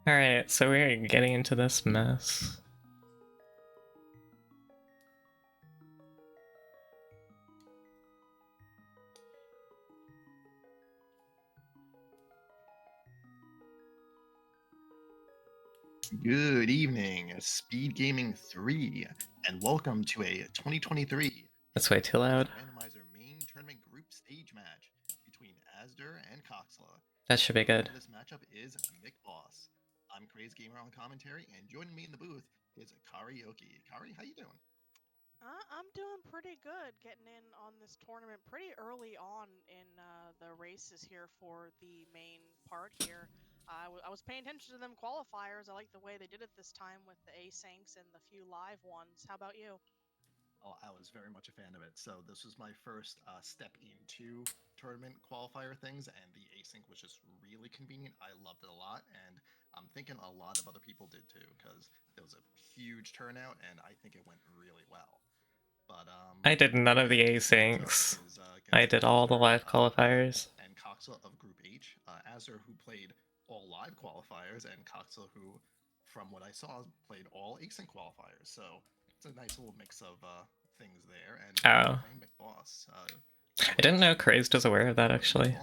Alright, so we're getting into this mess. Good evening, Speed Gaming 3, and welcome to a 2023 That's way too loud. Randomizer main tournament group stage match between Asder and Coxla. That should be good. This matchup is Mick Boss. I'm Craze Gamer on commentary, and joining me in the booth is Karaoke. Kari, how you doing? I'm doing pretty good, getting in on this tournament pretty early on in the races here for the main part here. I was paying attention to them qualifiers. I like the way they did it this time with the asyncs and the few live ones. How about you? Oh, I was very much a fan of it. So this was my first step into tournament qualifier things, and the async was just really convenient. I loved it a lot, and I'm thinking a lot of other people did too, because there was a huge turnout, and I think it went really well. But I did none of the this matchup asyncs. is, I against did all the Asder, live qualifiers. and Coxla of Group H. Asder, who played all live qualifiers, and Coxla, who, from what I saw, played all async qualifiers. So it's a nice little mix of things there. And Oh. playing McBoss. I didn't know Crazed was aware of that, actually.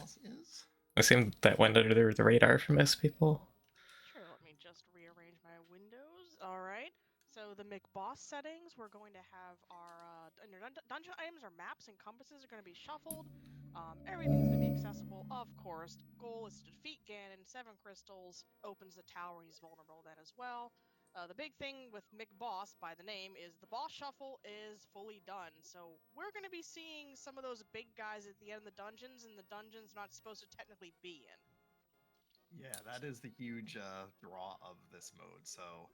It seemed that went under the radar for most people. Sure, let me just rearrange my windows. All right. So the McBoss settings, we're going to have our dungeon items, our maps and compasses are going to be shuffled. Everything's going to be accessible, of course. Goal is to defeat Ganon. 7 crystals opens the tower. He's vulnerable then as well. The big thing with McBoss, by the name, is the boss shuffle is fully done. So we're going to be seeing some of those big guys at the end of the dungeons, and the dungeon's not supposed to technically be in. Yeah, that is the huge draw of this mode. So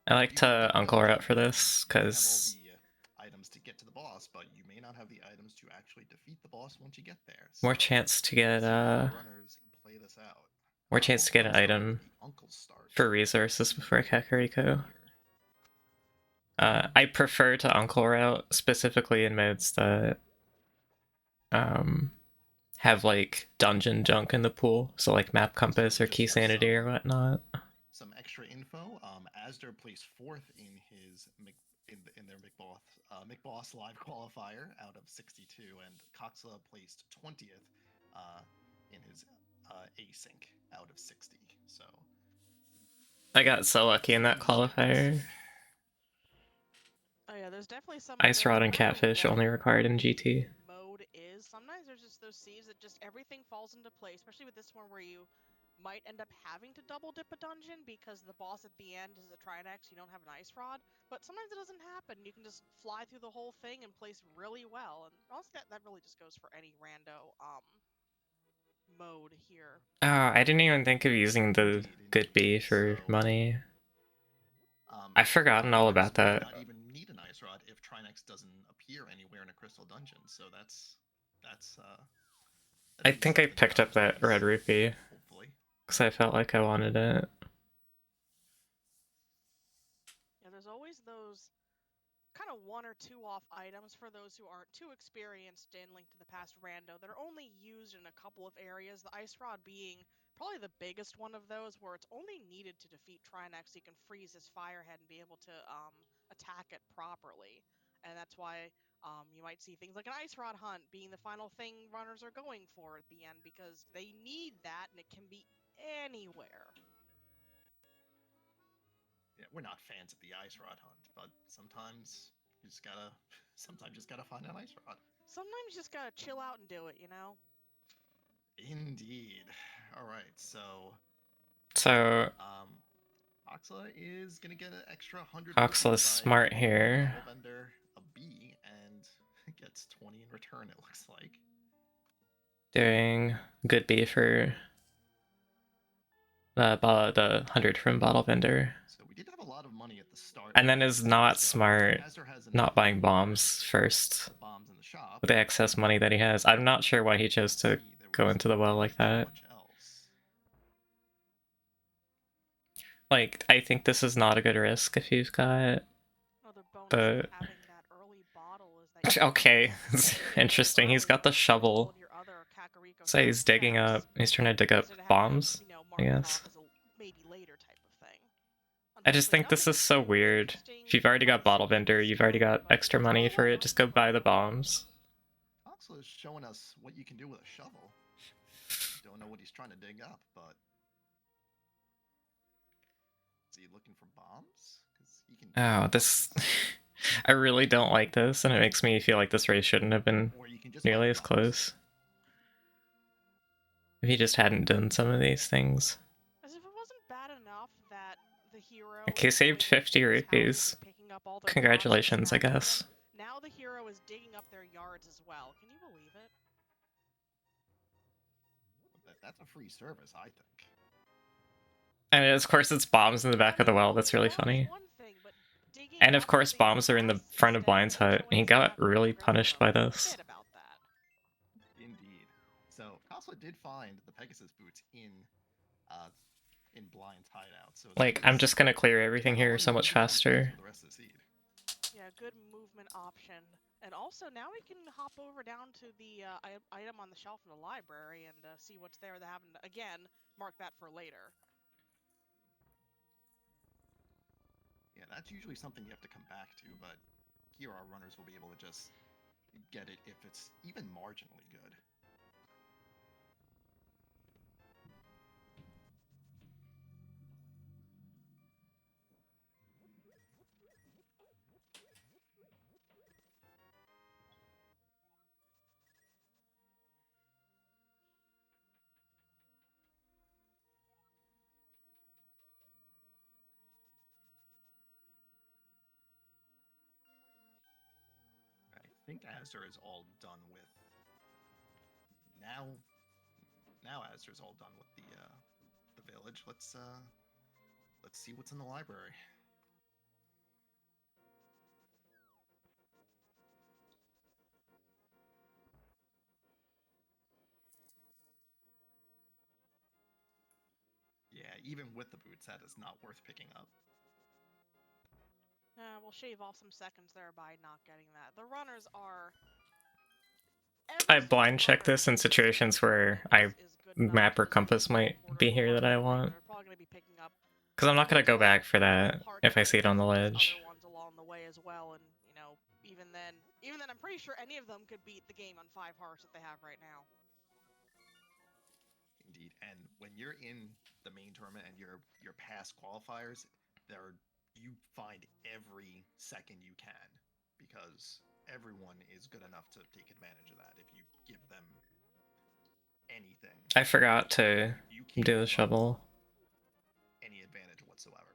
I like to Uncle Route for this, because items to get to the boss, but you may not have the items to actually defeat the boss once you get there. more chance to get runners play this out. More chance to get an item for resources before Kakariko. I prefer to Uncle Route, specifically in modes that have like dungeon junk in the pool, so like map compass or key sanity or whatnot. Some extra info. Asder placed 4th in his in their McBoss live qualifier out of 62, and Coxla placed 20th in his async out of 60. So I got so lucky in that qualifier. Oh yeah, there's definitely some Ice Rod and Catfish only required in GT. Mode is sometimes there's just those sieves that just everything falls into place, especially with this one where you might end up having to double dip a dungeon because the boss at the end is a Trinex, you don't have an Ice Rod, but sometimes it doesn't happen. You can just fly through the whole thing and place really well, and honestly that really just goes for any rando mode here. Oh, I didn't even think of using the good B for money. I've forgotten all about that. Not even need an Ice Rod if Trinex doesn't appear anywhere in a crystal dungeon, so that's I think I picked up that red rupee because I felt like I wanted it. Yeah, there's always those kind of 1 or 2 off items for those who aren't too experienced in Link to the Past rando that are only used in a couple of areas, the Ice Rod being probably the biggest one of those, where it's only needed to defeat Trinex so you can freeze his Firehead and be able to attack it properly. And that's why you might see things like an Ice Rod hunt being the final thing runners are going for at the end, because they need that and it can be anywhere. Yeah, we're not fans of the Ice Rod hunt, but sometimes you just gotta find an Ice Rod. Sometimes you just gotta chill out and do it, you know? Indeed. All right, so Oxla is gonna get an extra 100. Oxla's smart here. Vendor a B and gets 20 in return. It looks like doing good B for the 100 from Bottle Vendor. So we did have a lot of money at the start, and then is not smart not buying bombs first with the excess money that he has. I'm not sure why he chose to go into the well like that. Like, I think this is not a good risk if you've got the... Okay, it's interesting. He's got the shovel. So he's digging up... He's trying to dig up bombs, I guess. I just think this is so weird. If you've already got Bottle Vendor, you've already got extra money for it, just go buy the bombs. Coxel is showing us what you can do with a shovel. Don't know what he's trying to dig up, but is he looking for bombs? Because he can. Oh, this... I really don't like this, and it makes me feel like this race shouldn't have been Or you can just nearly find as bombs. close. If he just hadn't done some of these things. As if it wasn't bad enough that the hero. Okay, saved 50 rupees. Congratulations, I guess. Now the hero is digging up their yards as well. Can you believe it? That's a free service, I think. And of course it's bombs in the back of the well, that's really funny. And of course bombs are in the front of Blind's hut. He got really punished by this. Indeed. So Coxel did find the Pegasus boots in Blind's hideout. So like, I'm just gonna clear everything here so much faster. The rest of the seed. Yeah, good movement option. And also, now we can hop over down to the item on the shelf in the library and see what's there. That happened again. Mark that for later. Yeah, that's usually something you have to come back to, but here our runners will be able to just get it if it's even marginally good. I think Azure is all done with. Now Azure is all done with the village. Let's see what's in the library. Yeah, even with the boots, that is not worth picking up. We'll shave off some seconds there by not getting that. The runners are. I blind check this in situations where map or compass might be here that I want. Because I'm not going to go back for that if I see it on the ledge. Other ones along the way as well, and even then I'm pretty sure any of them could beat the game on 5 hearts that they have right now. Indeed, and when you're in the main tournament and you're past qualifiers, you find every second you can, because everyone is good enough to take advantage of that if you give them anything. I forgot to do the shovel. Any advantage whatsoever.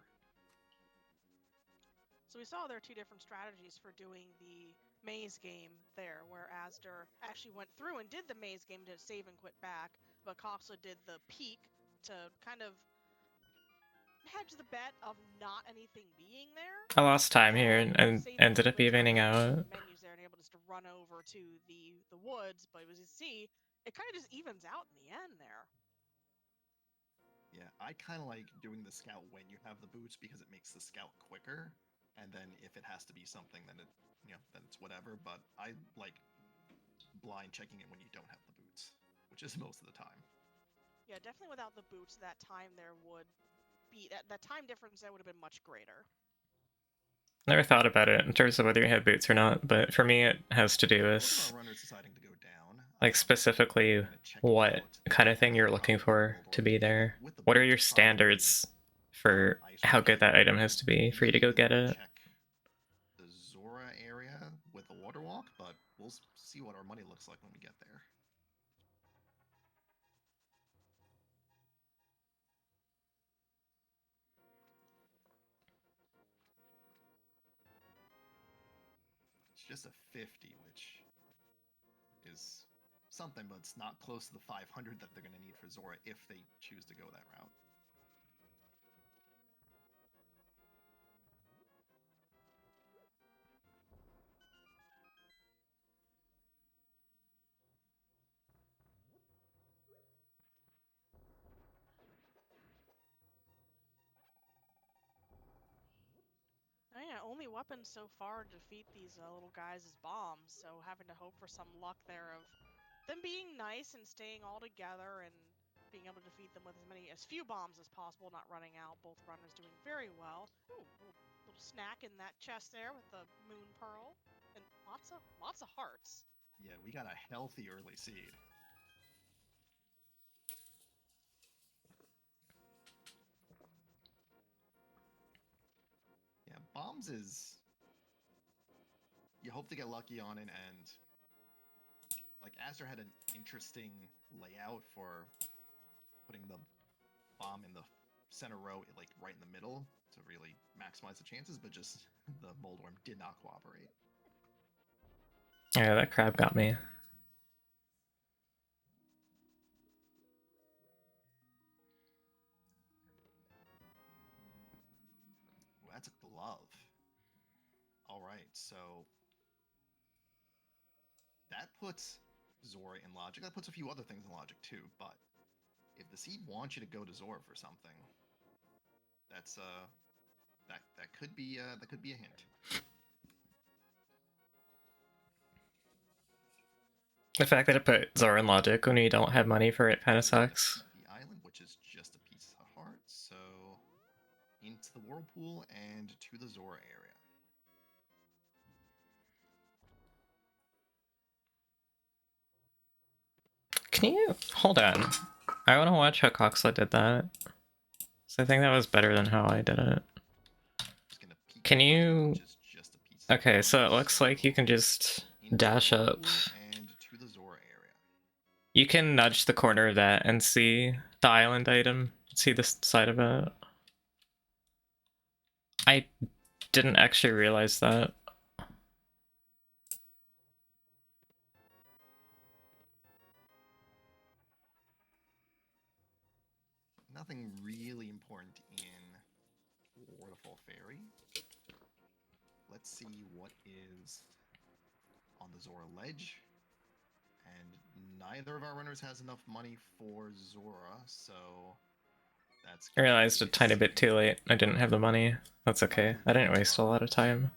So we saw there are 2 different strategies for doing the maze game there, where Asder actually went through and did the maze game to save and quit back, but Coxla did the peak to kind of hedge the bet of not anything being there. I lost time here and ended up evening out. Menus there and able just to run over to the woods, but as you see, it kind of just evens out in the end there. Yeah, I kind of like doing the scout when you have the boots because it makes the scout quicker, and then if it has to be something, then then it's whatever. But I like blind checking it when you don't have the boots, which is most of the time. Yeah, definitely without the boots, that time there would be that time difference there would have been much greater. Never thought about it in terms of whether you have boots or not, but for me it has to do with like specifically what kind of thing you're looking for to be there. What are your standards for how good that item has to be for you to go get it? The Zora area with the water walk, but we'll see what our money looks like when we get there. It's just a 50, which is something, but it's not close to the 500 that they're going to need for Zora if they choose to go that route. Oh yeah, only weapons so far to defeat these little guys is bombs, so having to hope for some luck there of them being nice and staying all together and being able to defeat them with as few bombs as possible, not running out. Both runners doing very well. Ooh, little snack in that chest there with the moon pearl and lots of hearts. Yeah, we got a healthy early seed. Yeah, bombs is... You hope to get lucky on it, and like Aster had an interesting layout for putting the bomb in the center row, like right in the middle, to really maximize the chances, but just the Moldworm did not cooperate. Yeah, that crab got me. Ooh, that's a glove. All right, so that puts Zora in logic. That puts a few other things in logic too, but if the seed wants you to go to Zora for something, that's that could be a hint. The fact that it put Zora in logic when you don't have money for it kind of sucks. The island, which is just a piece of heart, so into the whirlpool and to the Zora area. Can you hold on? I want to watch how Coxla did that. So I think that was better than how I did it. Can you... Okay, so it looks like you can just dash up. You can nudge the corner of that and see the island item. See this side of it. I didn't actually realize that. Nothing really important in Waterfall Fairy. Let's see what is on the Zora ledge. And neither of our runners has enough money for Zora, so that's... I realized a tiny bit too late. I didn't have the money. That's okay. I didn't waste a lot of time.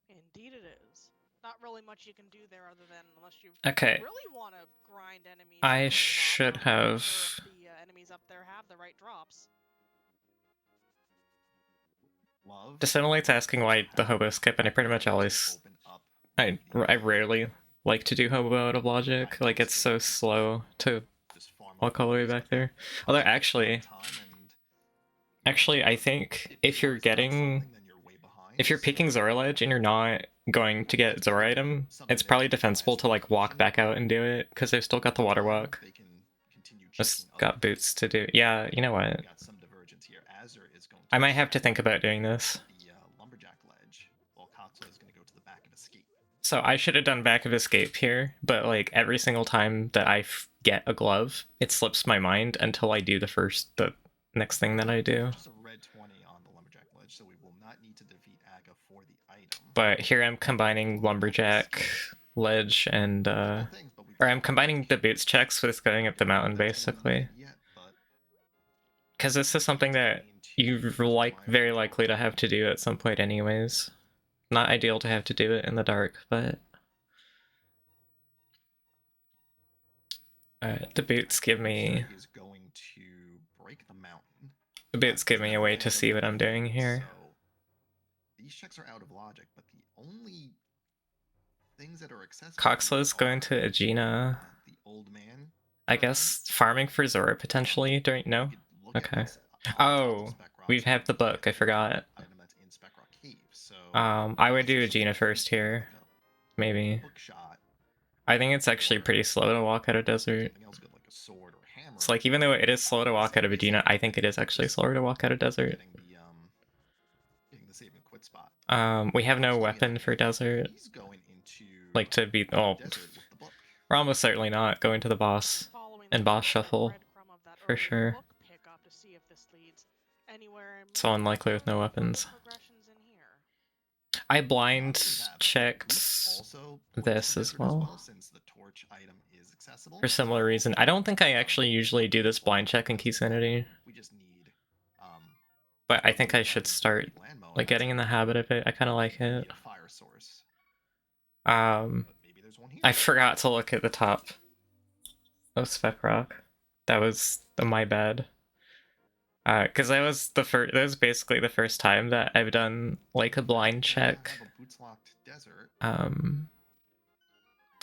Indeed it is. Not really much you can do there other than, unless you really want to grind enemies. I should have... The enemies up there have the right drops. Dissimulate's asking why the hobo skip, and I pretty much always... I rarely like to do hobo out of logic. Like, it's so slow to walk all the way back there. Although, actually, I think if you're picking Zora Ledge and you're not going to get Zora item, it's probably defensible to like walk back out and do it, because they've still got the water walk. Just got boots to do. Yeah, you know what? I might have to think about doing this. So I should have done back of escape here, but like every single time that I get a glove, it slips my mind until I do the next thing that I do. But here I'm combining lumberjack, ledge, and or I'm combining the boots checks with going up the mountain basically. Because this is something that you're very likely to have to do at some point anyways. Not ideal to have to do it in the dark, but... the boots give me... The boots give me a way to see what I'm doing here. These checks are out of logic, but the only things that are accessible... Coxla's going to Aegina. I guess farming for Zora potentially during... No? Okay. Oh, we have the book, I forgot. I would do Aegina first here. Maybe. I think it's actually pretty slow to walk out of desert. It's like, even though it is slow to walk out of Aegina, I think it is actually slower to walk out of desert. We have no weapon for desert. Like, to beat... Oh, we're almost certainly not going to the boss and boss shuffle. For sure. So unlikely with no weapons. I blind checked this as well. For similar reason. I don't think I actually usually do this blind check in Key Sanity. But I think I should start like getting in the habit of it. I kind of like it. But maybe there's one here. I forgot to look at the top of Spec Rock. That was my bad. Because that was that was basically the first time that I've done like a blind check. Have a boots-locked desert.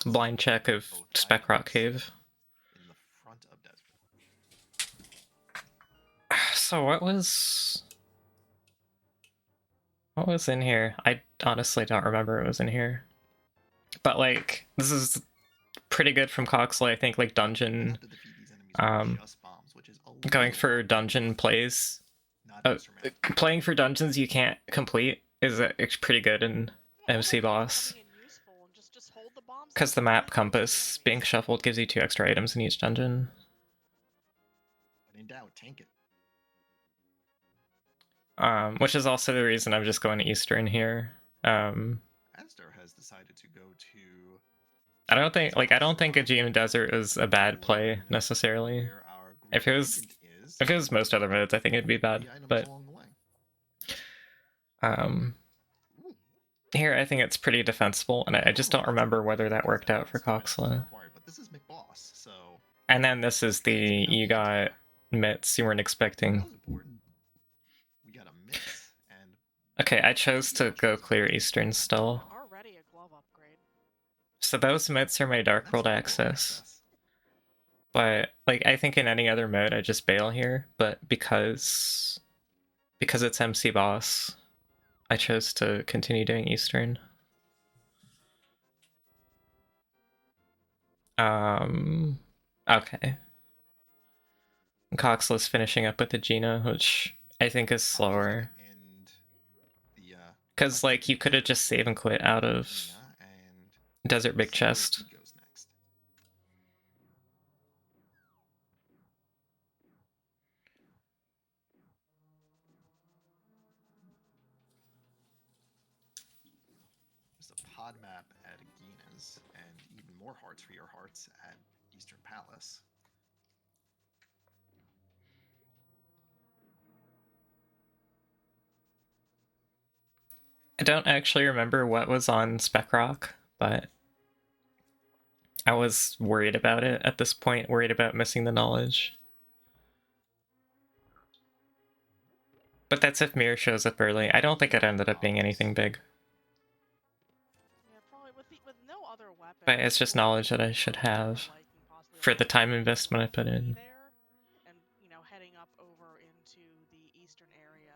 Blind check of Spec Rock Cave. In the front of desert. So what was in here? I honestly don't remember what was in here. But like, this is pretty good from Coxley, I think, like dungeon, going for dungeon plays. Playing for dungeons you can't complete is pretty good in MC Boss. Because the map compass being shuffled gives you 2 extra items in each dungeon. When in doubt, tank it. Which is also the reason I'm just going to Eastern here. Astor has decided to go to... I don't think Aegean Desert is a bad play necessarily. If it was most other modes, I think it'd be bad. But here I think it's pretty defensible, and I just don't remember whether that worked out for Coxla. And then this is the you got mitts you weren't expecting. Okay, I chose to go clear Eastern still. So those mitts are my Dark World access. But like I think in any other mode I just bail here, but because it's MC Boss, I chose to continue doing Eastern. Okay. Coxla's finishing up with the Gina, which I think is slower. Because like you could have just save and quit out of Desert Big Chest. There's a pod map at Agina's, and even more hearts for your hearts at Eastern Palace. I don't actually remember what was on Spec Rock, but I was worried about it at this point, worried about missing the knowledge. But that's if Mirror shows up early. I don't think it ended up being anything big. Yeah, probably with no other weapon. But it's just knowledge that I should have for the time investment I put in. And, you know, heading up over into the eastern area.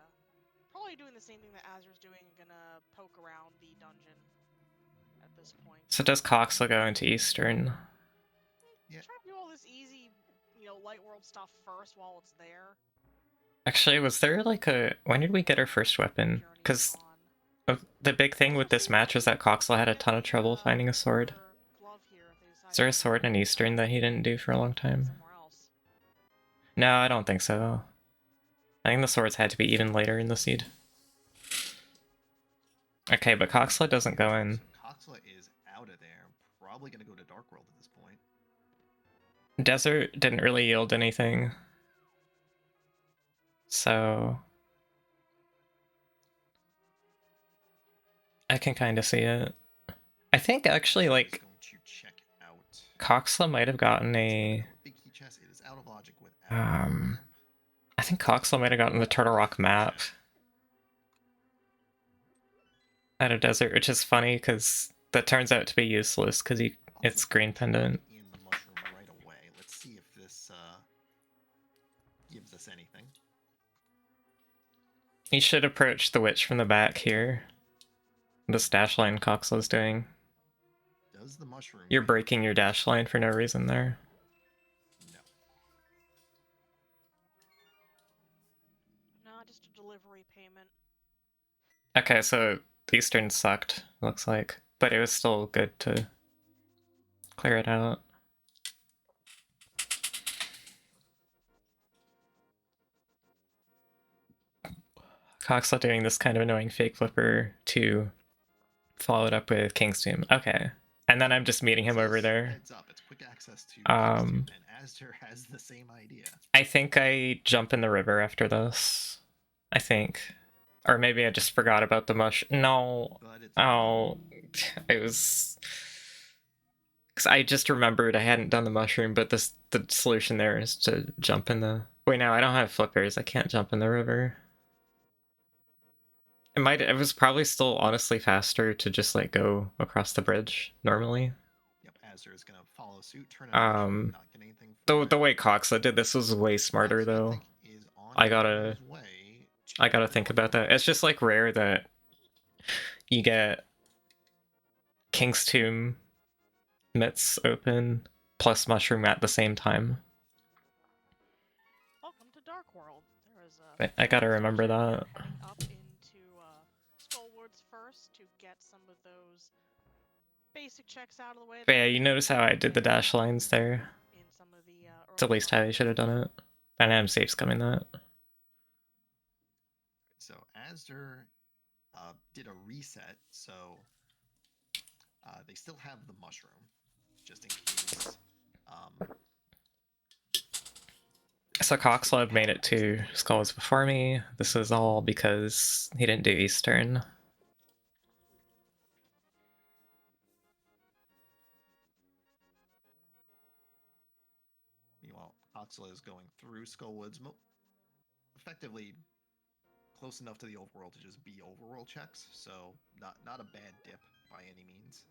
Probably doing the same thing that Azur's doing and gonna poke around the dungeon at this point. So does Coxla go into Eastern? Yeah. Try to do all this easy, you know, light world stuff first while it's there. Actually, was there like a... When did we get our first weapon? Because the big thing with this match was that Coxla had a ton of trouble finding a sword. Is there a sword in Eastern that he didn't do for a long time? No, I don't think so. I think the swords had to be even later in the seed. Okay, but Coxla doesn't go in. Coxla is out of there. Probably gonna go to Dark World at this point. Desert didn't really yield anything. So I can kind of see it. I think actually, like, Coxla might have gotten a... I think Coxla might have gotten the Turtle Rock map out of Desert, which is funny because that turns out to be useless because it's green pendant. Let's see if this gives us anything. You should approach the witch from the back here. This dash line Coxla's doing. Does the mushroom... You're breaking your dash line for no reason there. No. No, just a delivery payment. Okay, so Eastern sucked, looks like. But it was still good to clear it out. Coxla doing this kind of annoying fake flipper to follow it up with King's Tomb. Okay. And then I'm just meeting him over there. Heads up, it's quick access to and Astor has the same idea. I think I jump in the river after this. I think. Or maybe I just forgot about the mush. No. But it's Oh, it was. Because I just remembered I hadn't done the mushroom, but the solution there is to jump in the. Wait, now I don't have flippers. I can't jump in the river. It was probably still honestly faster to just like go across the bridge normally. Yep, Azure is gonna follow suit, turn in mushroom, not get anything for The it. way Coxa did this was way smarter Coxla, I though. think, is on I gotta his way I gotta to think North about that. It's just like rare that you get King's Tomb mitts open plus mushroom at the same time. Welcome to Dark World. There is But I gotta remember that. Heading up into Skullwoods first to get some of those basic checks out of the way. But yeah, you notice how I did the dash lines there? In some of the It's at least how I should have done it. And I'm safe's coming that. So Azure did a reset, so they still have the mushroom, just in case. So Coxlub made it to Skulls before me. This is all because he didn't do Eastern. Meanwhile, Oxla is going through Skullwoods, effectively close enough to the overworld to just be overworld checks, so not a bad dip by any means.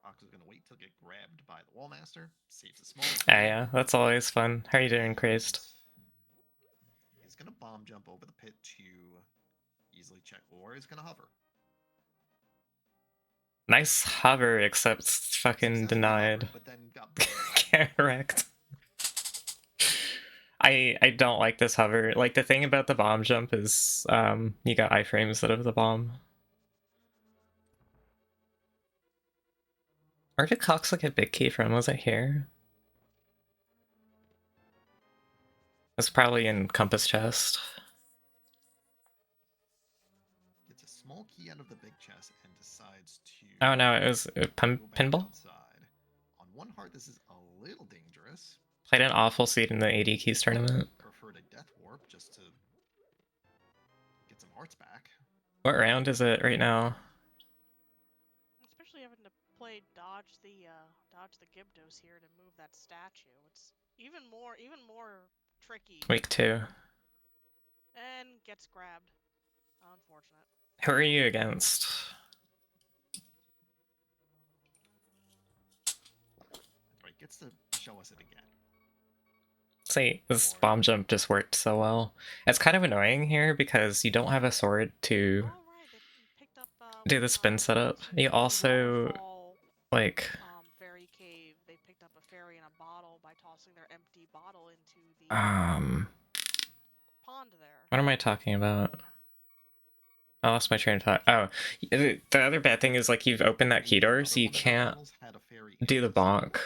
Ox is going to wait till get grabbed by the Wallmaster, saves a small speed. Yeah, that's always fun. How are you doing, Crazed? He's going to bomb jump over the pit to easily check, or he's going to hover. Nice hover, except fucking denied. Hover, but then got Correct. I don't like this hover. Like, the thing about the bomb jump is you got iframes instead of the bomb. Where did Cox get big key from? Was it here? It's probably in Compass chest. Gets a small key out of the big chest and decides to. Oh no, it was pinball. Outside. On one heart, this is a little dangerous. Played an awful seed in the 80 keys tournament. Preferred a death warp just to get some hearts back. What round is it right now? Especially having to play dodge the Gibdos here to move that statue. It's even more tricky. Week 2. And gets grabbed. Unfortunate. Who are you against? Right, gets to show us it again. See, this bomb jump just worked so well. It's kind of annoying here because you don't have a sword to do the spin setup. You also, like... Fairy cave. They picked up a fairy in a bottle by tossing their empty bottle into the pond there. What am I talking about? I lost my train of thought. Oh, the other bad thing is, like, you've opened that key door, so you can't do the bonk.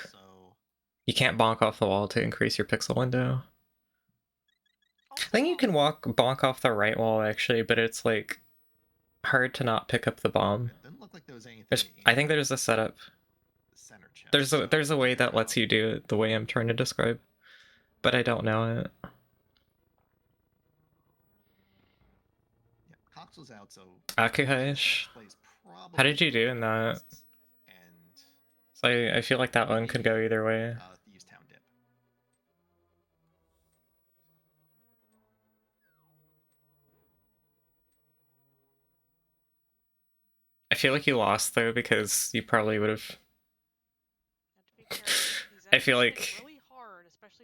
You can't bonk off the wall to increase your pixel window. I think you can bonk off the right wall, actually, but it's, like, hard to not pick up the bomb. I think there's a setup. There's a way that lets you do it the way I'm trying to describe, but I don't know it. Akuhaish, how did you do in that? So I feel like that one could go either way. I feel like you lost though because you probably would have. I feel like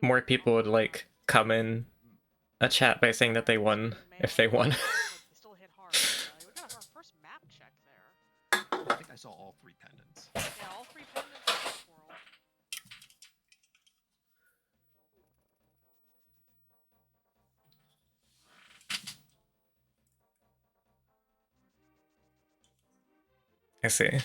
more people would like come in a chat by saying that they won if they won. I think I saw all 3 pendants. Yeah, all 3 pendants in this world. I see.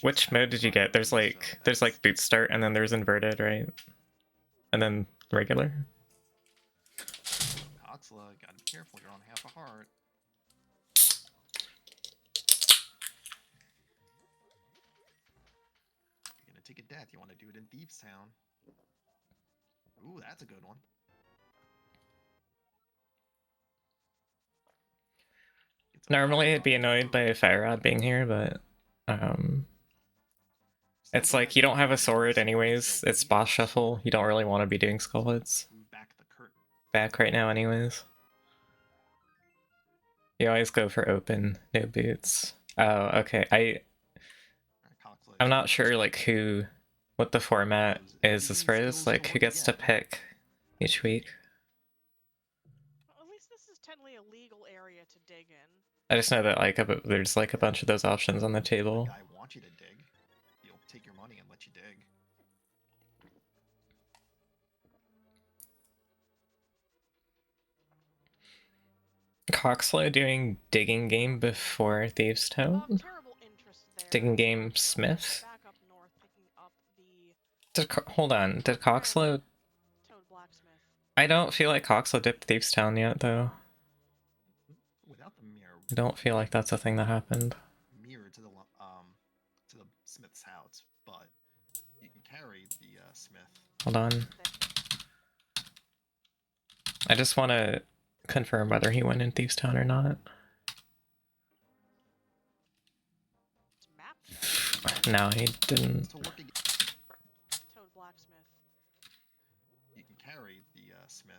Which mode did you get? There's like boot start and then there's inverted, right? And then regular. Oxla, gotta be careful. You're on half a heart. take a death. You want to do it in Thieves Town. Ooh, that's a good one. Normally I'd be annoyed by a fire rod being here, but it's like you don't have a sword anyways. It's boss shuffle. You don't really want to be doing skullheads back right now anyways. You always go for open, no boots. Oh, okay. I'm not sure like what the format is as far as like who gets to pick each week. Well, at least this is technically a legal area to dig in. I just know that like there's like a bunch of those options on the table. The guy wants you to dig. He'll take your money and let you dig. Coxlow doing digging game before Thieves Town? Terrible interest there. Digging game Smith? Back up north, picking up the Hold on, did Coxlow... Toad Blacksmith. I don't feel like Coxlow dipped Thieves Town yet, though. Without the mirror, I don't feel like that's a thing that happened. Mirror to the Smith's house, but you can carry the Smith. Hold on. I just want to confirm whether he went in Thieves Town or not. No, he didn't. Toad Blacksmith. You can carry the Smith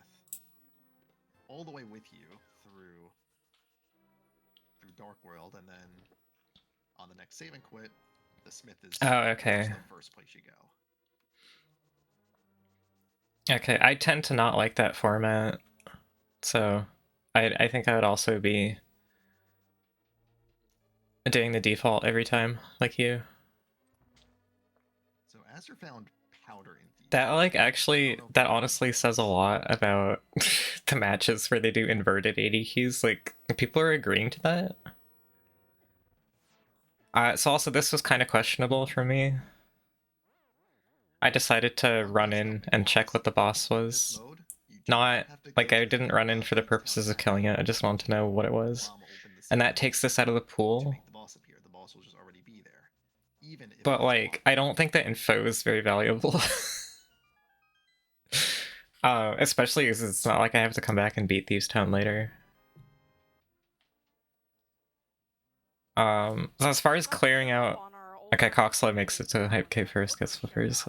all the way with you through Dark World, and then on the next save and quit, the Smith is okay. the first place you go. Okay, I tend to not like that format, so I think I would also be doing the default every time, like you. So Azure found powder in the... That like actually, that honestly says a lot about the matches where they do inverted AD keys. Like, people are agreeing to that. So also this was kind of questionable for me. I decided to run in and check what the boss was. Not, like, I didn't run in for the purposes of killing it, I just wanted to know what it was. And that takes this out of the pool. But, like, I don't think that info is very valuable. Especially because it's not like I have to come back and beat Thieves Town later. So as far as clearing out... Okay, Coxlow makes it to Hype Cave first, gets flippers.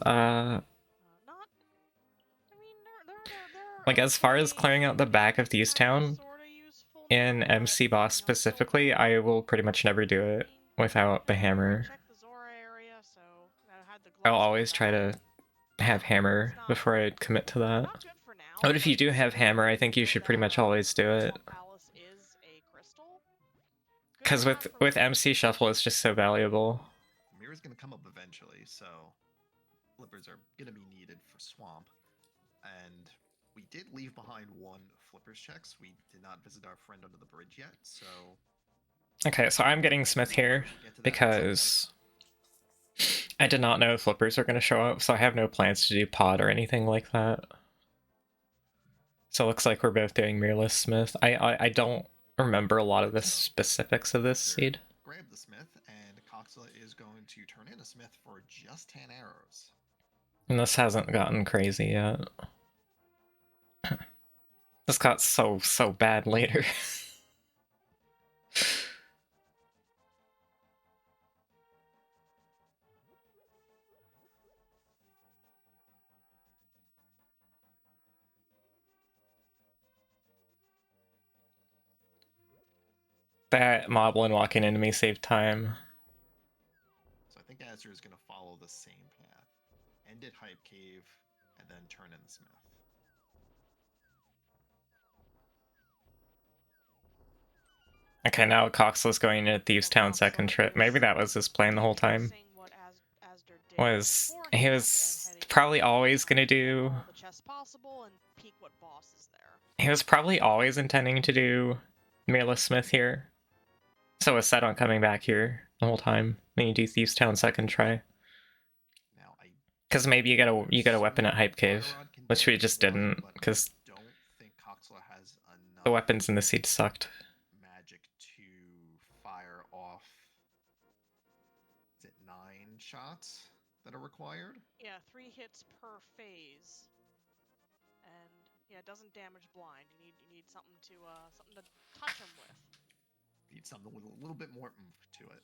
Like, as far as clearing out the back of Thieves Town, in MC Boss specifically, I will pretty much never do it without the hammer. I'll always try to have hammer before I commit to that. But if you do have hammer, I think you should pretty much always do it. Because with MC Shuffle, it's just so valuable. Mirror's gonna come up eventually, so flippers are gonna be needed for Swamp. And we did leave behind one flippers checks. We did not visit our friend under the bridge yet, so... Okay, so I'm getting Smith here because I did not know flippers were going to show up, so I have no plans to do pod or anything like that. So it looks like we're both doing mirrorless Smith. I don't remember a lot of the specifics of this seed. Grab the Smith, and Coxla is going to turn in a Smith for just 10 arrows. And this hasn't gotten crazy yet. This got so bad later. That moblin walking into me saved time. So I think Azure is going to follow the same path. End at Hype Cave, and then turn in the Smith. Okay, now Coxlow's going into Thieves Town second trip. Maybe that was his plan the whole time. He was probably always gonna do... He was probably always intending to do Mirrorless Smith here. So was set on coming back here the whole time. Then you do Thieves Town second try. Because maybe you get a weapon at Hype Cave, which we just didn't, because the weapons in the seed sucked. Fire off, is it 9 shots? that are required. Yeah, 3 hits per phase. And yeah, it doesn't damage blind. You need something to touch him with. Need something with a little bit more oomph to it.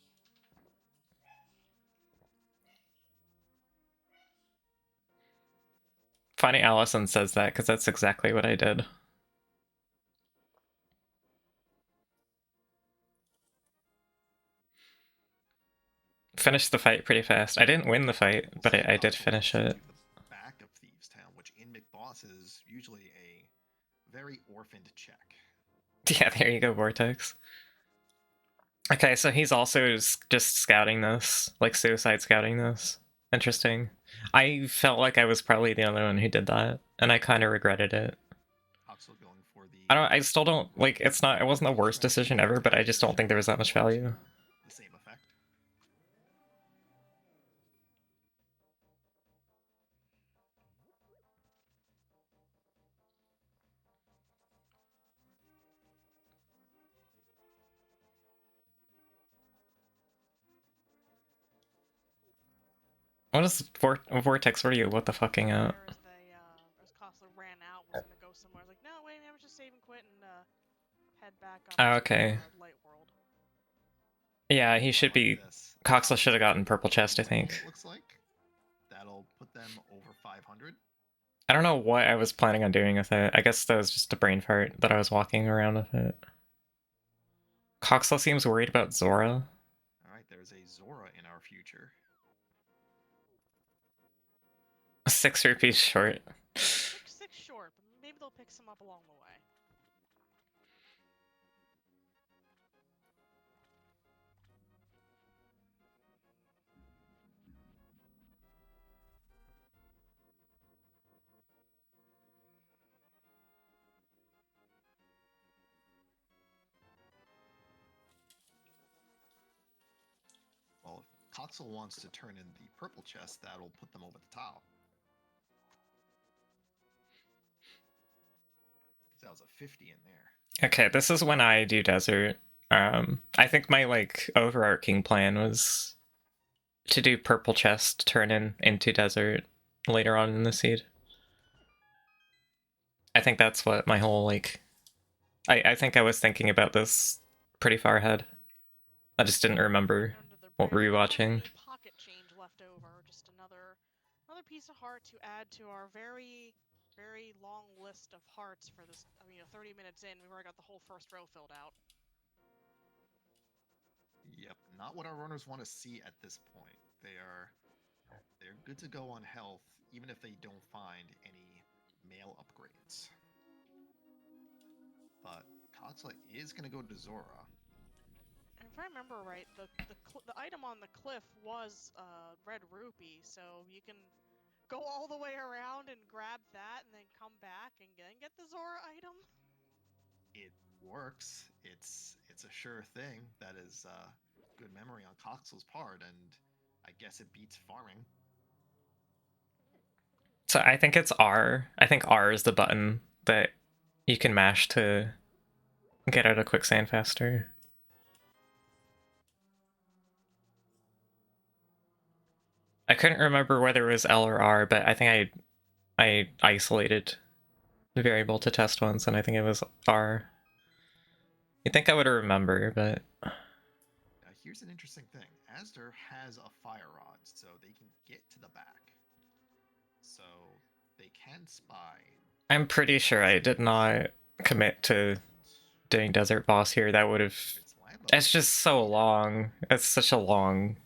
Funny Allison says that because that's exactly what I did. Finished the fight pretty fast. I didn't win the fight, but I did finish it. The back of Thieves' Town, which in McBoss is usually a very orphaned check. Yeah, there you go, Vortex. Okay, so he's also just scouting this, like suicide scouting this. Interesting. I felt like I was probably the only one who did that, and I kind of regretted it. Also going for the. I still don't like. It wasn't the worst decision ever, but I just don't think there was that much value. The same effect. What is Vortex? What are you? What the fucking out? As Kostler ran out, was gonna go somewhere. Like, no, wait, I was just save and quit and head back up Oh, okay. to Light World. Yeah, he should be. Coxla should have gotten purple chest, I think. Looks like that'll put them over 500. I don't know what I was planning on doing with it. I guess that was just a brain fart that I was walking around with it. Coxla seems worried about Zora. Alright, there's a Zora in our future. 6 rupees short. Six short, but maybe they'll pick some up along the way. Well, if Coxel wants to turn in the purple chest, that'll put them over the top. That was a 50 in there. Okay, this is when I do desert. I think my like overarching plan was to do purple chest, turn into desert later on in the seed. I think that's what my whole like. I think I was thinking about this pretty far ahead. I just didn't remember what were you watching. Pocket change left over, just another piece of heart to add to our very long list of hearts for this. 30 minutes in, we've already got the whole first row filled out. Yep, not what our runners want to see at this point. They're good to go on health, even if they don't find any male upgrades. But Kotsla is going to go to Zora. And if I remember right, the item on the cliff was red rupee, so you can go all the way around and grab that, and then come back and get the Zora item. It works. It's a sure thing. That is good memory on Coxel's part, and I guess it beats farming. So I think it's R. I think R is the button that you can mash to get out of quicksand faster. I couldn't remember whether it was L or R, but I think I isolated the variable to test once, and I think it was R. You'd think I would remember, but... Here's an interesting thing. Asder has a fire rod, so they can get to the back. So they can spy. I'm pretty sure I did not commit to doing Desert Boss here. That would have... It's just so long. It's such a long...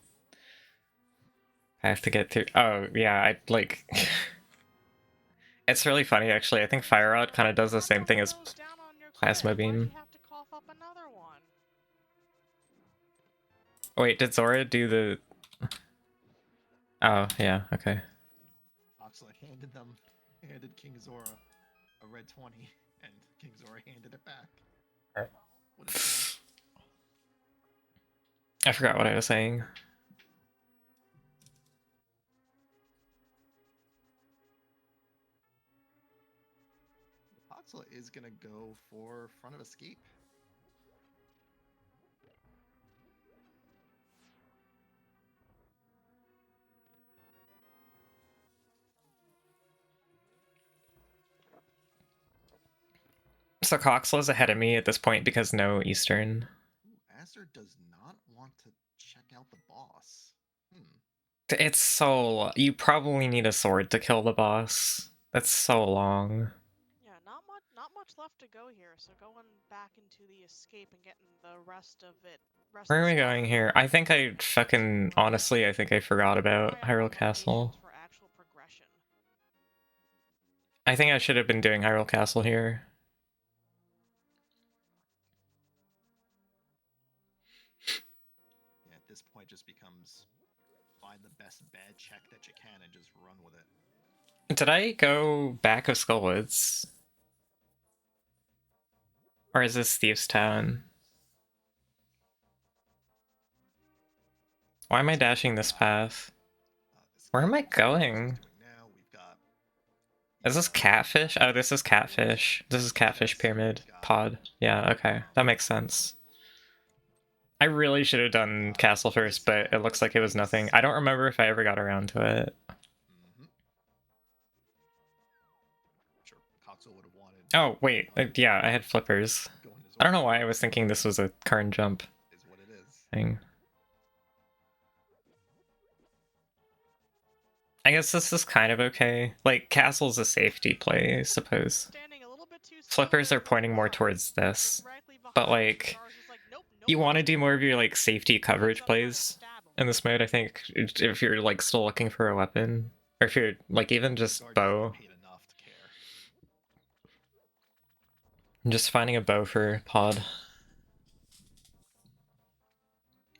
I have to get through... Oh, yeah, I, like... It's really funny, actually. I think Fire Rod kind of does the same thing as Plasma Beam. Wait, did Zora do the... Oh, yeah, okay. Oxla handed King Zora a red 20, and King Zora handed it back. I forgot what I was saying. Oxla is going to go for front of escape. So Coxla's ahead of me at this point because no Eastern. Ooh, Aster does not want to check out the boss. It's so... You probably need a sword to kill the boss. That's so long. Yeah, not much left to go here. So going back into the escape and getting the rest of it. Where are we going here? I think I fucking... Honestly, I think I forgot about Hyrule Castle. For actual progression. I think I should have been doing Hyrule Castle here. Yeah, at this point just becomes find the best bad check that you can and just run with it. Did I go back of Skullwoods? Or is this Thieves' Town? Why am I dashing this path? Where am I going? Is this Catfish? Oh, this is Catfish. This is Catfish Pyramid Pod. Yeah, okay. That makes sense. I really should have done Castle first, but it looks like it was nothing. I don't remember if I ever got around to it. Sure, Coxel would have wanted. Oh, wait. Yeah, I had flippers. I don't know why I was thinking this was a current jump thing. I guess this is kind of okay. Like, Castle's a safety play, I suppose. Flippers are pointing more towards this. But, like, you want to do more of your, like, safety coverage plays in this mode, I think. If you're, like, still looking for a weapon. Or if you're, like, even just bow. Just finding a bow for pod.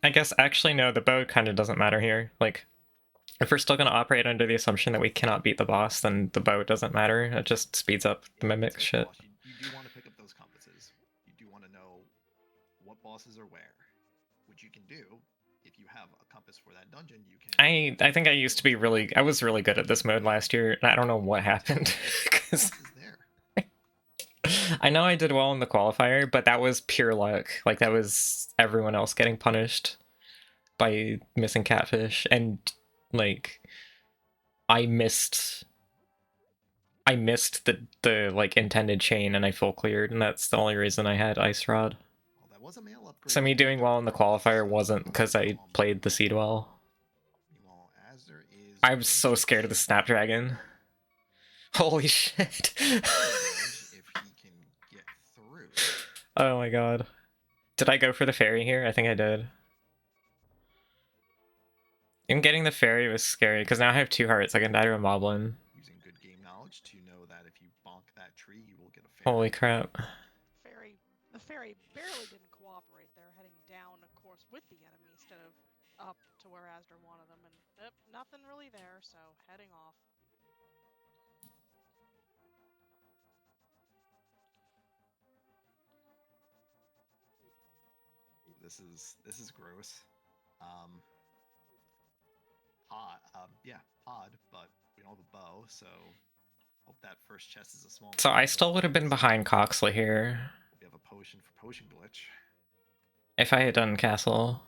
I guess, actually, no, the bow kind of doesn't matter here. Like, if we're still going to operate under the assumption that we cannot beat the boss, then the bow doesn't matter. It just speeds up the mimic shit. You do want to pick up those compasses. You do want to know what bosses are where. Which you can do if you have a compass for that dungeon. You can. I think I used to be really... I was really good at this mode last year, and I don't know what happened. Because I know I did well in the qualifier, but that was pure luck. Like, that was everyone else getting punished by missing Catfish, and... like, I missed the like intended chain and I full cleared, and that's the only reason I had Ice Rod. Well, that was a mail upgrade. So me doing well in the qualifier wasn't because I played the seed well. I was so scared of the Snapdragon. Holy shit. Oh my god. Did I go for the fairy here? I think I did. Even getting the fairy was scary, because now I have 2 hearts. I can die to a moblin. Using good game knowledge to know that if you bonk that tree, you will get a fairy. Holy crap. The fairy barely didn't cooperate there, heading down, of course, with the enemy instead of up to where Asder wanted them, and nothing really there, so heading off. This is gross. Pod, but we don't have a bow, so hope that first chest is a small. So I still would have been behind Coxla here. We have a potion for potion glitch. If I had done Castle.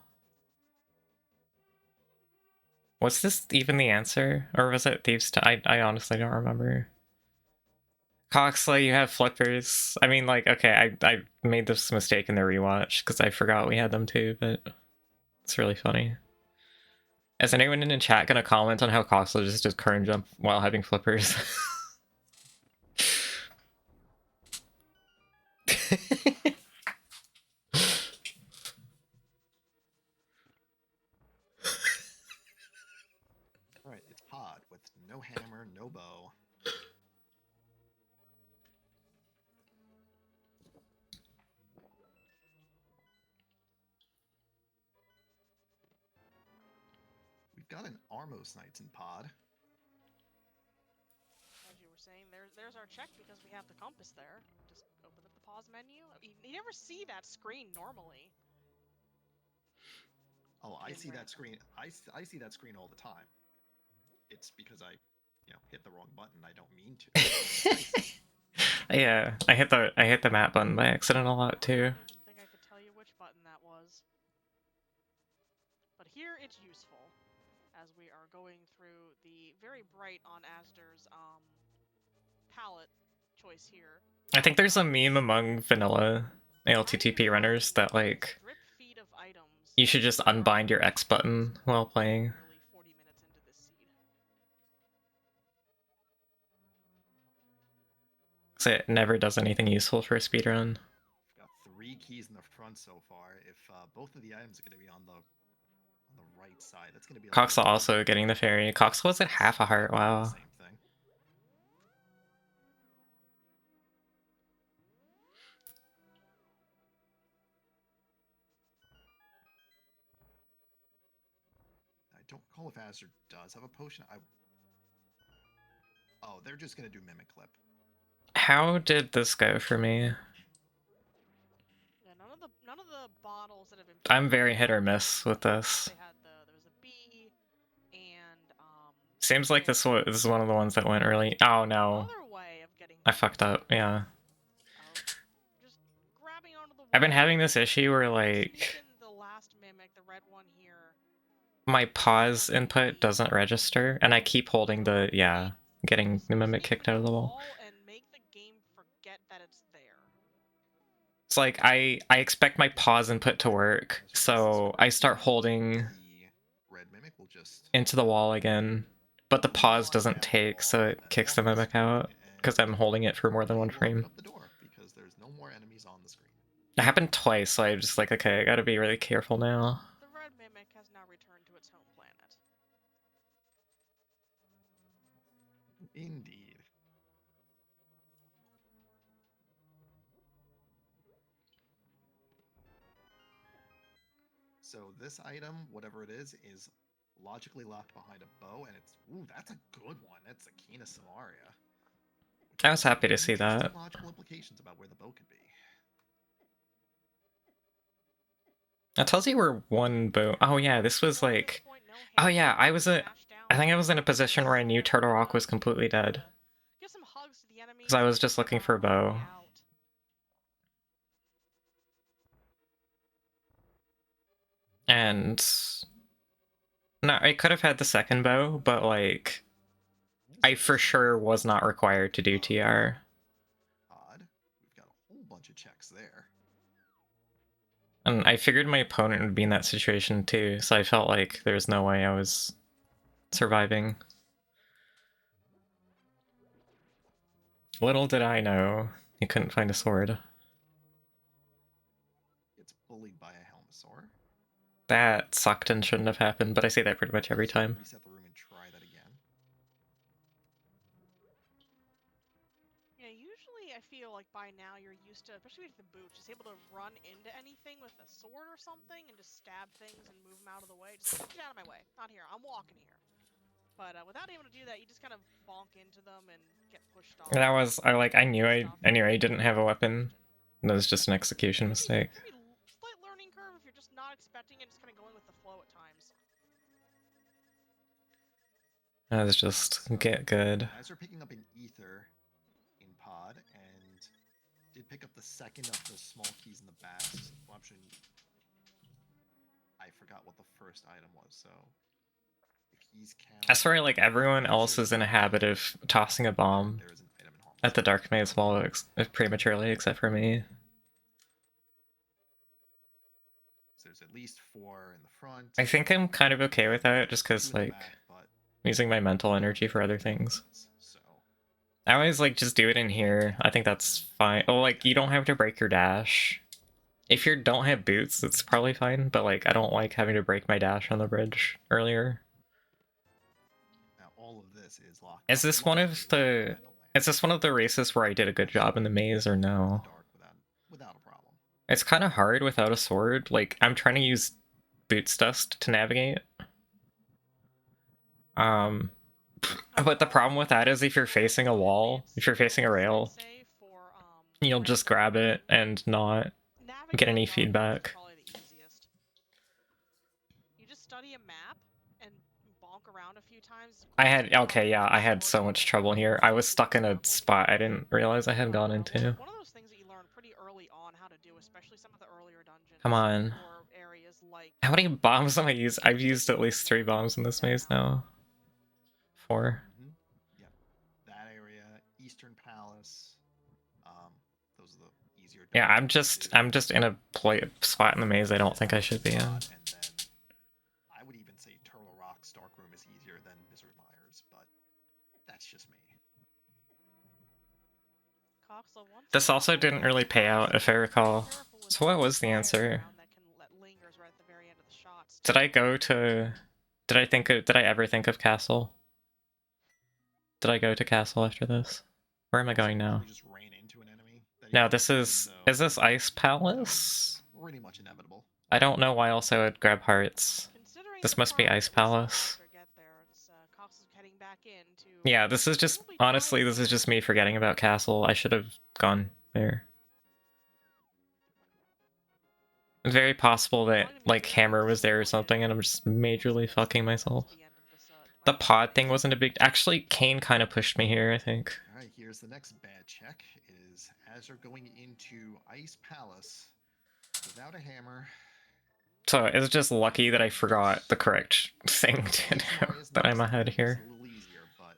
Was this even the answer? Or was it Thieves' Town? I honestly don't remember. Coxla, you have flippers. I mean, like, okay, I made this mistake in the rewatch, because I forgot we had them too, but it's really funny. Is anyone in the chat gonna comment on how Coxla just does current jump while having flippers? Alright, it's Pod with no hammer, no bow. We've got an Armos Knights in Pod. As you were saying, there's our check because we have the compass there. Just open up the pause menu. You never see that screen normally. Oh, I see that screen. I see that screen all the time. It's because I, hit the wrong button. I don't mean to. Yeah, I hit the map button by accident a lot too. I don't think I could tell you which button that was. But here it's useful, as we are going through the very bright on Asder's palette choice here. I think there's a meme among vanilla ALttP runners that like drip feed of items. you should just unbind your X button while playing. Nearly 40 minutes into this seed. So it never does anything useful for a speedrun. We've got 3 keys in the front so far. If both of the items are going to be on the right side, that's going to be Coxel also getting the fairy. Coxel was at half a heart, wow. Same thing. I don't recall if Azure does have a potion. Oh, they're just going to do Mimic Clip. How did this go for me? Yeah, none of the bottles that have been. I'm very hit or miss with this. They had there was a B, and Seems like this is one of the ones that went early. Oh no, Another way of getting. I fucked up. Yeah. Just grabbing onto the. I've been having this issue where like The last mimic, the red one here. My pause input doesn't register, and I keep holding the getting the mimic kicked out of the wall. And make the game forget that it's there. It's like I expect my pause input to work, so I start holding into the wall again, but the pause doesn't take, so it kicks the mimic out because I'm holding it for more than one frame. It happened twice, so I'm just like, okay, I gotta be really careful now. The red mimic has now returned to its home planet. Indeed. So this item, whatever it is logically locked behind a bow, and it's that's a good one. That's a Kina Samaria. I was happy to see that. Logical implications about where the bow could be. That tells you where one bow. Oh yeah, this was like. Oh yeah, I think I was in a position where I knew Turtle Rock was completely dead. Because I was just looking for a bow. And no, I could have had the second bow, but like I for sure was not required to do TR. Odd. We've got a whole bunch of checks there. And I figured my opponent would be in that situation too, so I felt like there was no way I was surviving. Little did I know he couldn't find a sword. It's bullied by a Helmasaur. That sucked and shouldn't have happened, but I say that pretty much every time. Reset the room and try that again. Yeah, usually I feel like by now you're used to, especially with the boot, just able to run into anything with a sword or something and just stab things and move them out of the way. Just get out of my way. Not here. I'm walking here. But without able to do that, you just kind of bonk into them and get pushed off. And I knew I didn't have a weapon. That was just an execution mistake. Slight learning curve if you're just not expecting it, just kind of going with the flow at times. That was just get good. As we're picking up an ether in pod, and did pick up the second of the small keys in the bats option. I forgot what the first item was, so if he's counting, I swear, like everyone else is in a habit of tossing a bomb at the Dark Maze wall prematurely, except for me. So there's at least 4 in the front. I think I'm kind of okay with that, just because like I'm using my mental energy for other things. I always like just do it in here. I think that's fine. Oh, like you don't have to break your dash. If you don't have boots, it's probably fine. But like I don't like having to break my dash on the bridge earlier. Now all of this is locked. Is this one of the? Is this one of the races where I did a good job in the maze or no? Without a problem. It's kind of hard without a sword. Like I'm trying to use boots dust to navigate. But the problem with that is if you're facing a wall, if you're facing a rail, you'll just grab it and not get any feedback. You just study a map and bonk around a few times. I had so much trouble here. I was stuck in a spot I didn't realize I had gone into. One of those things that you learn pretty early on how to do, especially some of the earlier dungeons. Come on. Or areas like how many bombs have I used? I've used at least 3 bombs in this maze now. 4. Yeah, that area, Eastern Palace, Yeah, I'm just in a spot in the maze I don't think I should be in. And then I would even say Turtle Rock's Dark Room is easier than Misery Myers, but that's just me. Coxla, once This again, also didn't really pay out, if I recall. So what was the answer? that can let lingers right at the very end of the shots, Did I go to... Did I ever think of Castle? Did I go to Castle after this? Where am I going now? We just ran into an enemy that No, you this couldn't is... see, Is this Ice Palace? pretty much inevitable. I don't know why else I would grab hearts. Considering This the must be farm Ice that we saw Palace. Arthur get there, it's, Coxla's heading back into Yeah, this is just... probably Honestly, trying this is to- just me forgetting about Castle. I should have gone there. Very possible that, like, Hammer was there or something, and I'm just majorly fucking myself. The pod thing wasn't a big... Actually, Kane kind of pushed me here, I think. Alright, here's the next bad check, is as they're going into Ice Palace, without a hammer... So, it's just lucky that I forgot the correct thing to do, that I'm ahead here. It's a little easier, but...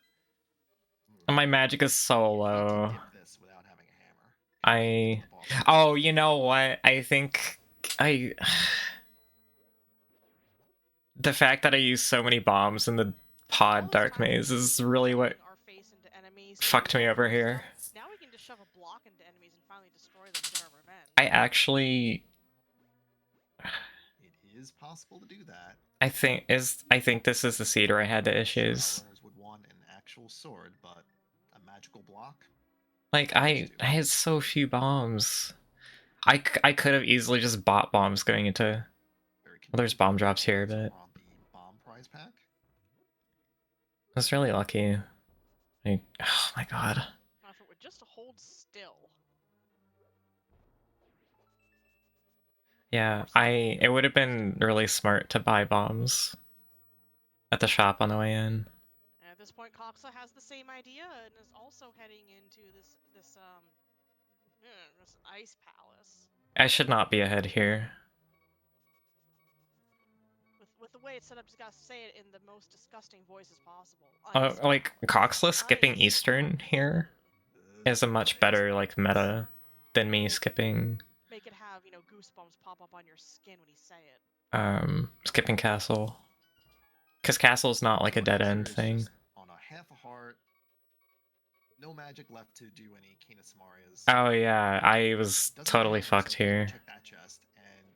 And my magic is so you low. can't get this without having a hammer. Oh, you know what? I think... The fact that I use so many bombs in the pod dark maze is really what fucked me over here. Now we can just shove a block into enemies and finally destroy them and get our revenge. I actually... It is possible to do that. I think this is the seed where I had the issues. Would want an actual sword, but a magical block? Like, I had so few bombs. I could have easily just bought bombs going into... Well, there's bomb drops here, but... Bomb prize pack? I was really lucky. Like, oh my god. If it would just hold still. Yeah, it would have been really smart to buy bombs at the shop on the way in. And at this point, Coxa has the same idea and is also heading into this ice palace. I should not be ahead here. With the way it's set up, just gotta say it in the most disgusting voice as possible. Like, Coxla skipping Eastern here is a much better, like, meta than me skipping... Make it have, you know, goosebumps pop up on your skin when you say it. Skipping Castle. Because Castle's not, like, a dead-end thing. On a half a heart, no magic left to do any Canis Marias. Oh yeah, I was totally fucked here. Check that chest, and...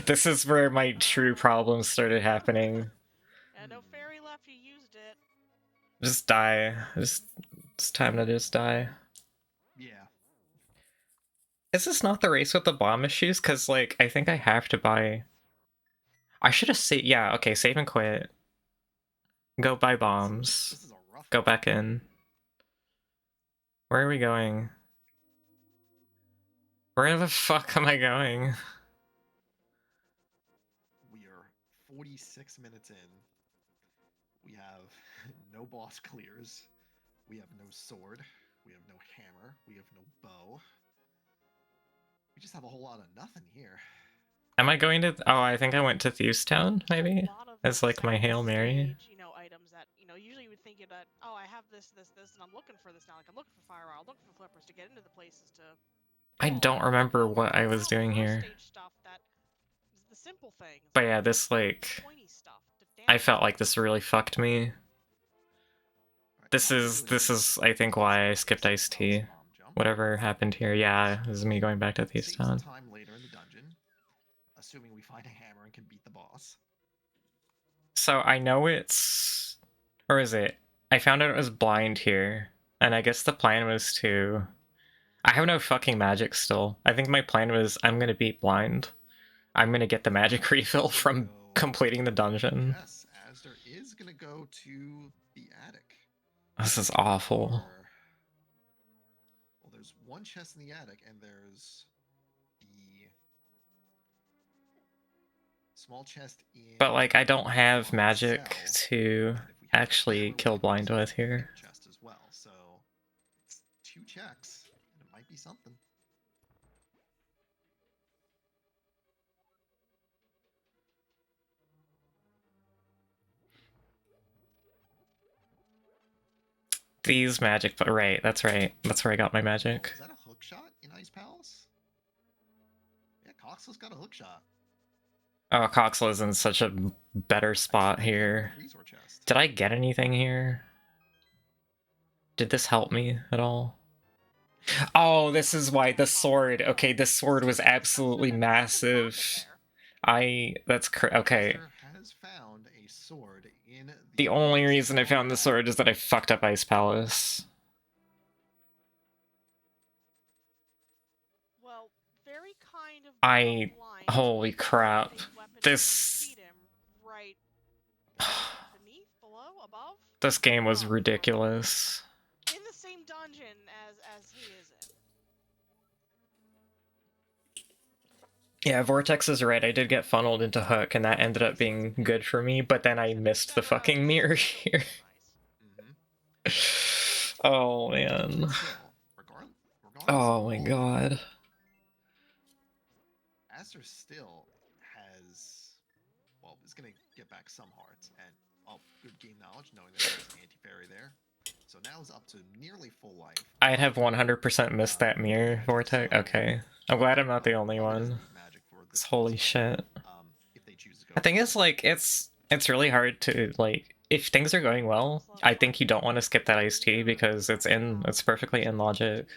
This is where my true problems started happening. And no fairy left, you used it. Just die. It's time to just die. Yeah. Is this not the race with the bomb issues? Because, like, I think I have to buy... I should have saved... Yeah, okay, save and quit. Go buy bombs. Go back in. Where are we going? Where the fuck am I going? We are 46 minutes in. We have no boss clears. We have no sword. We have no hammer. We have no bow. We just have a whole lot of nothing here. Am I going to... Oh, I think I went to Thieves Town, maybe? As, like, my Hail Mary? You know, items that, you know, usually you would think that, oh, I have this, and I'm looking for this now. Like, I'm looking for fire, I'm looking for flippers to get into the places to... I don't remember what I was doing here. Stuff that is the simple things. But yeah, this, like... I felt like this really fucked me. This is, I think, why I skipped Iced Tea. Whatever happened here, yeah, this is me going back to Thieves Town. Time later in the dungeon, assuming we find a hammer and can beat the boss. So I know it's... Or is it? I found out it was blind here. And I guess the plan was to... I have no fucking magic still. I think my plan was I'm gonna beat blind. I'm gonna get the magic refill from completing the dungeon. Yes, Asder is gonna go to the attic. This is awful. Well, there's one chest in the attic, and there's the small chest in... But, like, I don't have magic to actually kill blind with here. Chest as well, so it's 2 checks, and it might be something. These magic, but right, that's right. That's where I got my magic. Is that a hook shot in Ice Palace? Yeah, Coxless got a hook shot. Oh, Coxlow's in such a better spot here. Did I get anything here? Did this help me at all? Oh, this is why the sword. Okay, this sword was absolutely massive. Okay. Has found a sword in The only reason I found the sword is that I fucked up Ice Palace. Well, very kind of holy crap. This right beneath, below, above. This game was ridiculous. In the same dungeon as he is in. Yeah, Vortex is right. I did get funneled into Hook, and that ended up being good for me, but then I missed the fucking mirror here. Oh, man. Oh, my God. Aster still has... Well, is going to get back some hearts, and good game knowledge, knowing that there's an anti-fairy there. So now it's up to nearly full life. I'd have 100% missed that mirror, Vortex. Okay. I'm glad I'm not the only one. Holy shit. I think it's like, it's really hard to, like, if things are going well, I think you don't want to skip that iced tea because it's perfectly in logic.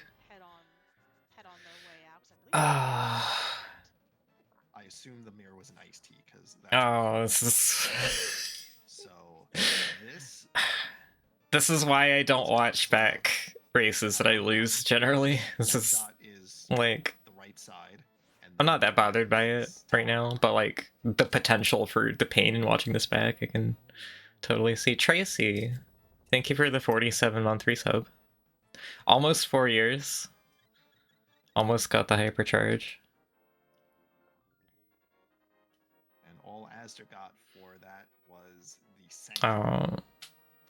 I assume the mirror was an iced tea because this is... So this is why I don't watch back races that I lose generally. This is like, I'm not that bothered by it right now, but like the potential for the pain in watching this back, I can totally see. Tracy, thank you for the 47-month resub. Almost 4 years. Almost got the hypercharge. And all Aster got for that was the sanction.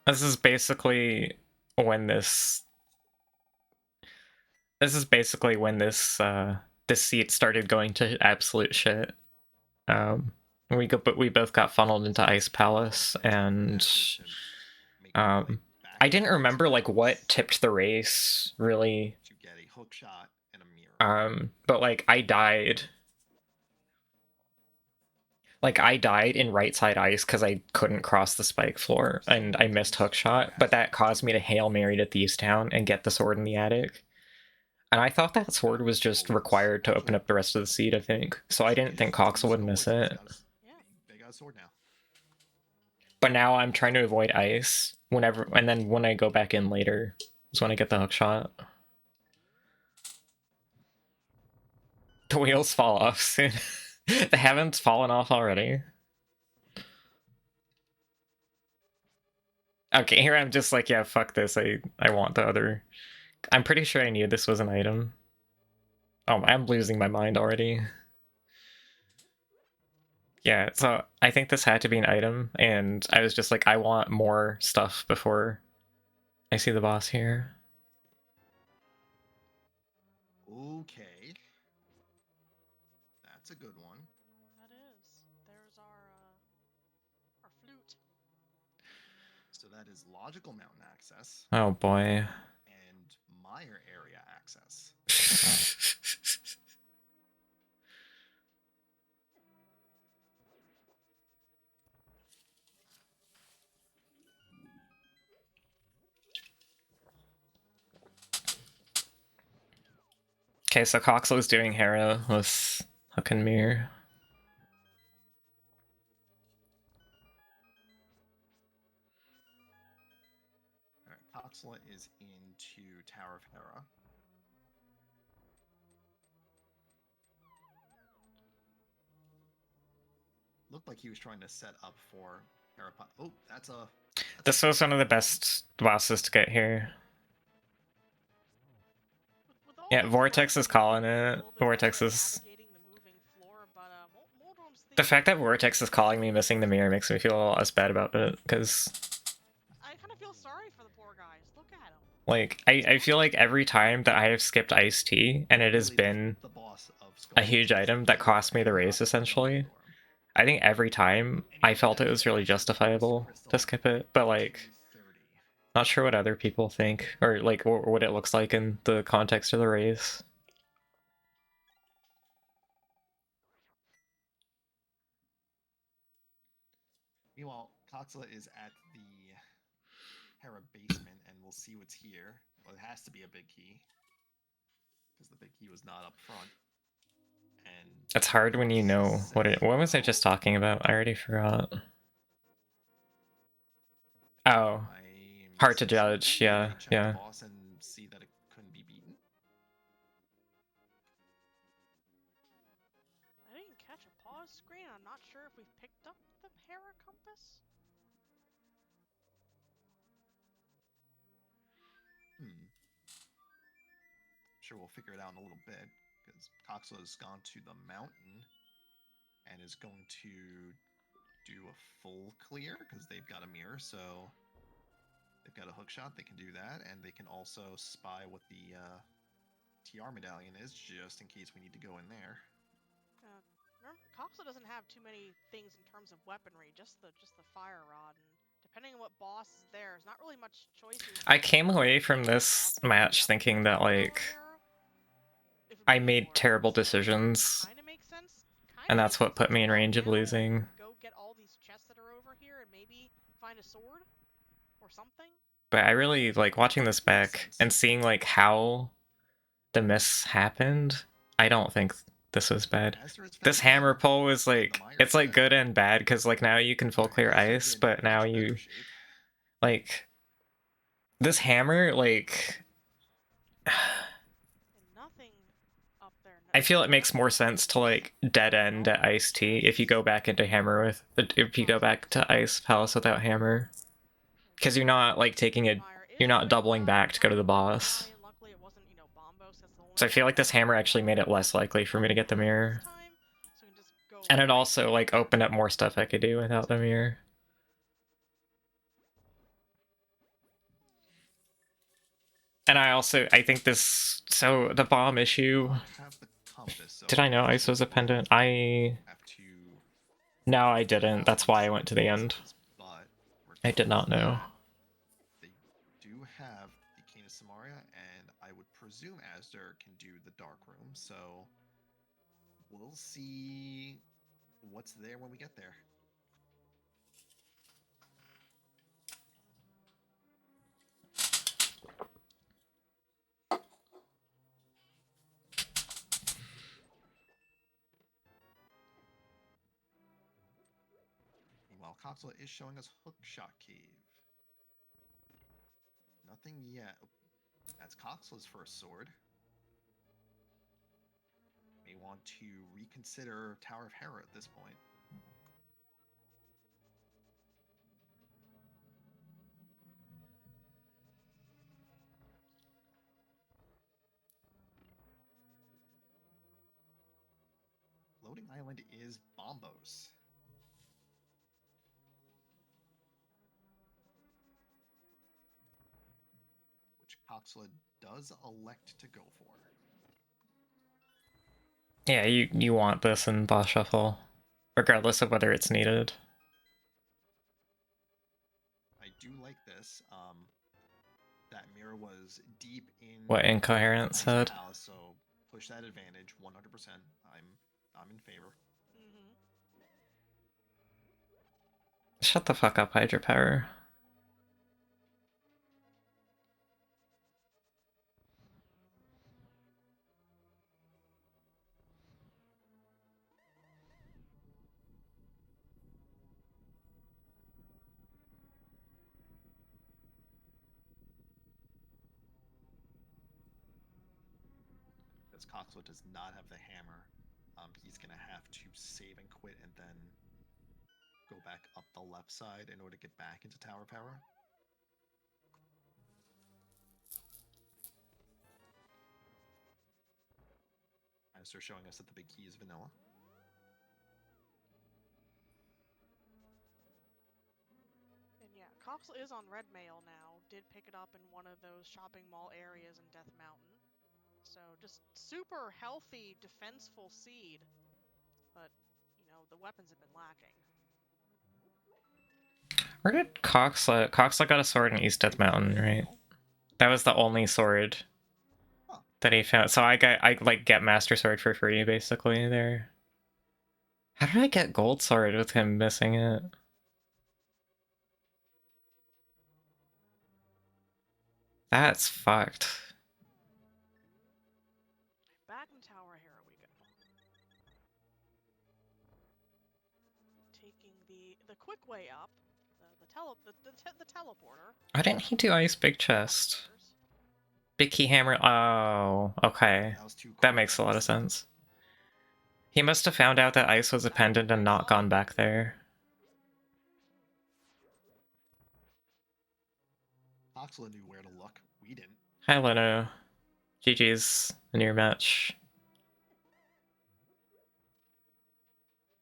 This is basically when this seat started going to absolute shit. We both got funneled into Ice Palace, and I didn't remember like what tipped the race really. To get a hook shot and a mirror. But like I died. Like, I died in right side ice because I couldn't cross the spike floor, and I missed hookshot, but that caused me to Hail Mary to Thieves Town and get the sword in the attic. And I thought that sword was just required to open up the rest of the seat, I think. So I didn't think Coxel would miss it. They got a sword now. But now I'm trying to avoid ice, and then when I go back in later is when I get the hookshot. The wheels fall off soon. They haven't fallen off already. Okay, here I'm just like, yeah, fuck this. I want the other. I'm pretty sure I knew this was an item. Oh, I'm losing my mind already. Yeah, so I think this had to be an item, and I was just like, I want more stuff before I see the boss here. Okay. That's a good one. That is. There's our flute. So that is logical mountain access. Oh boy. And Mire area access. Okay, so Coxlow's doing Hera with Hook and Mirror. Alright, Coxla is into Tower of Hera. Looked like he was trying to set up for Hera. Oh, that's a... This was one of the best bosses to get here. Yeah, Vortex is calling it. Vortex is... The fact that Vortex is calling me missing the mirror makes me feel a lot less bad about it, because... I kind of feel sorry for the poor guys. Look at him. Like, I feel like every time that I have skipped Iced Tea, and it has been a huge item that cost me the race, essentially, I think every time I felt it was really justifiable to skip it, but like... Not sure what other people think, or like what it looks like in the context of the race. Meanwhile, Katsula is at the Hera basement, and we'll see what's here. Well, it has to be a big key, because the big key was not up front. And It's hard when you know what it. What was I just Oh. talking about? I already forgot. Oh, I hard to missing judge. something? Did Yeah, they check yeah. the boss and see that it couldn't be beaten? I didn't catch a pause screen. I'm not sure if we've picked up the Hera compass. Sure, we'll figure it out in a little bit, because Coxla has gone to the mountain and is going to do a full clear, because they've got a mirror, so they've got a hook shot, they can do that, and they can also spy what the TR medallion is, just in case we need to go in there. Coxla doesn't have too many things in terms of weaponry, just the fire rod, and depending on what boss is there's not really much choices. I came away from this match thinking that like I made terrible decisions, Kind of makes sense. and that's what put me in range of losing. Go get all these chests that are over here and maybe find a sword or something. But I really like watching this back and seeing like how the miss happened. I don't think this was bad. This hammer pull was like, it's like good and bad, because like now you can full clear ice, but now you like this hammer like Nothing up there. I feel it makes more sense to like dead end at Ice T if you go back into hammer with, if you go back to Ice Palace without hammer, because you're not like taking it, you're not doubling back to go to the boss. So I feel like this hammer actually made it less likely for me to get the mirror, and it also like opened up more stuff I could do without the mirror. And I think this, so the bomb issue, did I know Ice was a pendant? No, I didn't. That's why I went to the end. I did not know. They do have the Cane of Samaria, and I would presume Asder can do the Dark Room, so we'll see what's there when we get there. Meanwhile, Katsula is showing us Hookshot Cave. Nothing yet. That's Coxla's first sword. May want to reconsider Tower of Hera at this point. Floating Island is Bombos, which Coxla does elect to go for. Yeah, you want this in boss shuffle, regardless of whether it's needed. I do like this. That mirror was deep in What Incoherent said. Palace, so push that advantage 100%. I'm in favor. Shut the fuck up, Hydropower. Because Coxla does not have the hammer, he's going to have to save and quit and then go back up the left side in order to get back into Tower Power. As they're showing us that the big key is vanilla. And yeah, Coxla is on red mail now. Did pick it up in one of those shopping mall areas in Death Mountain. So just super healthy, defenseful seed. But, you know, the weapons have been lacking. Where did Coxla? Coxla got a sword in East Death Mountain, right? That was the only sword that he found. So I like get Master Sword for free basically there. How did I get Gold Sword with him missing it? That's fucked. Back in tower, here we go. Taking the quick way up, the teleporter. Why didn't he do Ice Big Chest? Big Key Hammer. Oh, okay. That makes a lot of sense. He must have found out that Ice was a pendant and not gone back there. Oxla knew where to look. We didn't. Hi, Leno. GG's in your match.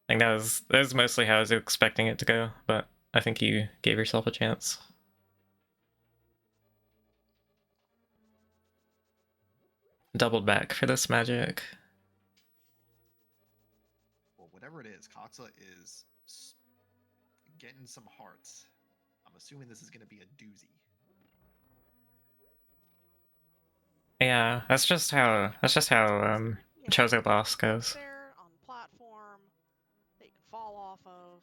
I think that was mostly how I was expecting it to go, but I think you gave yourself a chance. Doubled back for this magic. Well, whatever it is, Coxa is getting some hearts. I'm assuming this is going to be a doozy. Yeah, that's just how Chozo Boss goes. There on platform, they can fall off of.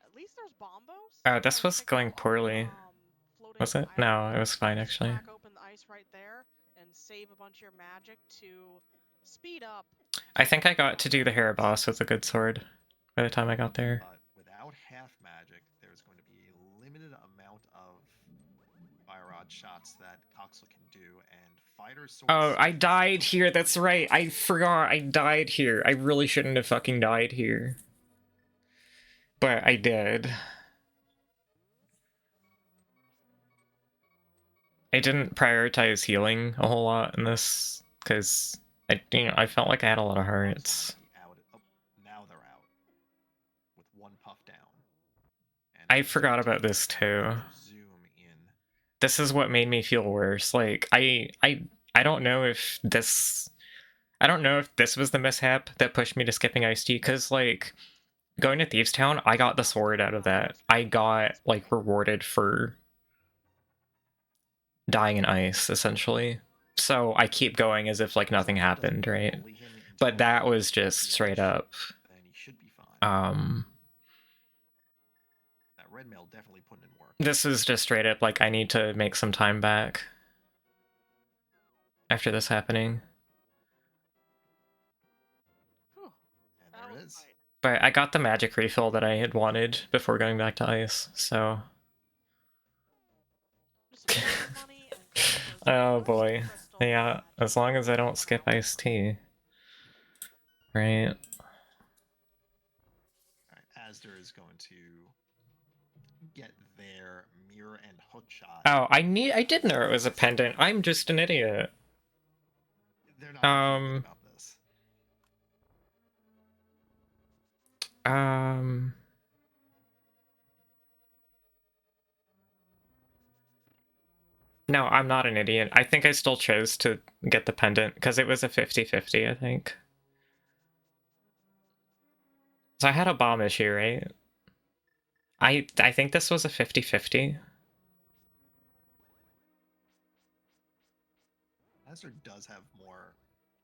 At least there's bombos. Oh, this was going poorly. Was it? No, it was fine actually. Crack open the ice right there and save a bunch of your magic to speed up. I think I got to do the Hera boss with a good sword by the time I got there. But without half magic, there's going to be a limited amount of fire rod shots that Coxla can do, and fighters. Oh, I died here. That's right. I forgot. I died here. I really shouldn't have fucking died here. But I did. I didn't prioritize healing a whole lot in this because I felt like I had a lot of hearts. Now they're out with one puff down. And I forgot about this too. This is what made me feel worse. Like I don't know if this was the mishap that pushed me to skipping Iced Tea, because like going to Thieves Town, I got the sword out of that. I got like rewarded for dying in ice, essentially. So I keep going as if like nothing happened, right? But that was just straight up. That red mail definitely putting in work. This is just straight up like I need to make some time back after this happening. And there it is. But I got the magic refill that I had wanted before going back to ice, so. Oh boy. Yeah, as long as I don't skip iced tea. Right. Asder is going to get their mirror and hook shot. Oh, I did know it was a pendant. I'm just an idiot. They're not about this. No, I'm not an idiot. I think I still chose to get the pendant because it was a 50-50, I think. So I had a bomb issue, right? I think this was a 50-50. Asder does have more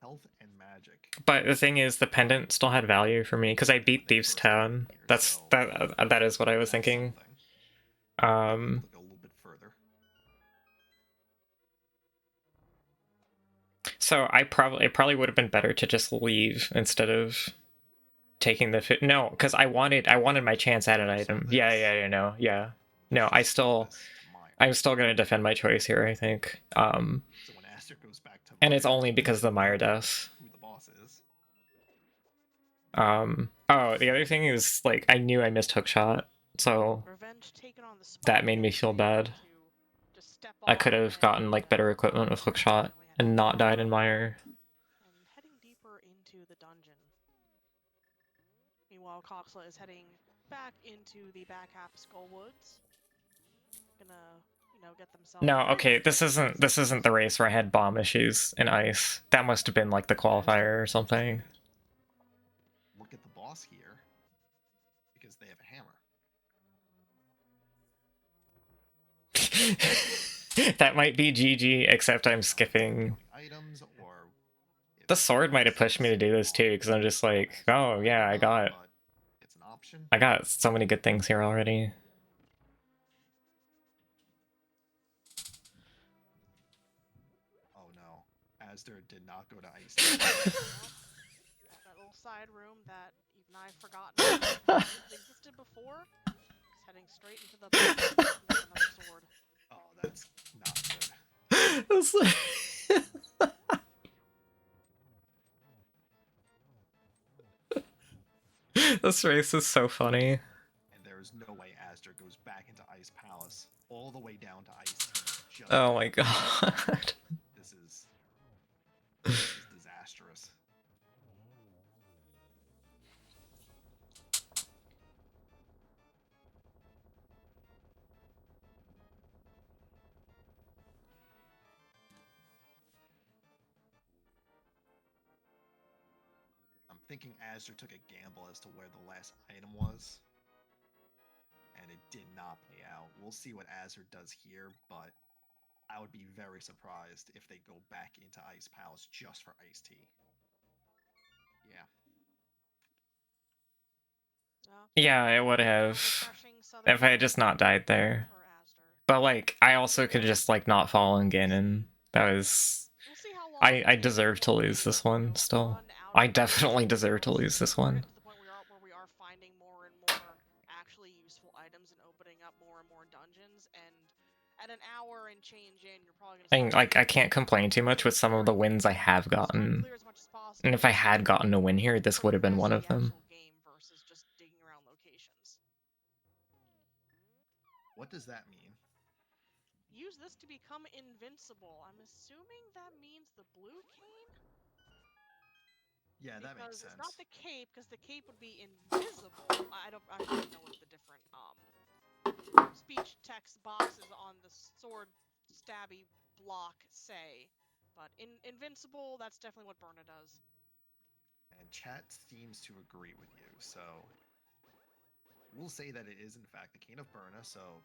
health and magic. But the thing is, the pendant still had value for me because I beat Thieves Town. That is what I was thinking. Look a little bit further. So it probably would have been better to just leave instead of taking the no, because I wanted my chance at an item. Yeah. No, I'm still gonna defend my choice here, I think. And it's only because of the Meyer death. Who the boss is. Oh, the other thing is, like, I knew I missed hookshot, so that made me feel bad. I could have gotten, like, better equipment with hookshot and not died in Meyer. And heading deeper into the dungeon. Meanwhile, Coxla is heading back into the back half of Skull Woods. Gonna, get themselves. No, okay, this isn't the race where I had bomb issues in ice. That must have been like the qualifier or something. Look at the boss here, because they have a hammer. That might be GG, except I'm skipping. Items, or The sword might have pushed me to do this too, because I'm just like, oh yeah, but it's an option. I got so many good things here already. Oh no, Asder did not go to ice. That little side room that even I've forgotten existed before. He's heading straight into the another sword. Oh, that's not good. It's like... This race is so funny. And there is no way Asder goes back into Ice Palace, all the way down to Ice Team. Oh my god. This is disastrous. I'm thinking Asder took a gamble as to where the last item was, and it did not pay out. We'll see what Asder does here, but I would be very surprised if they go back into Ice Palace just for Ice Tea. Yeah. Yeah, it would have if I had just not died there. But like, I also could just like not fall in Ganon. That was... I deserve to lose this one still. I definitely deserve to lose this one. To the point where we are finding more and more actually useful items and opening up more and more dungeons, and at an hour and change in, you're probably gonna... I mean, like, I can't complain too much with some of the wins I have gotten. And if I had gotten a win here, this would have been one of them. What does that mean? Use this to become invincible. I'm assuming that means the blue cane? Yeah, that makes sense. It's not the cape, because the cape would be invisible. I don't know what the different speech text boxes on the sword stabby block say. But invincible, that's definitely what Berna does. And chat seems to agree with you, so we'll say that it is in fact the Cane of Berna, so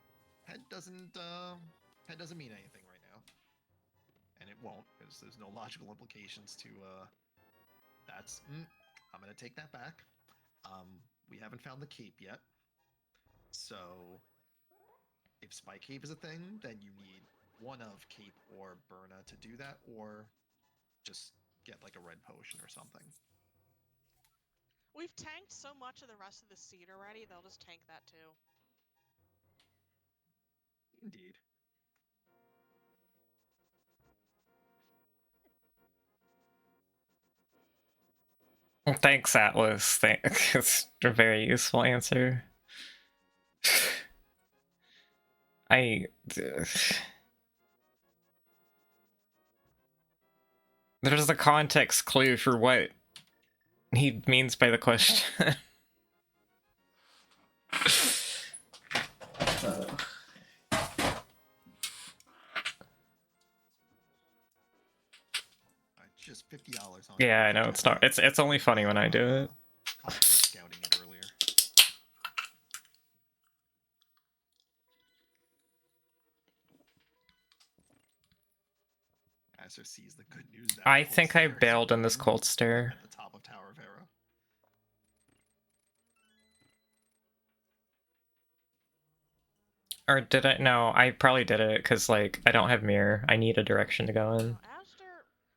head doesn't mean anything right now. And it won't, because there's no logical implications to that's I'm gonna take that back. We haven't found the cape yet. So if Spike Cape is a thing, then you need one of Cape or Berna to do that, or just get like a red potion or something. We've tanked so much of the rest of the seed already, they'll just tank that too. Indeed. Thanks, Atlas. It's a very useful answer. There's a context clue for what he means by the question. Just $50 on. Yeah, I know it's not. It's only funny when I do it. Scouting it earlier. Asser sees the good news. That I think I bailed in this cold stare. At the top of Tower of Hera. Or did I? No, I probably did it because like I don't have mirror. I need a direction to go in.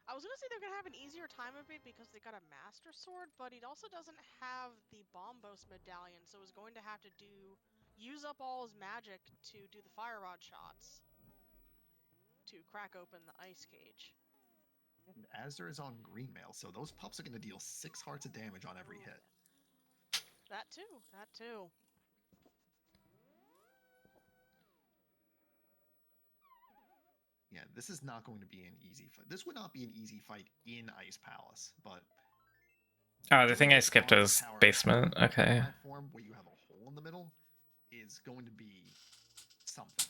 I was gonna say they're gonna have an easier time of it because they got a master sword, but he also doesn't have the Bombos medallion, so he's going to have to use up all his magic to do the fire rod shots to crack open the ice cage. And Asder is on green mail, so those pups are gonna deal 6 hearts of damage on every hit. That too. Yeah, this is not going to be an easy fight. This would not be an easy fight in Ice Palace, but... Oh, the thing I skipped was basement. Okay. Platform where you have a hole in the middle is going to be something.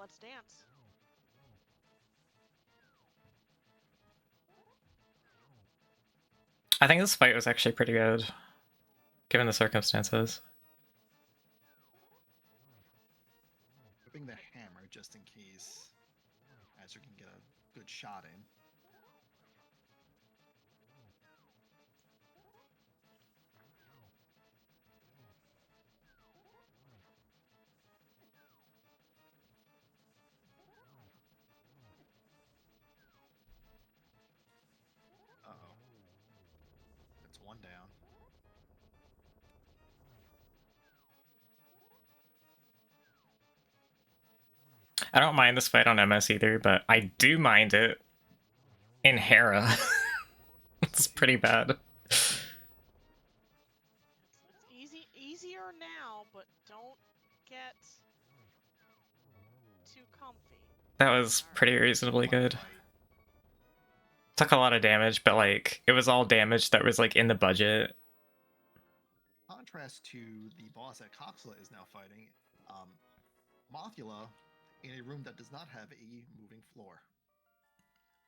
let's dance. I think this fight was actually pretty good, given the circumstances. Whipping the hammer just in case Azure can get a good shot in. Uh-oh. That's one down. I don't mind this fight on MS either, but I do mind it in Hera. It's pretty bad. It's easier now, but don't get too comfy. That was pretty reasonably good. Took a lot of damage, but like it was all damage that was like in the budget. Contrast to the boss that Coxla is now fighting, Mothula in a room that does not have a moving floor.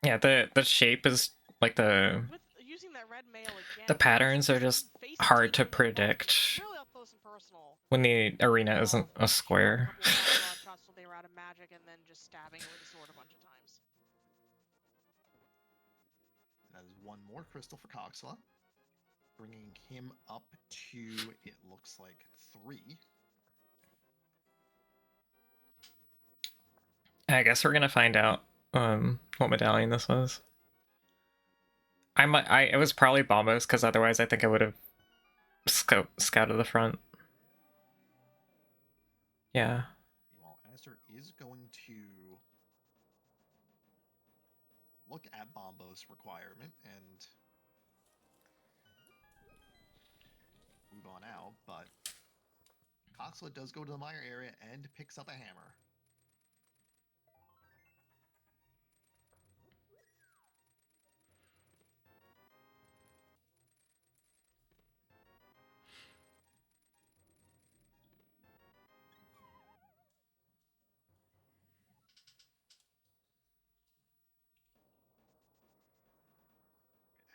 Yeah, the shape is like With using that red mail again, the patterns are just hard to predict really up close and personal. when the arena isn't a square. A couple of shots till they were out of magic, and then just stabbing it with a sword a bunch of times. That is one more crystal for Coxla, bringing him up to, it looks like, 3. I guess we're gonna find out what medallion this was. It was probably Bombos, because otherwise I think I would have scouted the front. Yeah. Well, Aster is going to look at Bombo's requirement and move on out, but Coxla does go to the mire area and picks up a hammer.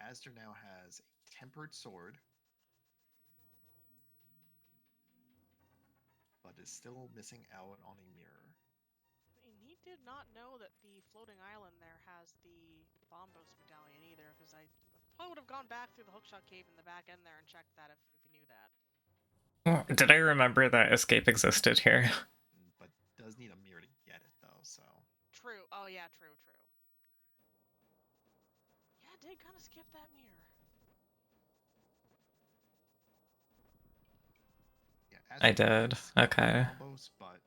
Aster now has a tempered sword, but is still missing out on a mirror. He did not know that the floating island there has the Bombos medallion either, because I probably would have gone back through the hookshot cave in the back end there and checked that if he knew that. Did I remember that escape existed here? But does need a mirror to get it though, so. True. Oh yeah, true. Yeah, did kind of skip that mirror. Yeah, I did. Okay. Combos, but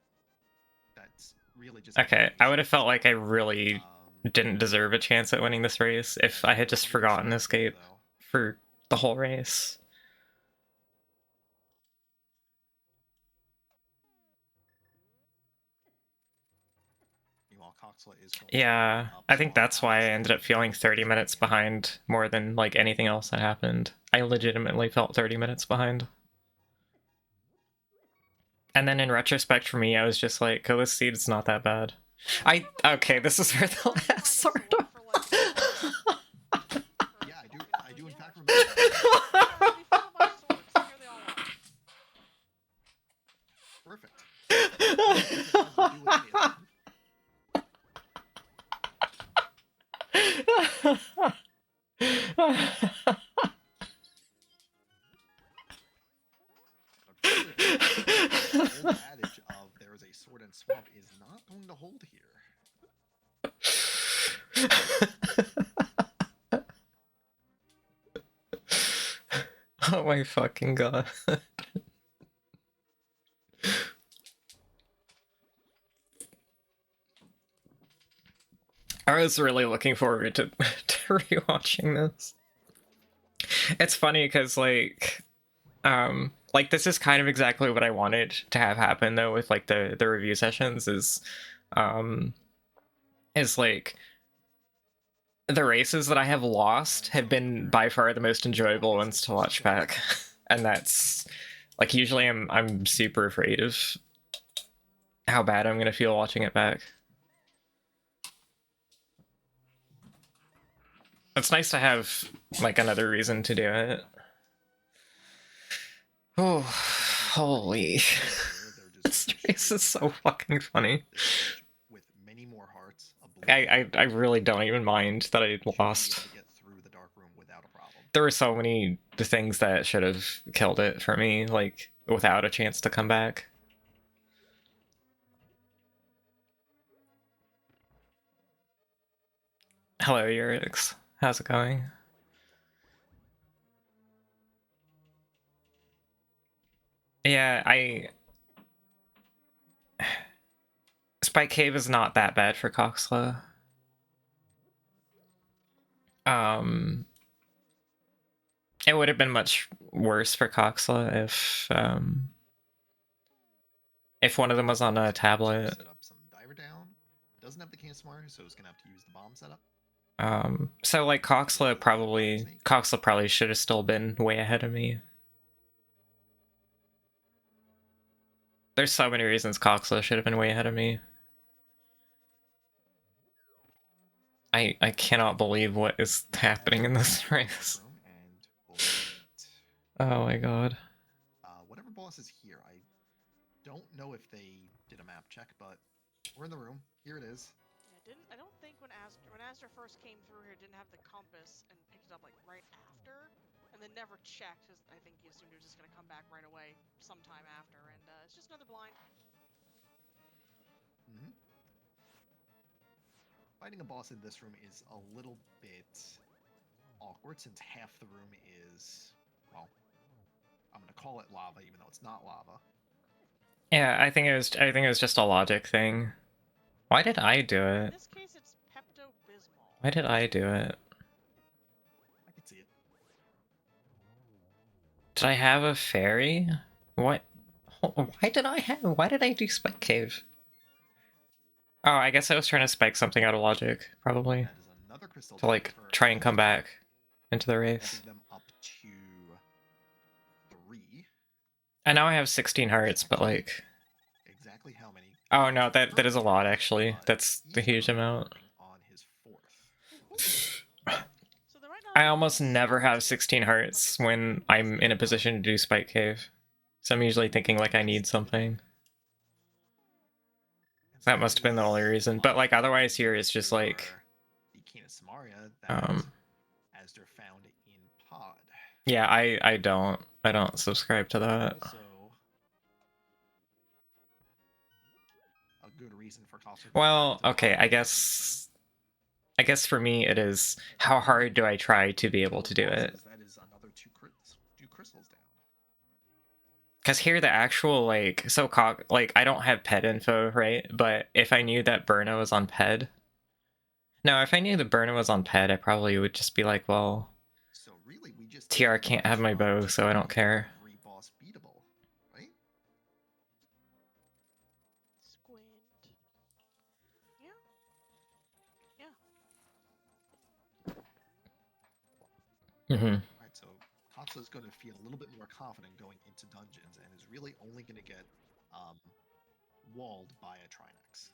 that's really just Okay, I would have felt like I really didn't deserve a chance at winning this race if I had just forgotten escape for the whole race. Yeah, I think that's why I ended up feeling 30 minutes behind more than like anything else that happened. I legitimately felt 30 minutes behind. And then in retrospect for me, I was just like, oh, this seed's not that bad. Okay, this is where the last sword Yeah, I do in fact remember. Perfect. The old adage of there is a sword and swamp is not going to hold here. Oh my fucking god. I was really looking forward to rewatching this. It's funny because like this is kind of exactly what I wanted to have happen though with like the review sessions is like the races that I have lost have been by far the most enjoyable ones to watch back. And that's like usually I'm super afraid of how bad I'm gonna feel watching it back. It's nice to have like another reason to do it. Oh, holy. This race is so fucking funny. With many more hearts, I really don't even mind that I lost. get through the dark room without a problem. There were so many things that should have killed it for me, like without a chance to come back. Hello, Eurix. How's it going? Yeah, Spike Cave is not that bad for Coxla. It would have been much worse for Coxla if one of them was on a tablet. Set up some diver down. Doesn't have the can smart, so it's gonna have to use the bomb setup. So like Coxla probably should have still been way ahead of me. There's so many reasons Coxla should have been way ahead of me. I cannot believe what is happening in this race. Oh my god. Whatever boss is here, I don't know if they did a map check, but we're in the room. Here it is. Yeah, I don't think when Aster first came through here, didn't have the compass and picked it up like right after, and then never checked. Cause I think he assumed he was just gonna come back right away sometime after, and it's just another blind. Fighting a boss in this room is a little bit awkward since half the room is, well, I'm gonna call it lava even though it's not lava. Yeah, I think it was just a logic thing. Why did I do it? In this case, it's Pepto-Bismol. Why did I do it? I can see it. Did I have a fairy? What? Why did I do Spike Cave? Oh, I guess I was trying to spike something out of logic, probably. To like try and come back into the race. Them up to 3. I know I have 16 hearts, but like exactly how many? Oh no, that is a lot actually. That's the huge amount. On his 4th. I almost never have 16 hearts when I'm in a position to do Spike Cave. So I'm usually thinking like I need something. That must have been the only reason. But like otherwise here it's just like Asder found in pod. Yeah, I don't subscribe to that. Also, a good reason for well, okay, I guess for me it is how hard do I try to be able to do it? That is another 2 crystals down. Because here the actual, like, I don't have ped info, right? But if I knew that Burna was on ped... No, if I knew that Burna was on ped, I probably would just be like, well... So really, we just TR can't have my bow, so I don't care. Boss beatable, right? Squint. Yeah. Mm-hmm. Alright, so Katsu is going to feel a little bit more confident going into dungeons and is really only going to get walled by a Trinex.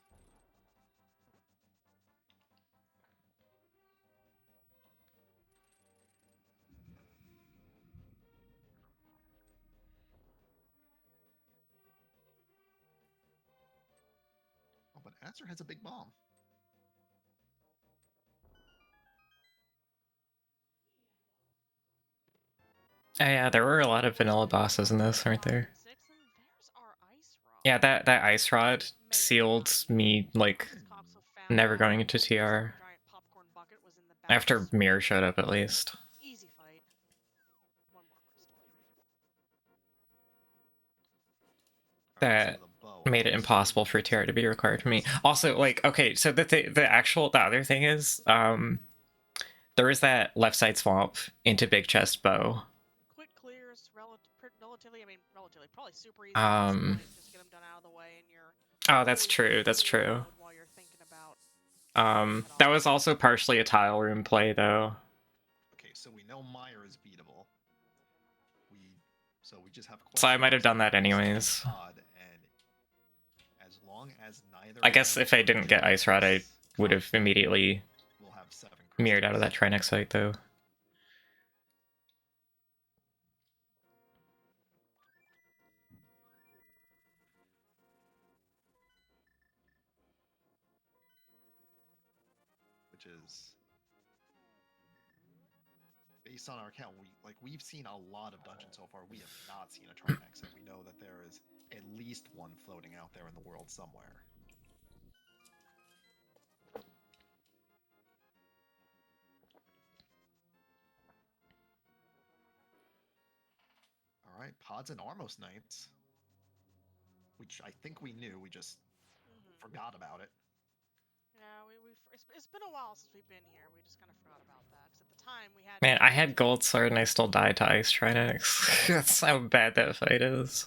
Oh, but Aster has a big bomb. Oh, yeah, there were a lot of vanilla bosses in this, aren't there? Yeah, that ice rod sealed me, like, never going into TR. After Mirror showed up, at least. Easy fight. One more crystal. That made it impossible for TR to be required for me. Also, like, okay, so the other thing is, there is that left side swamp into Big Chest Bow. Quick clears, relatively, probably super easy. Just get them done out of the way and you're... Oh, that's true, While you're thinking about... that was also partially a tile room play, though. Okay, so we know Meyer is beatable. So we just have... So I might have done that anyways. And as long long as neither. I guess if I didn't get Ice Rod, I would have immediately we'll have 7 mirrored out of that crystals. Trinex fight, though. Which is based on our account, we've seen a lot of dungeons so far. We have not seen a Trinex, and we know that there is at least one floating out there in the world somewhere. All right, Pods and Armos Knights, which I think we knew. We just forgot about it. Yeah, it's been a while since we've been here. We just kind of forgot about that. Because at the time we had. Man, I had Gold Sword and I still died to Ice Trinex. That's how bad that fight is.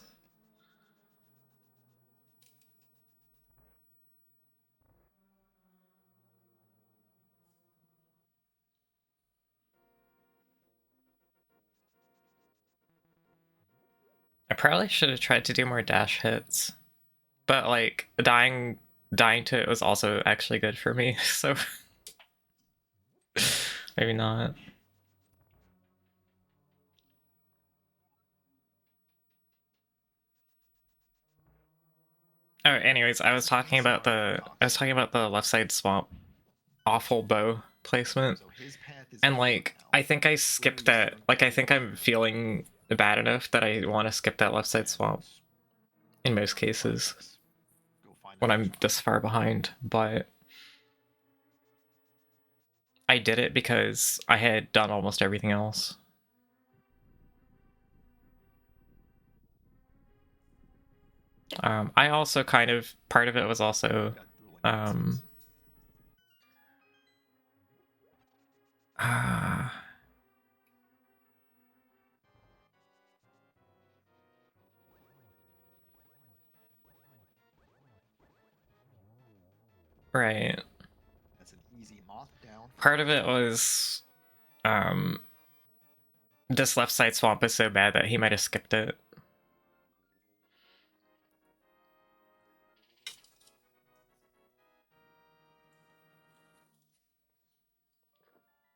I probably should have tried to do more dash hits, but like dying to it was also actually good for me, so maybe not. Oh, anyways, I was talking about the left side swamp awful bow placement, and like I think I skipped that. Like I think I'm feeling bad enough that I want to skip that left side swamp in most cases when I'm this far behind, but I did it because I had done almost everything else. I also kind of, part of it was also, right. That's an easy moth down. Part of it was, this left side swamp is so bad that he might have skipped it.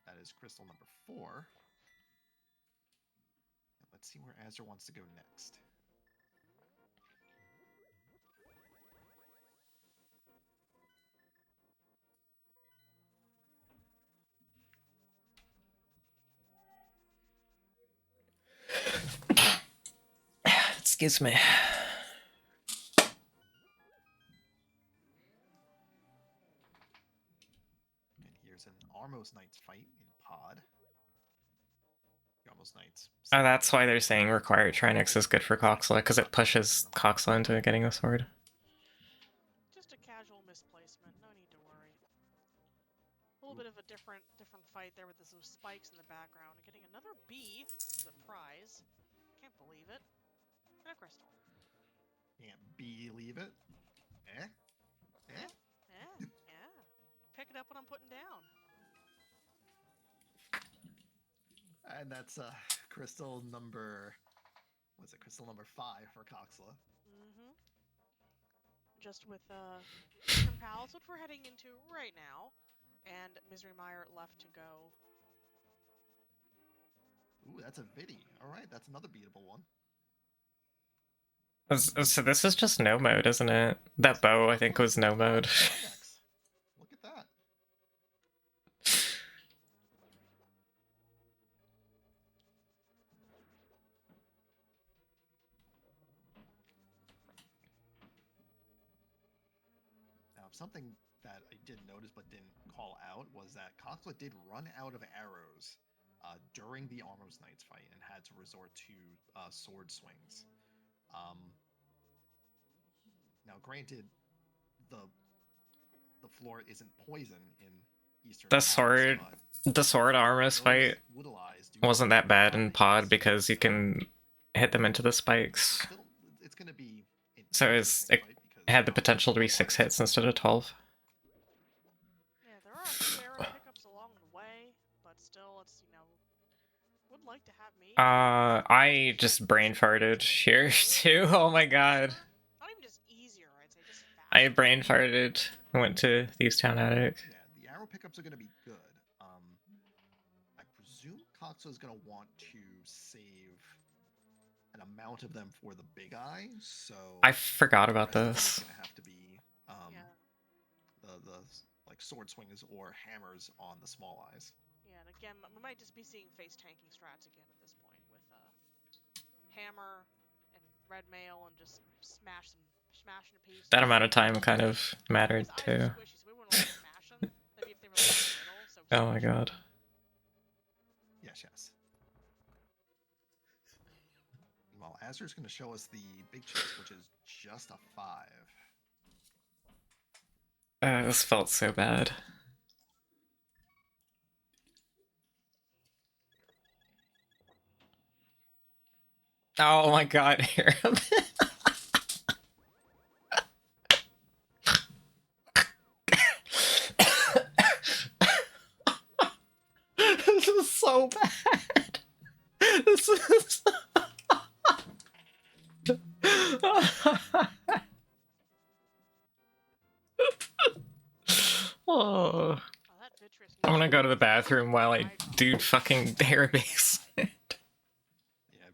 That is crystal number 4. Let's see where Azure wants to go next. Excuse me. And here's an Armos Knights fight in Pod. The Armos Knights. Oh, that's why they're saying required Trinex is good for Coxla, because it pushes Coxla into getting the sword. Just a casual misplacement. No need to worry. A little bit of a different fight there with those spikes in the background. And getting another B as a prize. Can't believe it. And a crystal. Can't believe it. Eh? Eh? Yeah. Pick it up when I'm putting down. And that's crystal number... What's it? Crystal number 5 for Coxla. Just with Eastern Palace, which we're heading into right now. And Misery Mire left to go. Ooh, that's a Vidi. Alright, that's another beatable one. So this is just no mode, isn't it? That bow, I think, was no mode. Look at that. Now, something that I did notice but didn't call out was that Coxla did run out of arrows during the Armos Knights fight and had to resort to sword swings. Now, granted, the floor isn't poison in Eastern The Palace, sword Armos fight wasn't that bad in Pod because you can hit them into the spikes. It's gonna be so it had the potential to be 6 hits instead of 12. Yeah, there are a few arrow pickups along the way, but still, it's, would like to have me. I just brain farted here too. Oh my god. Not even just easier, I'd say, just I brain farted. Went to the East Town Attic. Yeah, the arrow pickups are going to be good. I presume Coxa is going to want to save an amount of them for the big eye, so I forgot about the rest of it is this. going to have to be Yeah. the like sword swings or hammers on the small eyes. Yeah, and again, we might just be seeing face tanking strats again at this point with hammer and red mail and just smashing to pieces. That amount of time kind of mattered His eyes too. are squishy, so we wouldn't want to smash them. Maybe if they were like in the middle. So Oh my god. Yes, yes. Well, Azur's going to show us the big chest, which is just a 5. This felt so bad. Oh my god, here. This is so bad. This is. Oh. that vitreous I'm gonna go to the bathroom while I do fucking hair base. Yeah,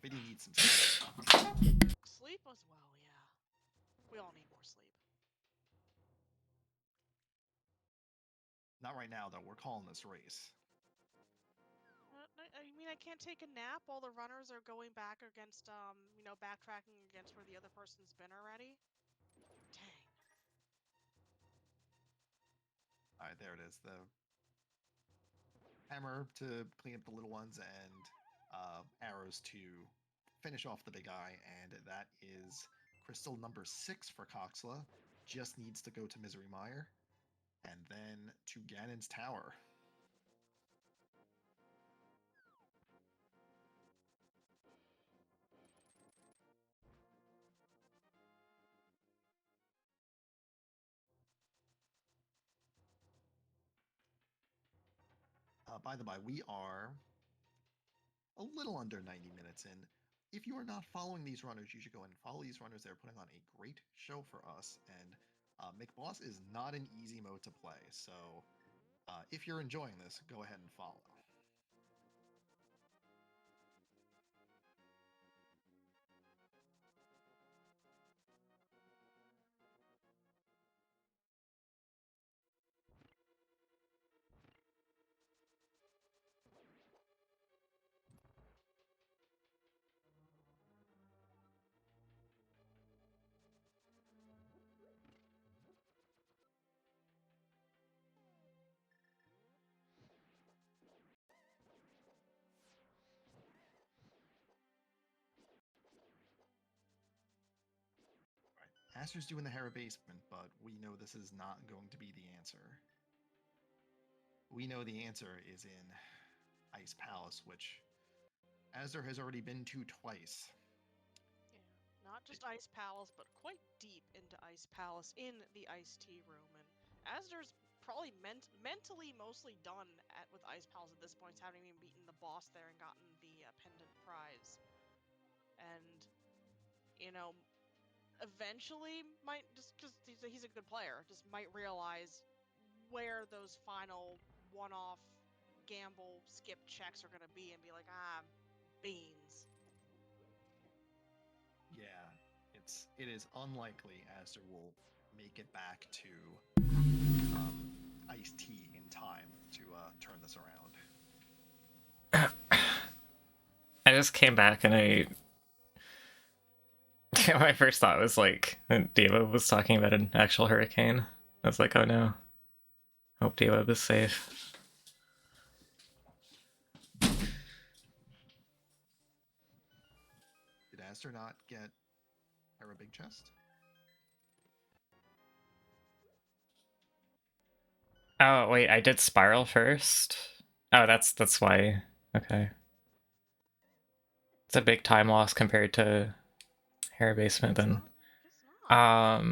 Vinny needs some sleep. Sleep as well, yeah. We all need more sleep. Not right now, though. We're calling this race. I mean, I can't take a nap while the runners are going back against, backtracking against where the other person's been already. Dang. All right, there it is. The hammer to clean up the little ones and arrows to finish off the big eye. And that is crystal number 6 for Coxla. Just needs to go to Misery Mire and then to Ganon's Tower. By the by, we are a little under 90 minutes in. If you are not following these runners, you should go and follow these runners. They're putting on a great show for us. And McBoss is not an easy mode to play. So if you're enjoying this, go ahead and follow. Aster's doing the Hera basement, but we know this is not going to be the answer. We know the answer is in Ice Palace, which Aster has already been to twice. Yeah, not just Ice Palace, but quite deep into Ice Palace in the Ice Tea Room. And Asder's probably mentally mostly done with Ice Palace at this point, having even beaten the boss there and gotten the pendant prize. And, eventually might, just because he's a good player, just might realize where those final one-off gamble skip checks are going to be and be like, beans. Yeah, it is unlikely Aster will make it back to Ice Tea in time to turn this around. I just came back and my first thought was like, D-Web was talking about an actual hurricane. I was like, oh no. Hope D-Web is safe. Did Aster not get Hera Big Chest? Oh wait, I did Spiral first? Oh, that's why. Okay. It's a big time loss compared to Hair Basement then. It's not.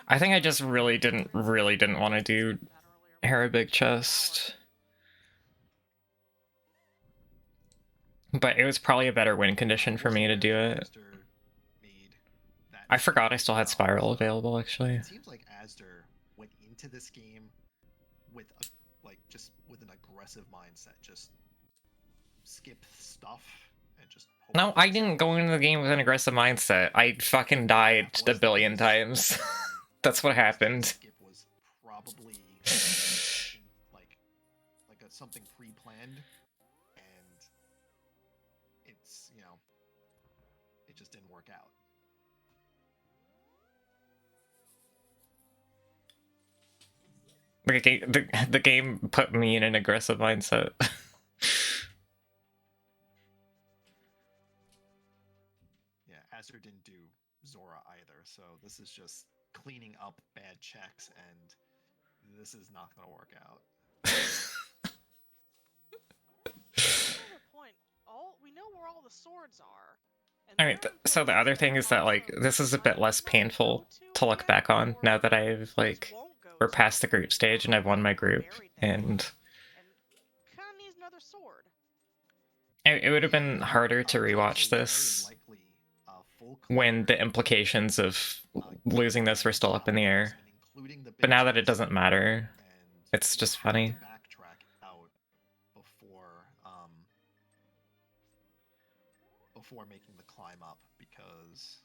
I think I just really didn't want to do Hera Big Chest. But it was probably a better win condition for me to do it. I forgot I still had Spiral available, actually. It seems like Asder went into this game with just with an aggressive mindset, just skip stuff and just hope No, it I works didn't out. go into the game with an aggressive mindset. I fucking died a billion times. That's what happened. Skip was probably like something pre-planned, and it's, you know, it just didn't work out. The game put me in an aggressive mindset. Yeah, Asder didn't do Zora either, so this is just cleaning up bad checks, and this is not going to work out. Another point. We know where all the swords are. Alright, so the other thing is that, like, this is a bit less painful to look back on now that I've, like, we're past the group stage and I've won my group, and kind of needs another sword. it would have been harder to rewatch this when the implications of losing this were still up in the air. But now that it doesn't matter, it's just funny. Before making the climb up, because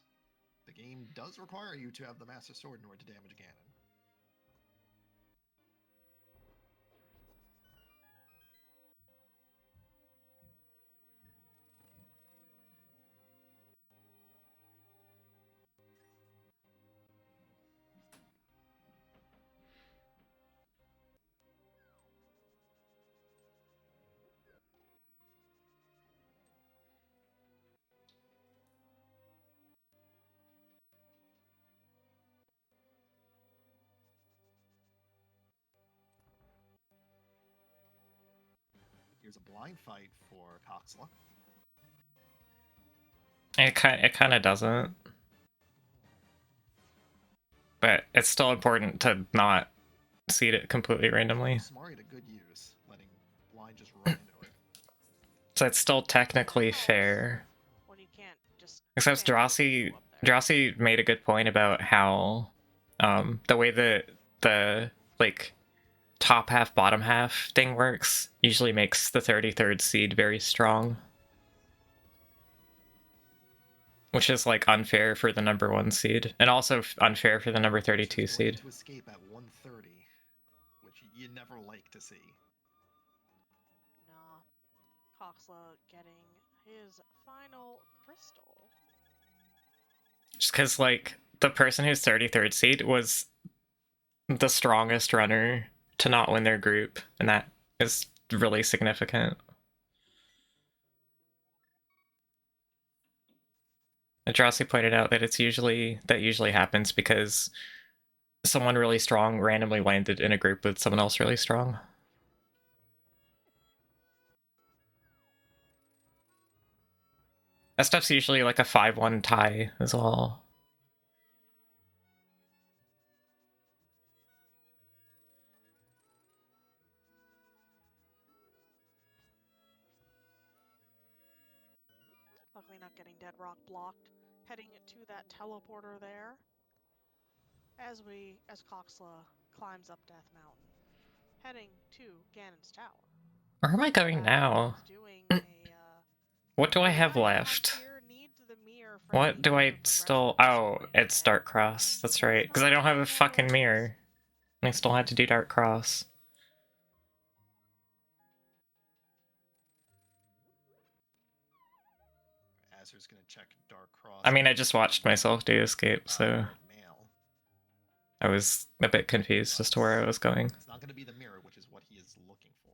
the game does require you to have the Master Sword in order to damage Ganon. Here's a blind fight for Coxla. It kind of doesn't. But it's still important to not seed it completely randomly. Smari to good use, letting blind just run into it. So it's still technically fair. When you can't just Except Drossi made a good point about how the way the like top half bottom half thing works usually makes the 33rd seed very strong, which is like unfair for the number 1 seed and also unfair for the number 32 seed. To escape at 130, which you never like to see. Nah, Coxla getting his final crystal. Just because, like, the person who's 33rd seed was the strongest runner to not win their group, and that is really significant. Drossi pointed out that that usually happens because someone really strong randomly landed in a group with someone else really strong. That stuff's usually like a 5-1 tie as well. Luckily not getting Dead Rock blocked. Heading to that teleporter there. As Coxla climbs up Death Mountain. Heading to Ganon's Tower. Where am I going now? What do I have left? What do I still... Oh, it's Dark Cross. That's right. Because I don't have a fucking mirror. And I still had to do Dark Cross. Azur's gonna check Dark Cross. I mean, I just watched myself do Escape, so... I was a bit confused as to where I was going. It's not gonna be the mirror, which is what he is looking for.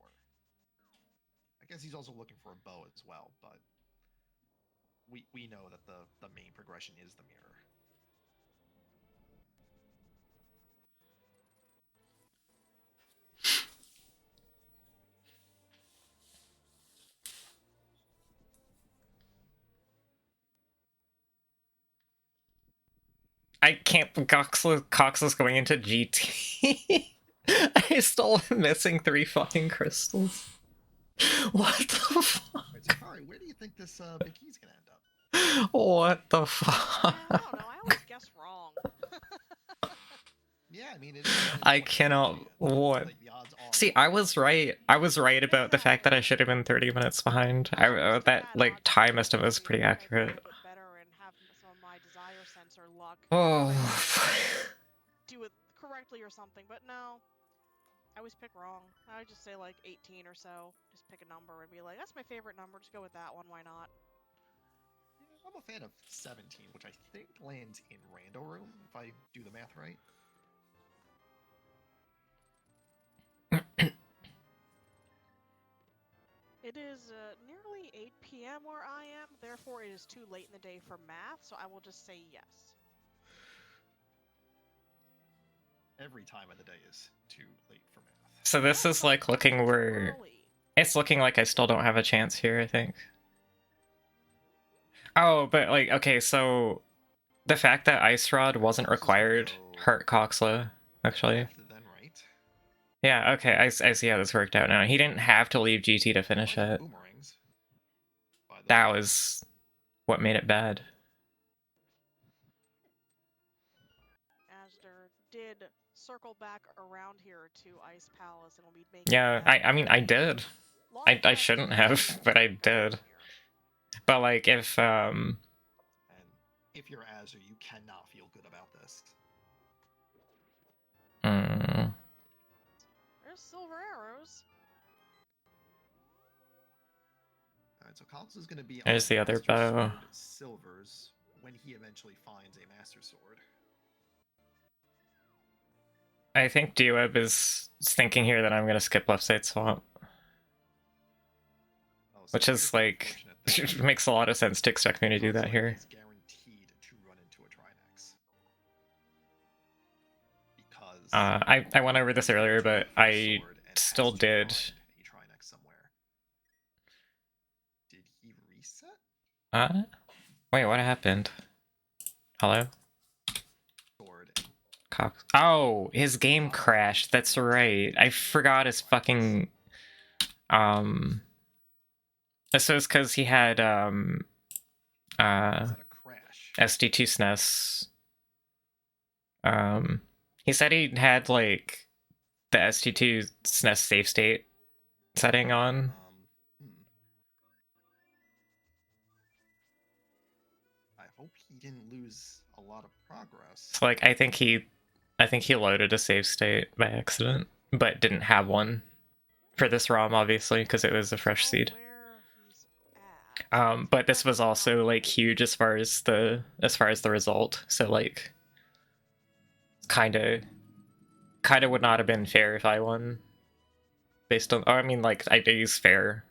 I guess he's also looking for a bow as well, but... We know that the main progression is the mirror. I can't... Coxla's going into GT. I still am missing 3 fucking crystals. What the fuck? Right, so Kari, where do you think this big key's gonna end up? What the fuck? I don't know. I always guess wrong. Yeah, I mean, it is I 2020, cannot. What? like, the odds are See, I was right. I was right about the fact that I should have been 30 minutes behind. That like time estimate was pretty accurate. A bit better and have some of my desire sensor luck. Oh. Do it correctly or something, but no. I always pick wrong. I would just say like 18 or so. Just pick a number and be like, that's my favorite number. Just go with that one. Why not? I'm a fan of 17, which I think lands in Rando Room, if I do the math right. It is nearly 8 p.m. where I am, therefore it is too late in the day for math, so I will just say yes. Every time of the day is too late for math. So this is like looking where... It's looking like I still don't have a chance here, I think. Oh, but like, okay, so... The fact that Ice Rod wasn't required hurt Coxla, actually. Then, right? Yeah, okay, I see how this worked out now. He didn't have to leave GT to finish it. That was what made it bad. Asder did circle back around here to Ice Palace and will be making... Yeah, I mean, I did. I shouldn't have, but I did. But like, if, And if you're Azure, you cannot feel good about this. There's silver arrows. Alright, so Cox is going to be on There's the other Master bow. Sword Silvers when he eventually finds a Master Sword. I think D-Web is thinking here that I'm going to skip left side swap. Which is like, makes a lot of sense to expect me to do that here. Guaranteed to run into a Trinex. Because I went over this earlier, but I still did. A Trinex somewhere. Did he reset? Wait, what happened? Hello? Sword. Cox. Oh, his game crashed. That's right. I forgot his fucking. So it's because he had SD2 SNES. He said he had like the SD2 SNES save state setting on. I hope he didn't lose a lot of progress. So like I think he loaded a save state by accident, but didn't have one for this ROM obviously because it was a fresh seed. But this was also like huge as far as the result. So like kind of would not have been fair if I won based on, or I mean like I use fair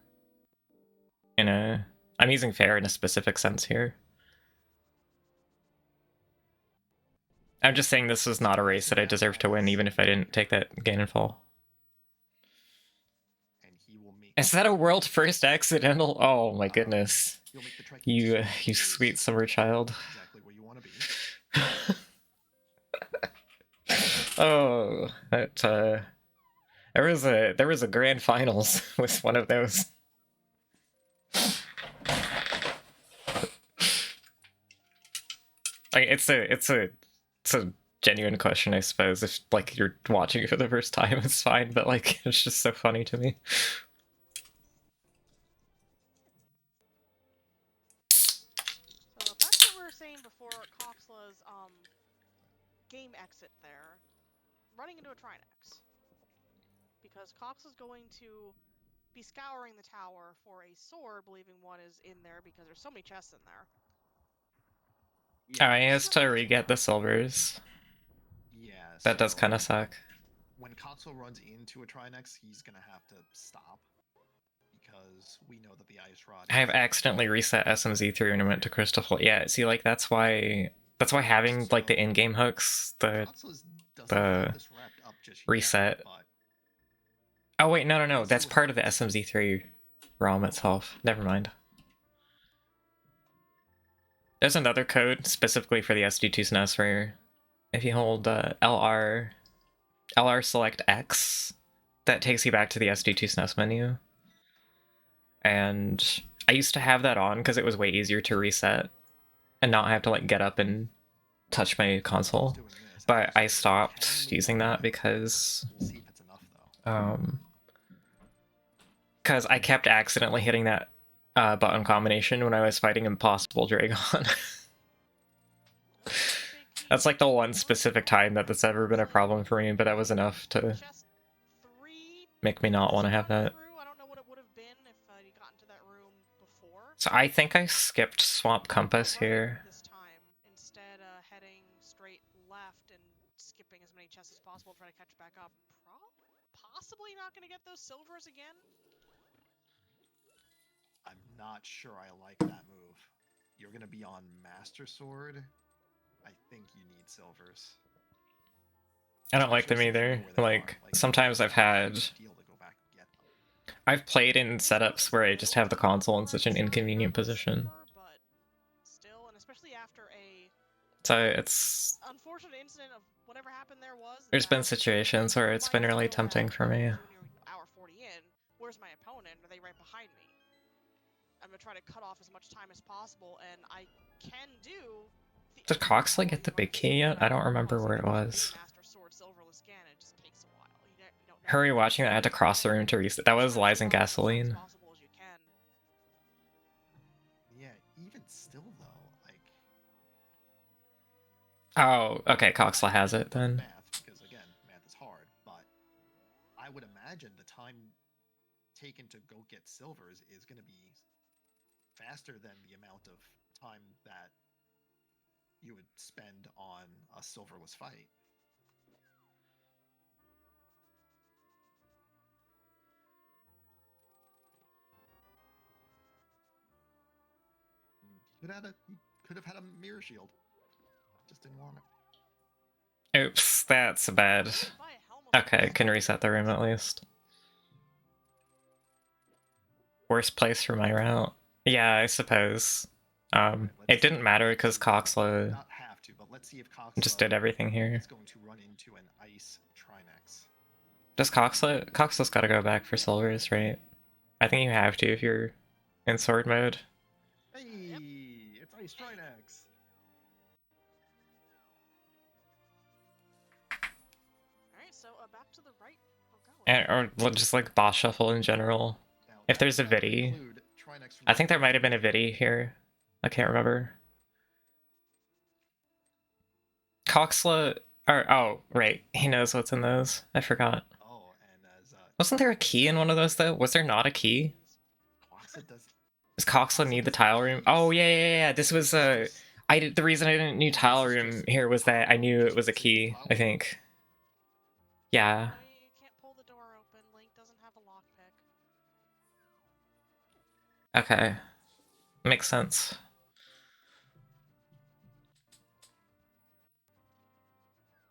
in a, I'm using fair in a specific sense here. I'm just saying this was not a race that I deserved to win even if I didn't take that gain and fall. Is that a world first accidental? Oh my goodness. You sweet summer child. Oh, that there was a grand finals with one of those. Like it's a genuine question, I suppose. If like you're watching it for the first time, it's fine, but like it's just so funny to me. So back to what we were saying before Coxla's game exit there, running into a Trinex. Because Cox is going to be scouring the tower for a sword, believing one is in there because there's so many chests in there. Yeah, he has to re-get the silvers. Yeah, that does kind of suck. When Coxel runs into a Trinex, he's gonna have to stop because we know that the ice rod. I have accidentally reset SMZ3 and went to Crystal Fl. Yeah, see, like that's why having like the in-game hooks, the reset. Oh wait, no, that's part of the SMZ3 ROM itself. Never mind. There's another code specifically for the SD2 SNES where if you hold LR select X, that takes you back to the SD2 SNES menu. And I used to have that on because it was way easier to reset and not have to like get up and touch my console, but I stopped using that because We'll see if it's enough though. because I kept accidentally hitting that button combination when I was fighting Impossible Dragon. That's like the one specific time that that's ever been a problem for me, but that was enough to Chest 3 make me not want to have that. through. I don't know what it would have been if you got into that room before. So I think I skipped Swamp Compass here. This time, instead heading straight left and skipping as many chests as possible, try to catch back up. Possibly not going to get those silvers again. I'm not sure I like that move. You're gonna be on Master Sword. I think you need silvers. I don't like them either. Like, sometimes I've played in setups where I just have the console in such an inconvenient position. But still, and especially after a So it's... unfortunate incident of whatever happened there was. There's been situations where it's been really tempting for me. Hour 40 in, where's my opponent? Are they right behind me? I'm gonna try to cut off as much time as possible, and I can do. Did Coxley get the big key yet? I don't remember where it was. Hurry, watching that I had to cross the room to reset. That was Lies and Gasoline. Yeah, even still though, like. Oh, okay, Coxley has it then. Math, because again, math is hard, but I would imagine the time taken to go get silvers is going to be faster than the amount of time that you would spend on a silverless fight. You could have had a mirror shield. Just didn't want it. Oops, that's bad. Okay, can reset the room at least. Worst place for my route? Yeah, I suppose. It didn't matter because Coxla just did everything here. Does Coxla's gotta go back for silvers, right? I think you have to if you're in sword mode. Hey, it's Ice Trinex. Alright, so back to the right we're going. Or just like boss shuffle in general. If there's a Vidi, I think there might have been a Vidi here. I can't remember. Coxla, or oh, right, he knows what's in those. I forgot. Oh, and as Wasn't there a key in one of those though? Was there not a key? Does Coxla need the tile room? Oh yeah. This was the reason I didn't need tile room here was that I knew it was a key. I think. Yeah. You can't pull the door open. Link doesn't have a lockpick. Okay. Makes sense.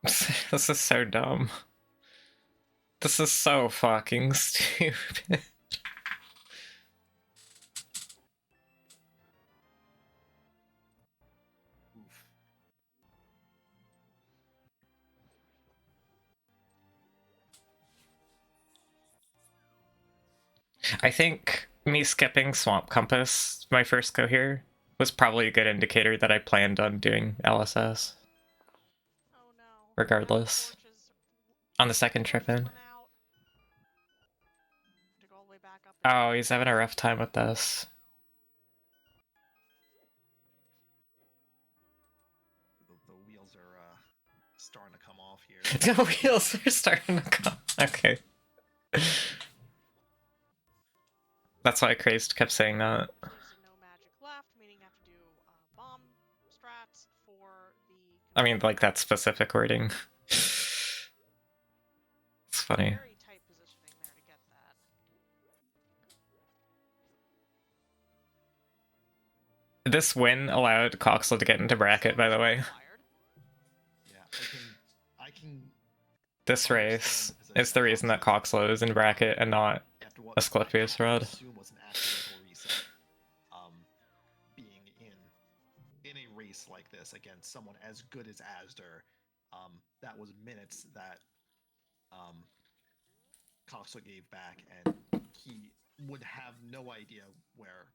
This is so dumb. This is so fucking stupid. I think me skipping Swamp Compass, my first go here, was probably a good indicator that I planned on doing LSS. Oh no. Regardless. On the second trip in. Oh, he's having a rough time with this. The wheels are starting to come off here. The wheels are starting to come. Okay. That's why Crazed kept saying that. No magic left, meaning you have to do bomb strats for the. I mean, like that specific wording. It's funny. Very tight positioning there to get that. This win allowed Coxla to get into bracket, by the way. Yeah, I can. This race is the reason that Coxla is in bracket and not Asclepius Rod. Being in a race like this against someone as good as Asder, that was minutes that Coxla gave back, and he would have no idea where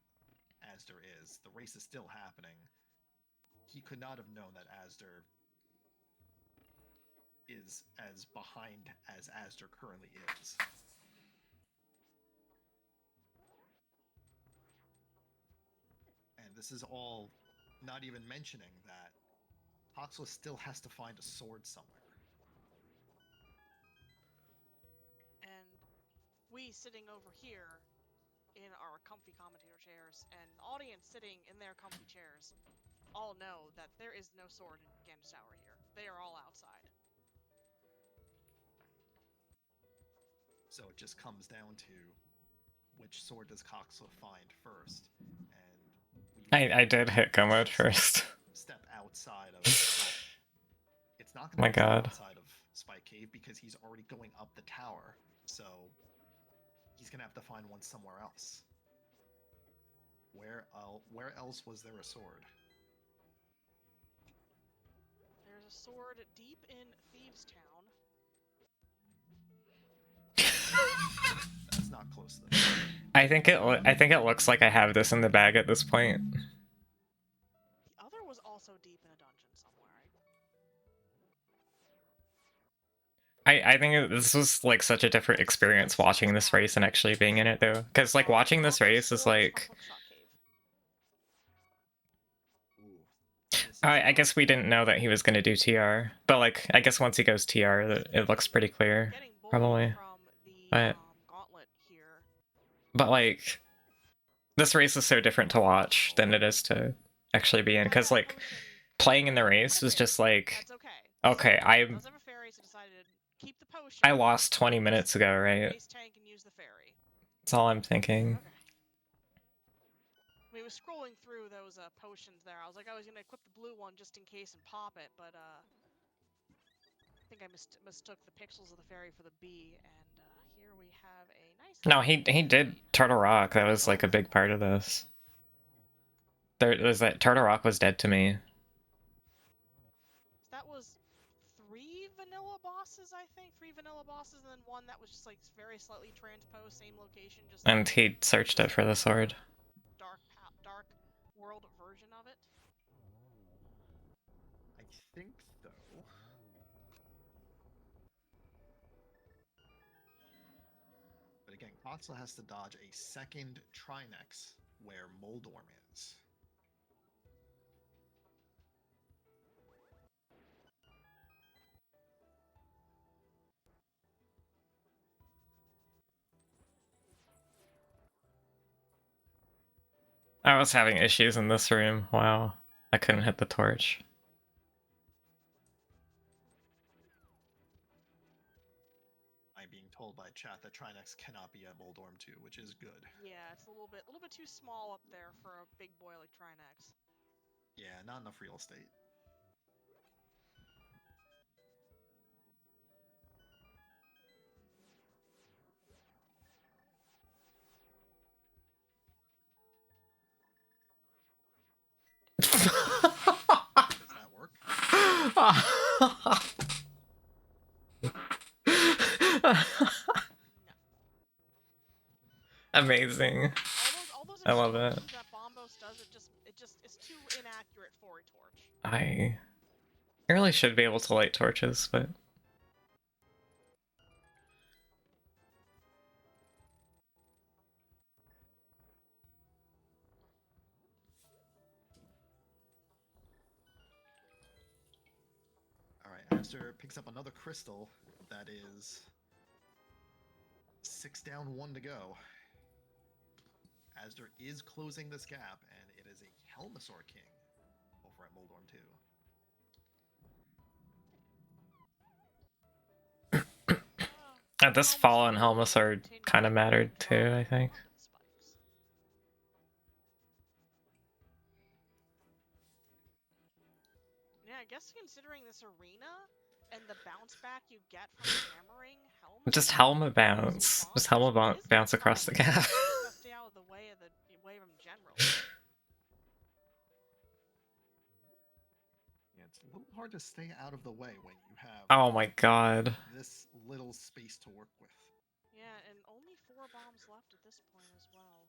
Asder is. The race is still happening. He could not have known that Asder is as behind as Astor currently is. And this is all not even mentioning that Toxel still has to find a sword somewhere. And we sitting over here in our comfy commentator chairs, and the audience sitting in their comfy chairs, all know that there is no sword in Gandalf's Tower here. They are all outside. So it just comes down to which sword does Coxla find first, and I did hit go mode first. Step outside of. Well, it's not going to My be step God. outside of Spike Cave because he's already going up the tower, so he's going to have to find one somewhere else. Where else was there a sword? There's a sword deep in Thieves Town. That's not close though. I think it looks like I have this in the bag at this point. The other was also deep in a dungeon somewhere. I think this was like such a different experience watching this race and actually being in it though, because like watching this race is like. I guess we didn't know that he was gonna do TR, but like I guess once he goes TR, it looks pretty clear, probably. But like, this race is so different to watch than it is to actually be in, because like playing in the race is just like, okay, I lost 20 minutes ago, right? That's all I'm thinking. I was scrolling through those potions there. I was like, I was gonna equip the blue one just in case and pop it, but I think I mistook the pixels of the fairy for the bee, and here we have a nice. No, he did Turtle Rock. That was like a big part of this. There was that Turtle Rock was dead to me. That was 3 vanilla bosses, I think. 3 vanilla bosses, and then one that was just like very slightly transposed, same location, just. And he searched it for the sword. Dark world version of it. I think so. But again, Kotzla has to dodge a second Trinex where Moldorm is. I was having issues in this room. Wow. I couldn't hit the torch. I'm being told by chat that Trinex cannot be at Moldorm 2, which is good. Yeah, it's a little bit too small up there for a big boy like Trinex. Yeah, not enough real estate. Does that work? Amazing. All those I love it. that Bombos does, it's too inaccurate for a torch. I really should be able to light torches, but Alright, Aster picks up another crystal that is 6 down, 1 to go. Asder is closing this gap, and it is a Helmasaur King over at Moldorm 2. This fallen Helmasaur kind of mattered too, I think. Yeah, I guess considering this arena and the bounce back you get from hammering Helma. Just Helma bounce. Just Helma bounce across the gap. Stay out of the way of him generally. Yeah, it's a little hard to stay out of the way when you have. Oh my god. This little space to work with. Yeah, and only 4 bombs left at this point as well.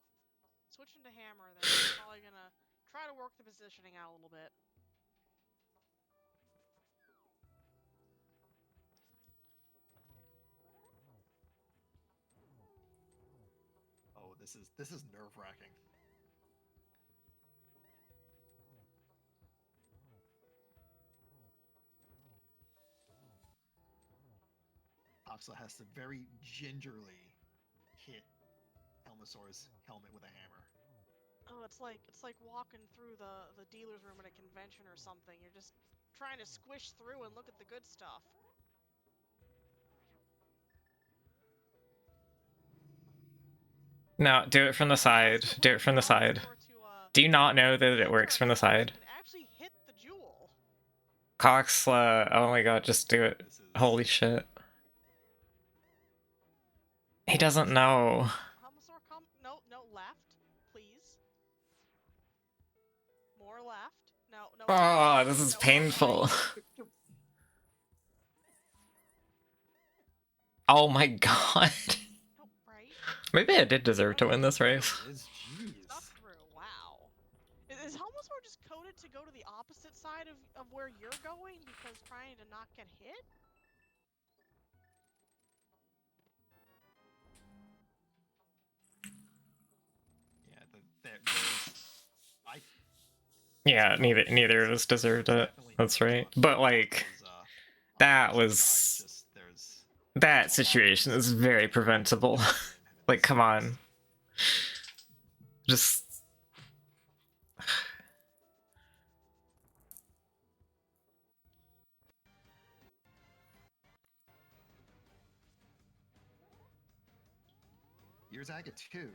Switching to hammer, then probably gonna try to work the positioning out a little bit. This is nerve-wracking. Oxla has to very gingerly hit Helmasaur's helmet with a hammer. Oh, it's like walking through the dealer's room at a convention or something. You're just trying to squish through and look at the good stuff. No, do it from the side. Do it from the side. Do you not know that it works from the side? You can actually hit the jewel. Coxla, oh my god, just do it. Holy shit. He doesn't know. Helmasaur, come. No, left, please. More left. No. Oh, this is no, painful. right. Oh my god. No, right. Maybe I did deserve to win this race. Stuck through. Wow. Is Helmasaur just coded to go to the opposite side of where you're going because trying to not get hit? Yeah, neither of us deserved it. That's right. But like, that situation is very preventable. Like, come on. Just. Here's Aga 2.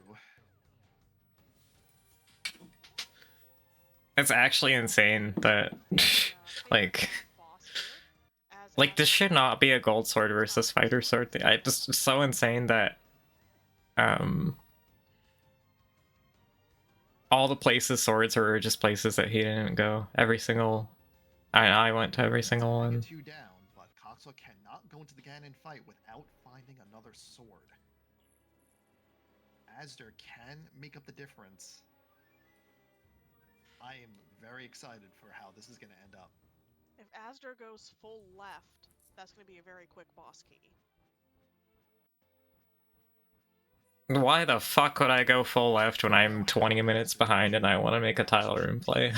It's actually insane that, like this should not be a gold sword versus fighter sword thing. It's so insane that, all the places swords are just places that he didn't go. Every single, I went to every single one. 2 down, but Coxla cannot go into the Ganon fight without finding another sword. Asder can make up the difference. I am very excited for how this is going to end up. If Asder goes full left, that's going to be a very quick boss key. Why the fuck would I go full left when I'm 20 minutes behind and I want to make a tile room play?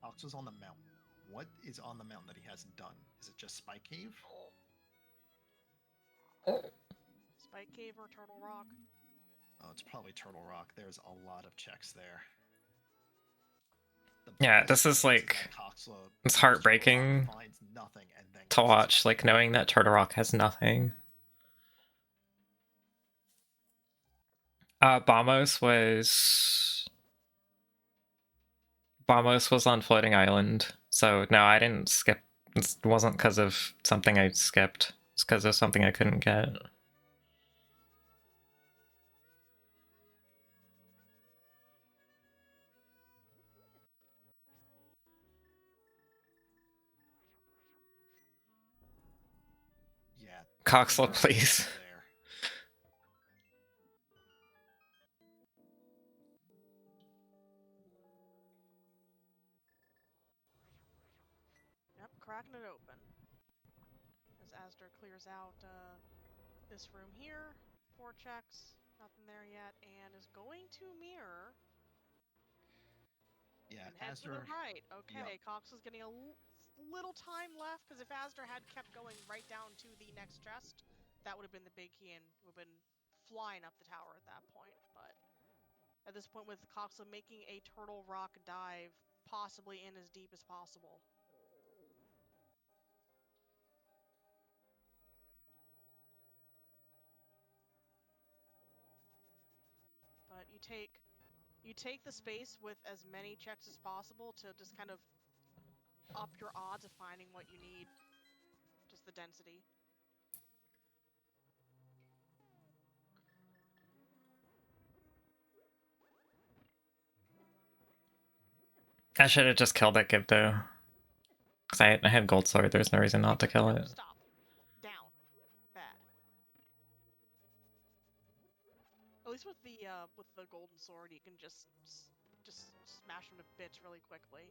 Oxla's on the mountain. What is on the mountain that he hasn't done? Is it just Spike Cave? Spike Cave or Turtle Rock? Oh, it's probably Turtle Rock. There's a lot of checks there. Yeah, this is like, it's heartbreaking to watch, like knowing that Turtle Rock has nothing. Bamos was on Floating Island, so no, I didn't skip. It wasn't because of something I skipped. It's because of something I couldn't get. Yeah. Coxla, please. Yep, cracking it open. As Asder clears out this room here, 4 checks, nothing there yet, and is going to mirror. Yeah, and head to the right. Okay, yep. Coxla's getting a little time left, because if Asder had kept going right down to the next chest, that would have been the big key and would have been flying up the tower at that point. But at this point, with Coxla making a Turtle Rock dive, possibly in as deep as possible. But you take the space with as many checks as possible to just kind of up your odds of finding what you need. Just the density. I should have just killed that Gib though. Because I had gold sword, there's no reason not to kill it. Stop. Down. Bad. least with the golden sword, you can just smash them to bits really quickly.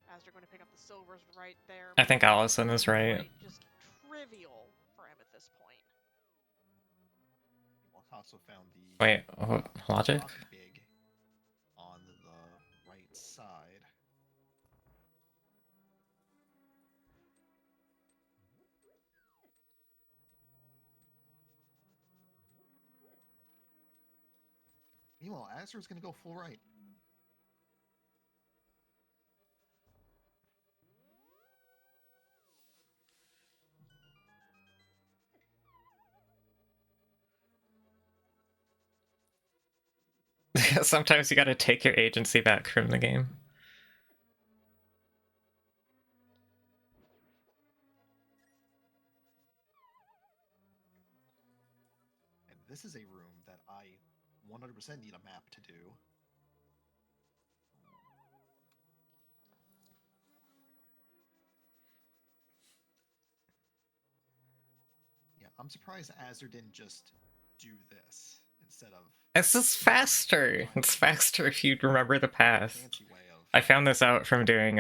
As you're going to pick up the silvers right there. I think Allison is right. Just trivial for him at this point. Also found the Wait, logic? big on the right side. Meanwhile, Azur's gonna go full right. Sometimes you gotta take your agency back from the game. And this is a room that I 100% need a map to do. Yeah, I'm surprised Azur didn't just do this instead of... It's just faster. It's faster if you remember the path. I found this out from doing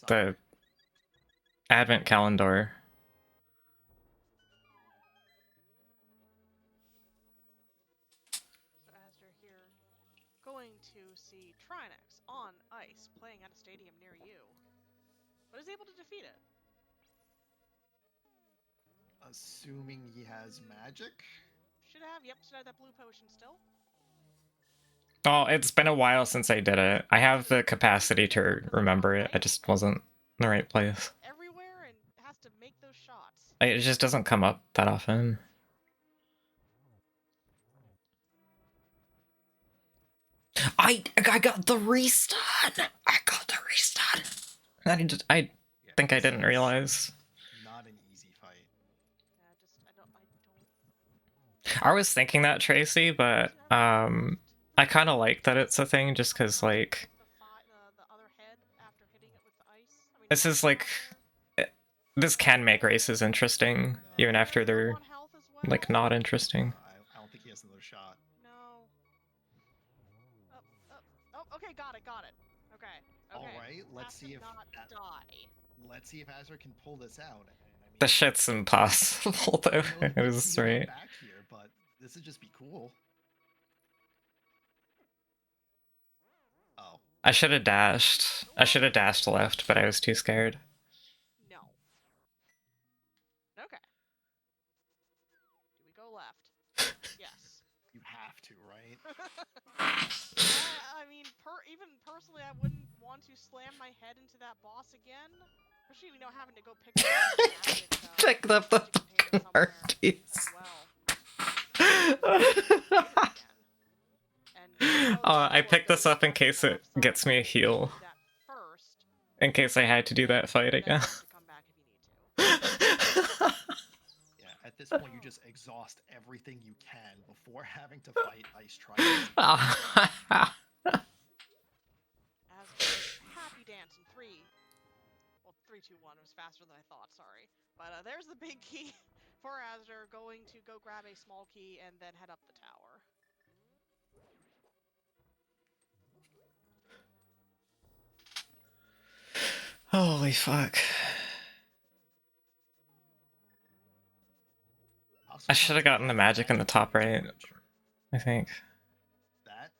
the advent calendar. So Azur here, going to see Trinex on ice playing at a stadium near you, but is able to defeat it. Assuming he has magic? Should have that blue potion still. Oh, it's been a while since I did it. I have the capacity to remember it. I just wasn't in the right place. Everywhere and has to make those shots. It just doesn't come up that often. I got the restun! I got the restun! I think I didn't realize. Not an easy fight. I was thinking that, Tracy, but I kind of like that it's a thing just because, like, this is like, this can make races interesting even after they're like not interesting. I don't think he has another shot. No. Oh, okay, got it. Okay. All right, let's see if let's see if Azur can pull this out. And, I mean, The shit's impossible though. It was right. Back here, but this would just be cool. Oh. I should have dashed. I should have dashed left, but I was too scared. No. Okay. Do we go left? Yes. You have to, right? I mean, even personally, I wouldn't want to slam my head into that boss again. Especially, you know, having to go pick up Pick up the fucking hearties. I picked this up in case it gets me a heal. In case I had to do that fight again. Yeah, at this point you just exhaust everything you can before having to fight Ice Trials. Happy dance in 3. Well, 3, 2, 1. It was faster than I thought, sorry. But there's the big key for Azur, going to go grab a small key and then head up the tower. Holy fuck. I should have gotten the magic in the top right, I think. That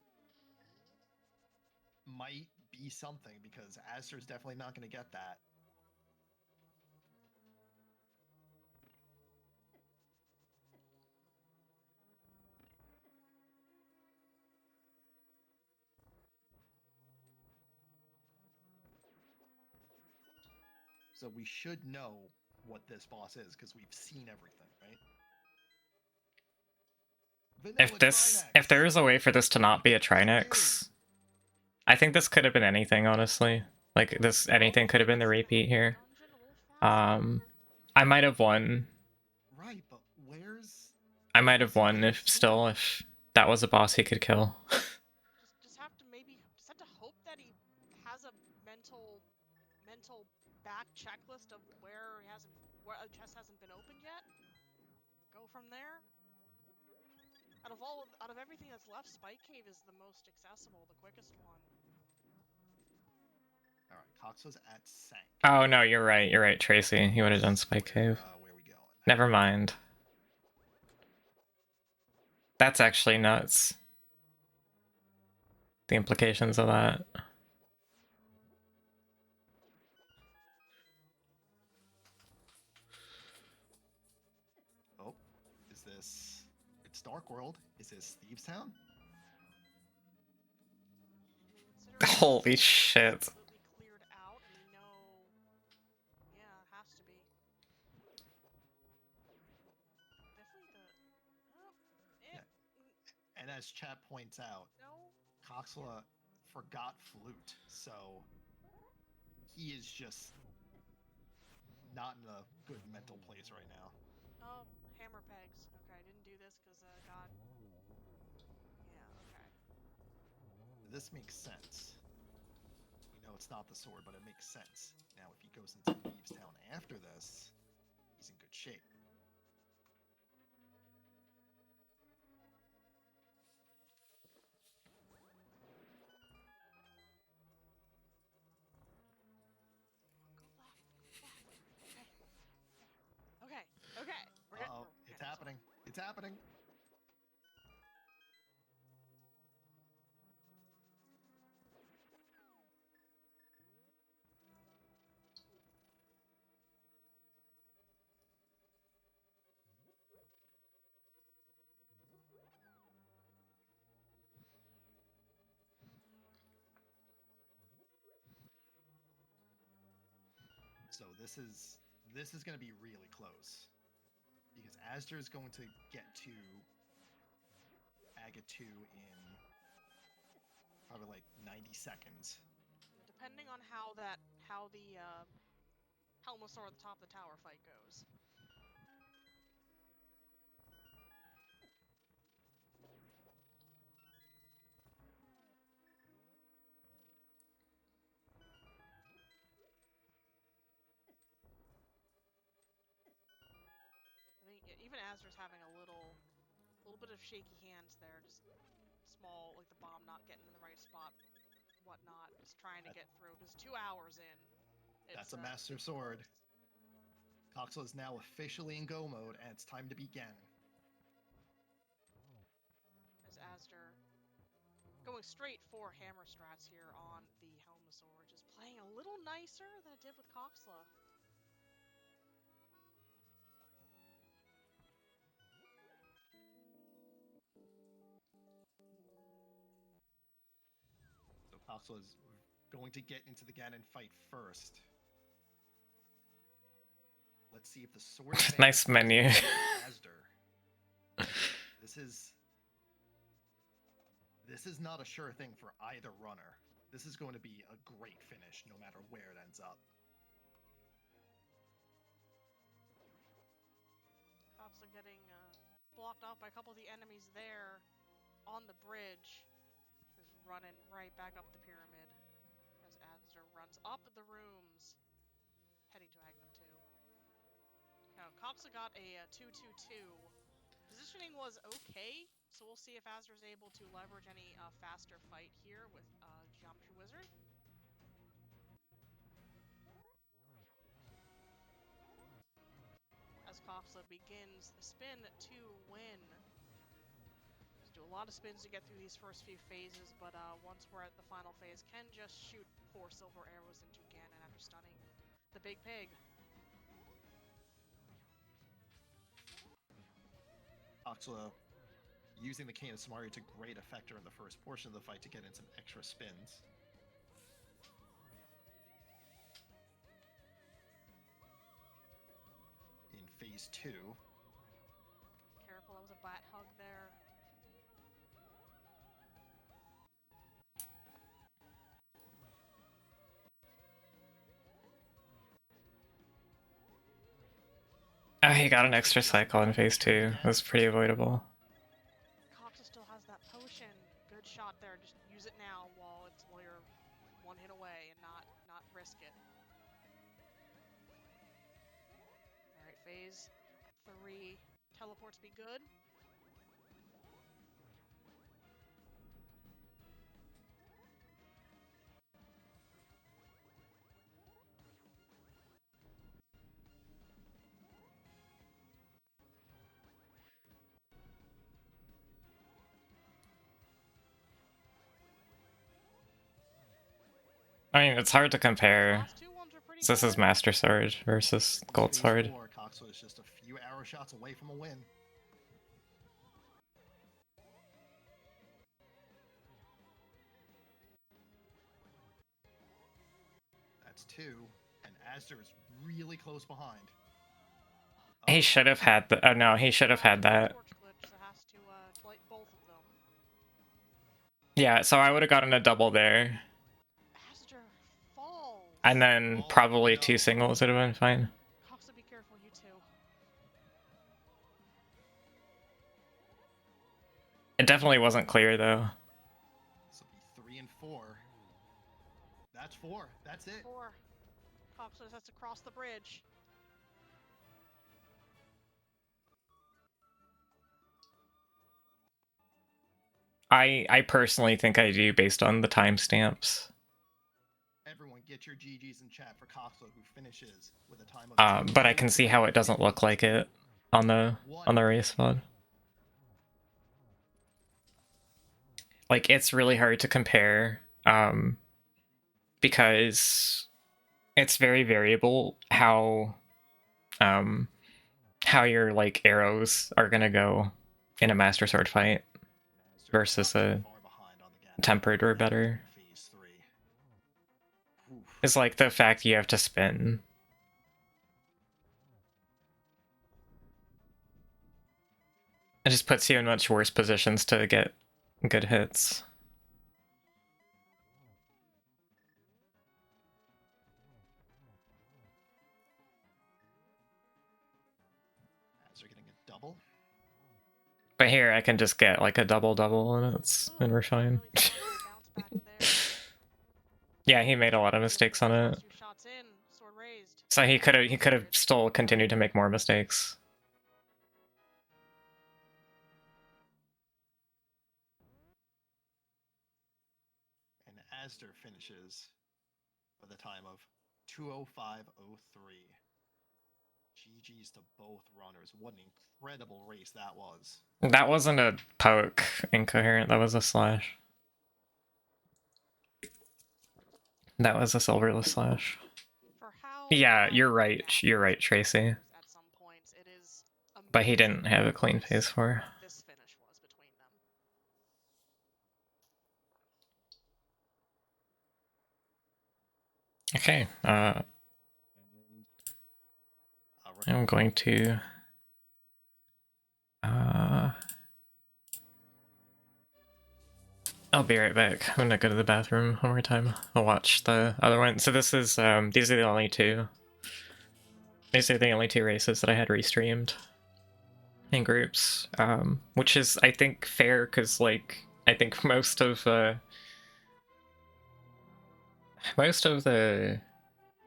might be something, because Azur's definitely not going to get that. So we should know what this boss is, because we've seen everything, right? If there is a way for this to not be a Trinex, I think this could have been anything, honestly. Like, anything could have been the repeat here. I might have won. Right, but where's... I might have won if that was a boss he could kill. just have to hope that he has a mental back checklist of where a chest hasn't been opened yet. Go from there. Out of everything that's left, Spike Cave is the most accessible, the quickest one. All right, Coxla's at Sank. Oh no, you're right. You're right, Tracy. He would have done Spike Cave. Where are we going? Never mind. That's actually nuts. The implications of that. Oh, is this? It's Dark World. Is this Thieves Town? Considering Holy it's shit. absolutely cleared out, we know. Yeah, it has to be. Definitely the. Oh, Yeah. And as chat points out, no. Coxla forgot flute, so he is just not in a good mental place right now. Oh, hammer pegs. Okay, I didn't do this because God. Yeah. Okay. This makes sense. We know it's not the sword, but it makes sense. Now, if he goes into Thieves Town after this, he's in good shape. Go left. Go left. Okay. Okay. Okay. We're getting. Uh-oh, it's happening. It's happening. So this is going to be really close because Astor is going to get to Agate 2 in probably like 90 seconds. Depending on how the Helmosaur at the top of the tower fight goes. I think even Azra's having a little bit of shaky hands there, just small, like the bomb not getting in the right spot, whatnot, just trying to get through. Because 2 hours in, That's a master sword. Coxla is now officially in go mode, and it's time to begin. As Astor going straight for hammer strats here on the Helmosaur, just playing a little nicer than it did with Coxla. So Coxla is going to get into the Ganon fight first. Let's see if the sword. Nice menu. This is not a sure thing for either runner. This is going to be a great finish, no matter where it ends up. Coxla getting blocked off by a couple of the enemies there on the bridge. Is running right back up the pyramid as Astor runs up the rooms, heading to Agnum 2. Now, Coxla got a 2-2-2. Positioning was okay, so we'll see if Astor's able to leverage any faster fight here with Geometry Wizard. As Coxla begins the spin to win. Just do a lot of spins to get through these first few phases, but once we're at the final phase, can just shoot 4 silver arrows into Ganon after stunning the big pig. Coxla using the Cane of Samari to great effect during the first portion of the fight to get in some extra spins. In phase 2. Careful, that was a bat hug there. Oh, he got an extra cycle in phase 2. It was pretty avoidable. Coxla still has that potion. Good shot there. Just use it now while you're one hit away and not risk it. All right, phase 3 teleports be good. I mean, it's hard to compare. Last two ones are pretty This is good. Master Sword versus Gold Phase Sword. 4, Coxo is just a few arrow shots away from a win. That's 2, and Astor is really close behind. He should have had the. Oh no, he should have had that. Torch glitch, so has to fight both of them. Yeah, so I would have gotten a double there. Astor falls. And then Oh, probably no. 2 singles would have been fine. Coxa, be careful, you two. It definitely wasn't clear though. This will be 3 and 4. That's 4. That's it. 4. Coxa has to cross the bridge. I personally think I do based on the timestamps. Everyone get your GGs in chat for Coxo, who finishes with a time of But I can see how it doesn't look like it on the race mod. Like, it's really hard to compare, because it's very variable how your like arrows are gonna go in a Master Sword fight versus a tempered or better. It's like the fact you have to spin. It just puts you in much worse positions to get good hits. As they're getting a double. But here I can just get like a double and we're fine. Yeah, he made a lot of mistakes on it. So he could have still continued to make more mistakes. And Astor finishes with a time of 2:05:03. GG's to both runners. What an incredible race that was. That wasn't a poke incoherent, that was a slash. That was a silverless slash. Yeah, you're right, Tracy. But he didn't have a clean phase 4. This finish was between them. Okay, I'm going to I'll be right back. I'm gonna go to the bathroom one more time. I'll watch the other one. So this is these are the only two. These are the only 2 races that I had restreamed in groups, which is I think fair because like I think most of the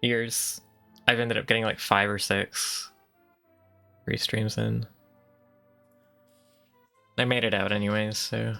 years I've ended up getting like 5 or 6 restreams in. I made it out anyways, so.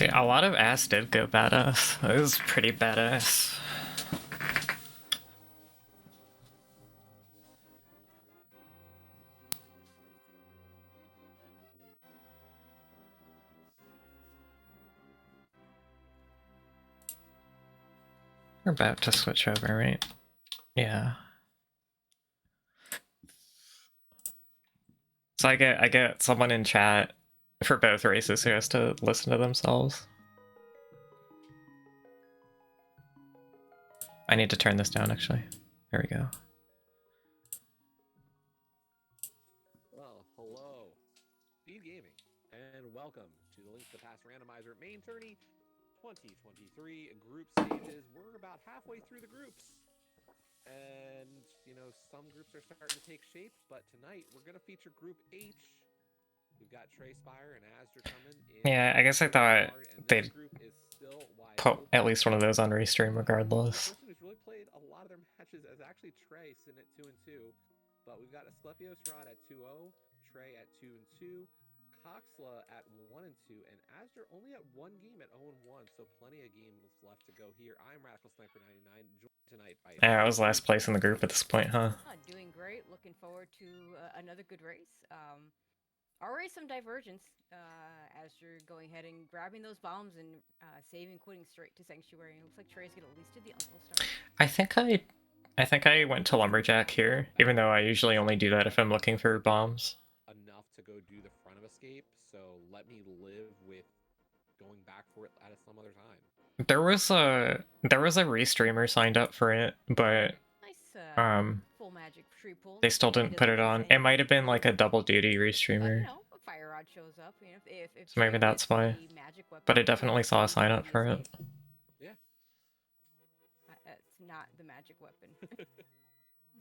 Dude, a lot of ass did go badass. It was pretty badass. We're about to switch over, right? Yeah. So I get someone in chat for both races who has to listen to themselves. I need to turn this down, actually. There we go. Well, hello, Speed Gaming, and welcome to the Link to the Past Randomizer main tourney 2023 group stages. We're about halfway through the groups, and you know, some groups are starting to take shape, but tonight we're going to feature Group H. We've got Trey Spire and Asder coming in. Yeah, I guess I thought they'd put open. at least one of those on restream regardless. The person who's really played a lot of their matches is actually Trey, sitting at 2-2. But we've got Asclepios Rod at 2-0, Trey at 2-2, Coxla at 1-2, and Asder only at one game at 0-1, so plenty of games left to go here. I'm Radical Sniper 99, joined tonight by... Yeah, I was last place in the group at this point, huh? Doing great. Looking forward to another good race. Already some divergence as you're going ahead and grabbing those bombs and saving, quitting straight to Sanctuary. And it looks like Trey's gonna at least do the Uncle Star. I think I went to Lumberjack here, even though I usually only do that if I'm looking for bombs. Enough to go do the front of escape, so let me live with going back for it at some other time. There was a restreamer signed up for it, but nice, full magic tree pull. they still didn't put it on. It might have been like a double duty restreamer. You know, a fire rod shows up. You know, if So maybe that's why. But I definitely saw a sign up for it. Yeah. It's not the magic weapon.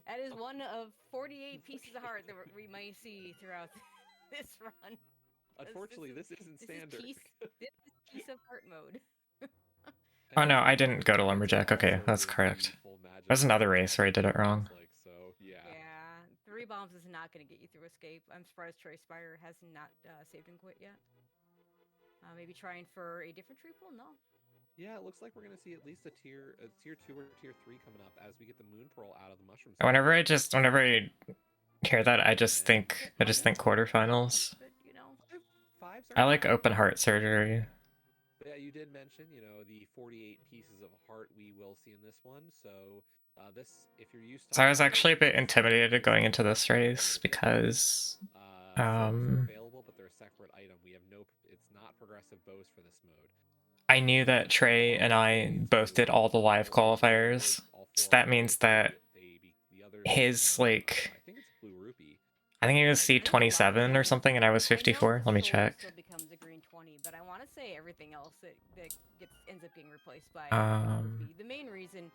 That is one of 48 pieces of heart that we may see throughout this run. Unfortunately, this isn't standard. This is piece of heart mode. Oh no, I didn't go to Lumberjack. Okay, that's correct. There's another race where I did it wrong. Yeah, 3 bombs is not going to get you through escape. I'm surprised Trey Spire has not saved and quit yet. Maybe trying for a different tree pool? No. Yeah, it looks like we're going to see at least a tier 2 or tier 3 coming up as we get the moon pearl out of the mushrooms. Whenever I hear that, I just think quarterfinals. But, you know, I like open heart surgery. Yeah, you did mention, you know, the 48 pieces of heart we will see in this one. So this, if you're used to... So I was actually a bit intimidated going into this race because available, but they're a separate item. We have no, it's not progressive bows for this mode. I knew that Trey and I both did all the live qualifiers, so that means that his, like, I think he was C27 or something, and I was 54. Let me check. still becomes a green 20, but I want to say everything else that ends up getting replaced by the main reason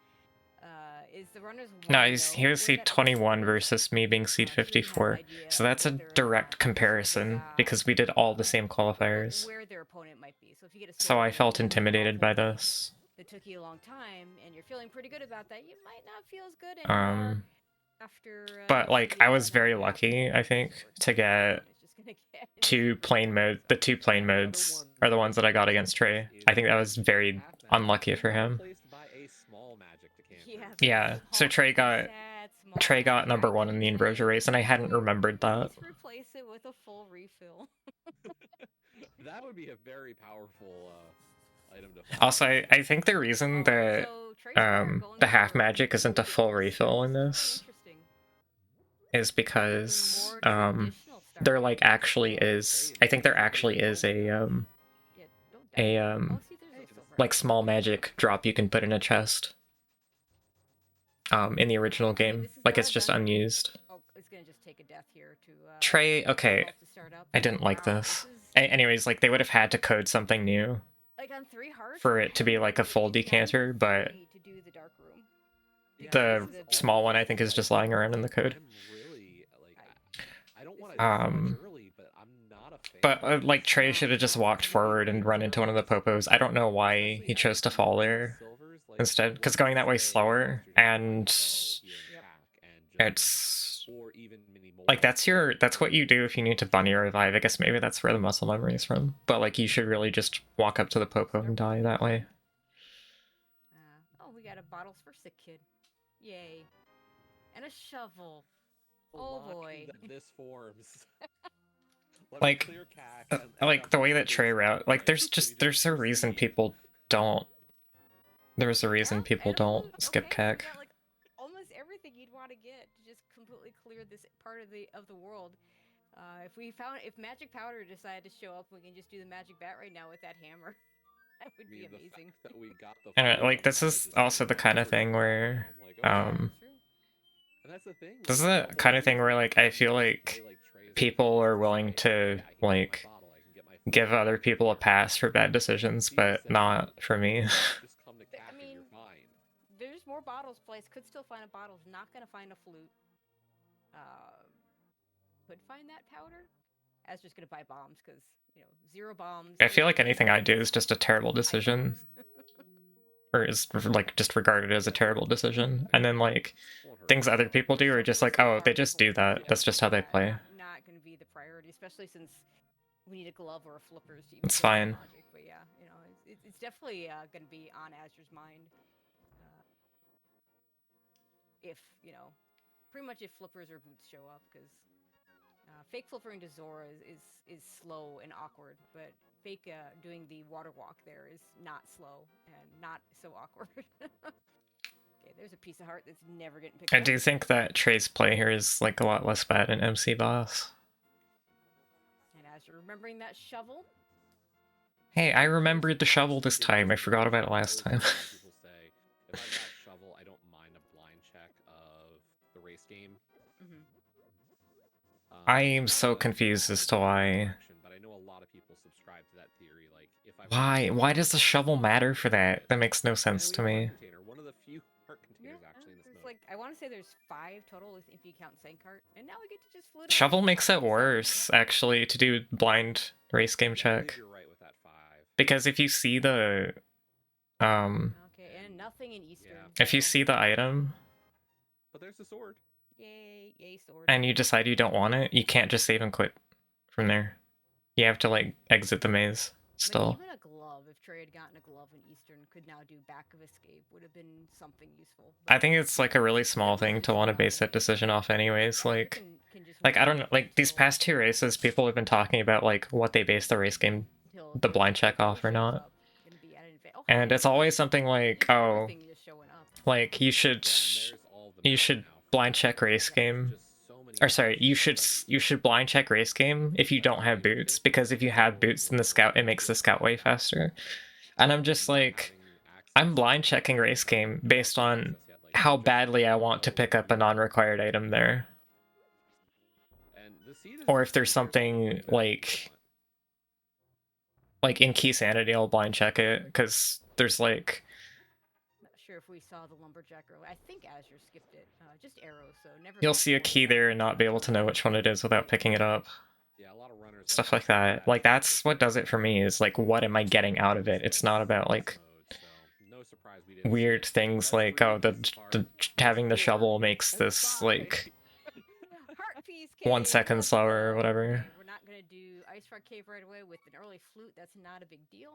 is the runners. No, he was C21 versus me being C54, so that's a direct comparison because we did all the same qualifiers. Where their opponent might be. So if you get a So I felt intimidated by this. It took you a long time, and you're feeling pretty good about that. You might not feel as good anymore after. But like, I was very lucky, I think, to get the 2 plane modes are the ones that I got against Trey. I think that was very unlucky for him. Yeah, so Trey got number 1 in the Ambrosia race, and I hadn't remembered that. Let's replace it with a full refill. That would be a very powerful item to find. Also, I think the reason that the half magic isn't a full refill in this is because there like actually is, I think there actually is a like small magic drop you can put in a chest in the original game. Like, it's just unused. It's gonna just take a death here to Trey, okay, I didn't like this. Anyways, like, they would have had to code something new for it to be like a full decanter, but the small one I think is just lying around in the code. But like, Trey should have just walked forward and run into one of the popos. I don't know why he chose to fall there instead, because going that way slower, and it's or even many more. Like that's what you do if you need to bunny or revive. I guess maybe that's where the muscle memory is from. But like you should really just walk up to the Popo and die that way. Oh, we got a bottles for sick kid. Yay. And a shovel. Oh boy. That this forms. Like, like the way that Trey route, like there's a reason people don't. There's a reason people don't skip CAC. Yeah, like almost everything you'd want to get to just completely clear this part of the world. If Magic Powder decided to show up, we can just do the Magic Bat right now with that hammer. That would be amazing. That we got the And like this is also the kind of thing where and that's the thing. This is the kind of thing where like I feel like people are willing to like give other people a pass for bad decisions, but not for me. I mean, there's more bottles placed. Could still find a bottles. Not gonna find a flute. Could find that powder. As just gonna buy bombs because 0 bombs. I feel like anything I do is just a terrible decision. Or is like just regarded as a terrible decision. And then like things other people do are just like, oh, they just do that. That's just how they play. Not going to be the priority, especially since we need a glove or a flippers to even It's fine. Logic. But yeah, it's definitely going to be on Azur's mind. If pretty much if flippers or boots show up, because fake flippering to Zora is slow and awkward, but fake doing the water walk there is not slow and not so awkward. Okay, there's a piece of heart that's never getting picked up. I do think that Trey's play here is like a lot less bad in MC Boss. And as you're remembering that shovel. Hey, I remembered the shovel this time. I forgot about it last time. People say, if I've got shovel, I don't mind a blind check of the race game. I am so confused as to why. But I know a lot of people subscribe to that theory. Like, if Why does the shovel matter for that? That makes no sense to me. One of the few heart containers actually in this There's mode. like I want to say there's 5 total if you count Sankart, and now we get to just flip. Shovel makes it worse, actually, to do blind race game check. You're right with that 5. Because if you see the Okay, and nothing in Eastern. Yeah. if you see the item But there's the sword. Yay sword. and you decide you don't want it, you can't just save and quit from there. You have to like exit the maze still. Even a glove, if Trey had gotten a glove in Eastern, could now do back of escape, would have been something useful. I think it's like a really small thing to want to base that decision off anyways. Like I don't know, like these past 2 races, people have been talking about like what they base the race game, the blind check off or not. And it's always something like, oh, like you should blind check race game. Or sorry, you should blind check race game if you don't have boots, because if you have boots then it makes the scout way faster. And I'm just like, I'm blind checking race game based on how badly I want to pick up a non-required item there. Or if there's something like in Key Sanity, I'll blind check it, because there's like... Not sure if we saw the lumberjack earlier. I think Azure skipped it. Just arrows, so never... You'll see a key there and not be able to know which one it is without picking it up. Yeah, a lot of runners Stuff like that. Like, that's what does it for me, is like, what am I getting out of it? It's not about like weird things like, oh, the having the shovel makes this like 1 second slower or whatever. We're not gonna do Ice Rock Cave right away with an early flute. That's not a big deal.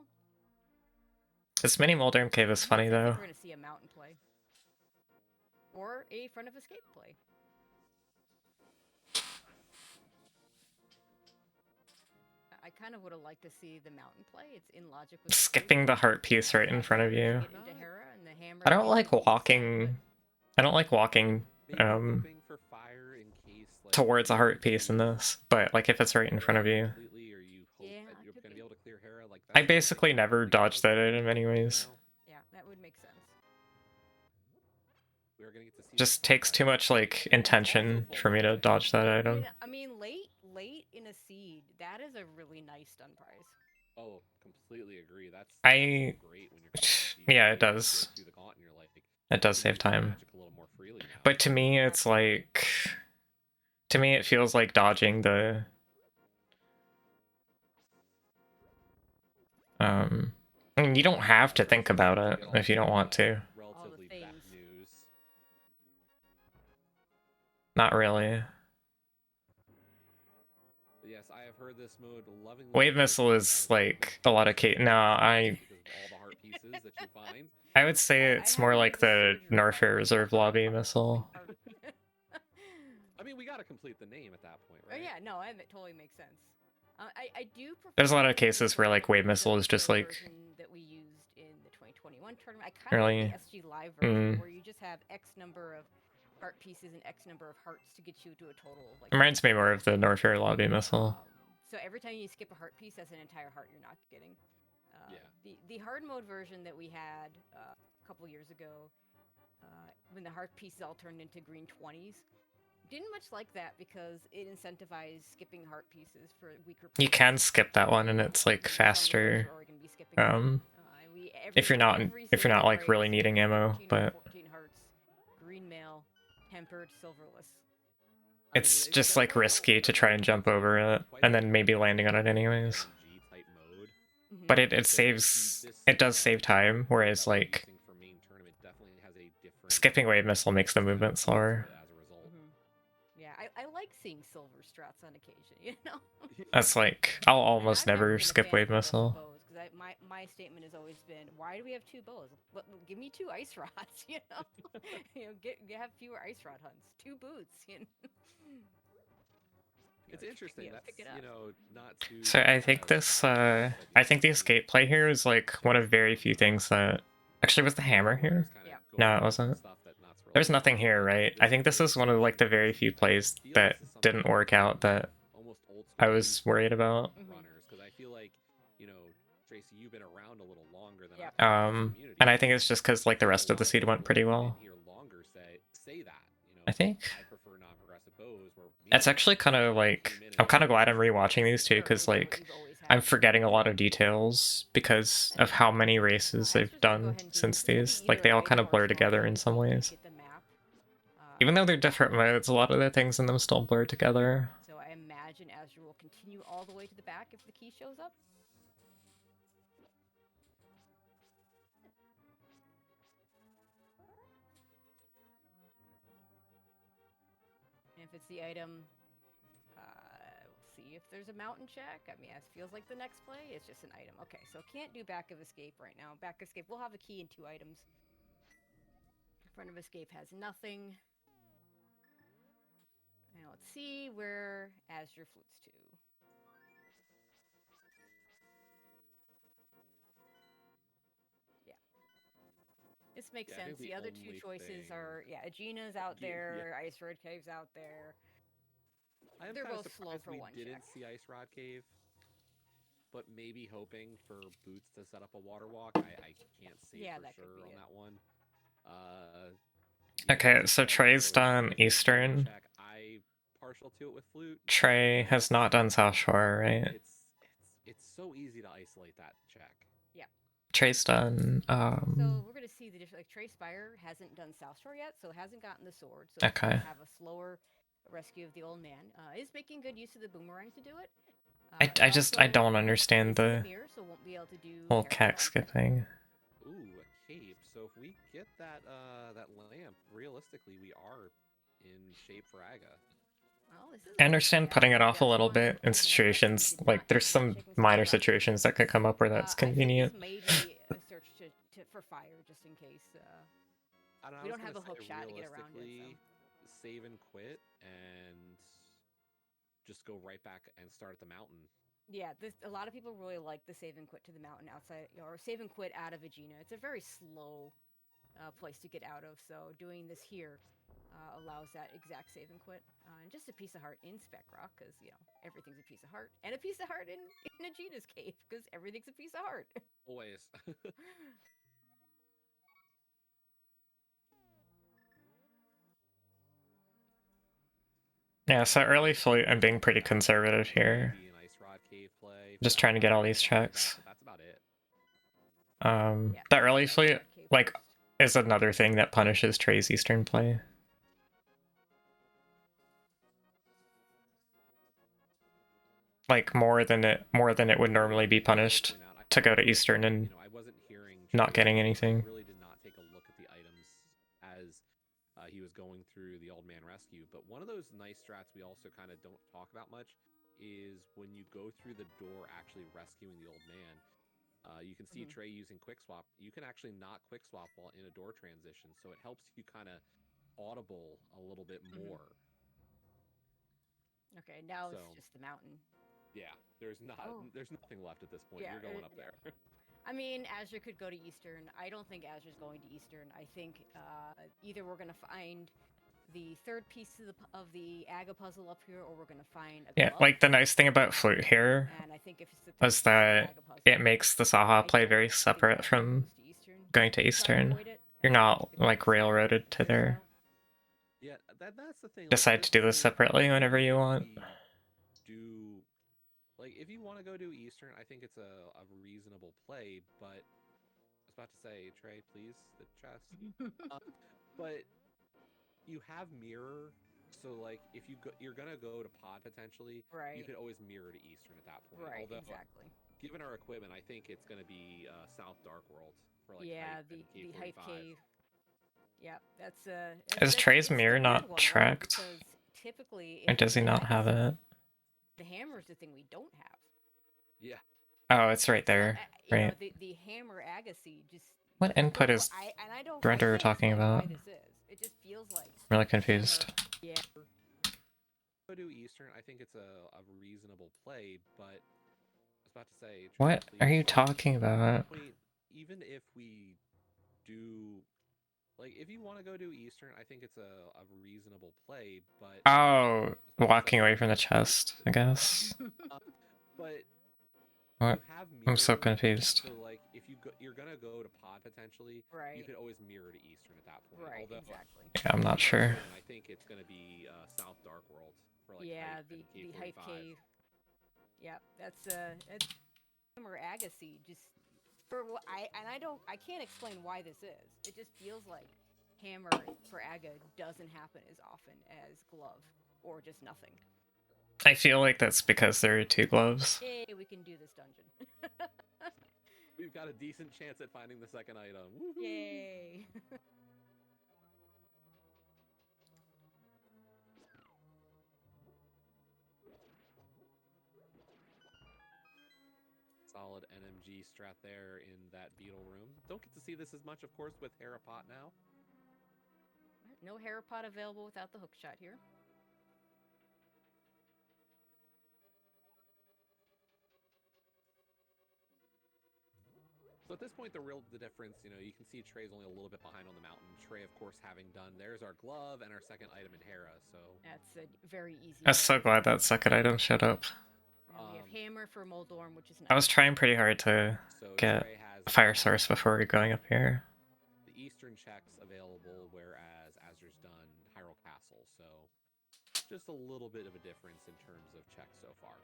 This mini Moldorm Cave is funny though. We're gonna see a mountain play. Or a front of escape play. I kind of would have liked to see the mountain play. It's in logic with Skipping the heart piece right in front of you. I don't like walking. I don't like walking towards a heart piece in this, but like if it's right in front of you. I basically never dodge that item anyways. Yeah, that would make sense. Just takes too much like intention for me to dodge that item. I mean late in a seed, that is a really nice stun prize. Oh, completely agree. That's great when you're yeah, it does. It does save time. But to me, it's like... To me, it feels like dodging the... I mean, you don't have to think about it if you don't want to. Not really. Yes, I have heard this mode lovingly. Wave missile is like a lot of No, all the heart pieces that you find. I would say it's more like the Norfair Reserve Lobby missile. I mean, we gotta complete the name at that point, right? Oh yeah, no, it totally makes sense. I do prefer There's a lot of cases where like wave missile is just like version that we used in the 2021 tournament. I kind of really. like the SG Live version where you just have X number of heart pieces and X number of hearts to get you to a total. Like, Reminds me more of the Norfair Lobby missile. So every time you skip a heart piece, that's an entire heart you're not getting. Yeah. The hard mode version that we had a couple years ago, when the heart pieces all turned into green 20s, didn't much like that because it incentivized skipping heart pieces for weaker players. You can skip that one and it's like faster. If you're not like really needing ammo, but 14 hearts, green mail, tempered, silverless. it's just like risky to try and jump over it and then maybe landing on it anyways. But it does save time, whereas like skipping wave missile makes the movement slower. Yeah, I like seeing silver strats on occasion, you know? That's like, I'll almost never skip wave missile. My statement has always been, why do we have 2 bows? Give me 2 ice rods, you know? Have fewer ice rod hunts. 2 boots, you know? It's interesting. That's, not too... So I think I think the escape play here is like one of very few things that... Actually, was the hammer here? Yeah. No, it wasn't. There's nothing here, right? I think this is one of like the very few plays that didn't work out that I was worried about. Because I feel like, Tracy, you've been around a little longer than and I think it's just because like the rest of the seed went pretty well. I think. It's actually kind of like, I'm kind of glad I'm rewatching these two because like I'm forgetting a lot of details because of how many races they've done since these. Like they all kind of blur together in some ways. Even though they're different modes, a lot of the things in them still blur together. So I imagine Azure will continue all the way to the back if the key shows up. And if it's the item, we'll see if there's a mountain check. I mean, it feels like the next play. It's just an item. Okay, so can't do back of escape right now. Back of escape, we'll have a key and 2 items. Front of escape has nothing. Now let's see where Azure flutes to. Yeah. This makes sense. The other 2 choices are, Aegina's out there, Ice Road Cave's out there. They're both slow for one check. We didn't see Ice Rod Cave, but maybe hoping for Boots to set up a water walk. I can't say for sure on that one. Okay, so Trey's done Eastern. I partial to it with Flute. Trey has not done South Shore, right? It's so easy to isolate that check. Yeah. Trey's done. So we're gonna see the difference. Like Trey Spire hasn't done South Shore yet, so hasn't gotten the sword. So okay. Have a slower rescue of the old man. Is making good use of the boomerang to do it. I don't understand the so won't be able to do whole cack skipping. Ooh, a cape. So if we get that lamp, realistically we are in shape for Aga. Well, I understand putting it off a little bit in situations like there's some minor situations that could come up where that's convenient. Maybe a search for fire just in case. We don't have a hook shot to get around it. So. Save and quit and just go right back and start at the mountain. Yeah, a lot of people really like the save and quit to the mountain outside, or save and quit out of Aegina. It's a very slow place to get out of, so doing this here allows that exact save and quit. And just a piece of heart in Spec Rock, because, everything's a piece of heart. And a piece of heart in Aegina's cave, because everything's a piece of heart. Always. Yeah, so early flute, I'm being pretty conservative here. Just trying to get all these checks. That's about it. The early flute, like, is another thing that punishes Trey's Eastern play. Like, more than it would normally be punished to go to Eastern and not getting anything. Really did not take a look at the items as he was going through the Old Man Rescue. But one of those nice strats we also kind of don't talk about much is when you go through the door actually rescuing the Old Man. You can see Trey using Quick Swap. You can actually not Quick Swap while in a door transition, so it helps you kind of audible a little bit more. Okay, now So- it's just the mountain. Yeah, there's nothing left at this point. Yeah, You're going up there. I mean, Azure could go to Eastern. I don't think Azure's going to Eastern. I think either we're gonna find the third piece of the Aga puzzle up here, or we're gonna find a Yeah, glove. like the nice thing about Flute here And I think if it's the third was piece of the that Aga puzzle, it makes the Saha I play don't very think separate Azure from goes to Eastern. going to Try to Eastern. avoid it, You're and not keep it like very railroaded separate to there. style. Yeah, that's the thing. Decide to do this separately whenever you want. Do like if you want to go to Eastern, I think it's a reasonable play. But I was about to say, Trey, please, the chest. But you have mirror, so like if you're gonna go to pod potentially, Right. you could always mirror to Eastern at that point. Right, Although, exactly. given our equipment, I think it's gonna be South Dark World for like Yeah, Hype and the hype K45. cave. Yeah, that's Is Trey's it's the mirror weird not one, right? tracked? Because typically, Or if does he it's not have Agassiz, it? the hammer's the thing we don't have. Yeah. Oh, it's right So, there. you know, Right. the hammer Agassiz just. What input for- is and I don't. Brenda I can't talking explain why about? this is. It just feels like. I'm really confused. Yeah. Go to Eastern, I think it's a reasonable play, but I was about to say, Trey, What are please, you talking about? point, even if we do, like, if you want to go to Eastern, I think it's a reasonable play, but Oh, I was about to walking say, away from the chest, I guess. but What? you have I'm so mirror, confused. so like if you're gonna go to pod potentially, Right. you could always mirror to Eastern at that point. Right. Although, Exactly. Yeah, I'm not given our sure. equipment, I think it's gonna be South Dark World for like Yeah, Hype and the hype K45. cave. Yeah, that's hammer Agassiz just for what I can't explain why this is. It just feels like hammer for Aga doesn't happen as often as glove or just nothing. I feel like that's because there are two gloves. Yay, we can do this dungeon. We've got a decent chance at finding the second item. Woohoo! Yay. Solid NMG strat there in that beetle room. Don't get to see this as much, of course, with Harapot now. No Harapot available without the hook shot here. So at this point, the difference, you can see Trey's only a little bit behind on the mountain. Trey, of course, having done, there's our glove and our second item in Hera, so... That's a very easy. I'm so glad that second item showed up. And we have hammer for Moldorm, which is nice. I was trying pretty hard to So get Trey has a fire source before going up here. the Eastern checks available, whereas Azure's done Hyrule Castle, so just a little bit of a difference in terms of checks so far.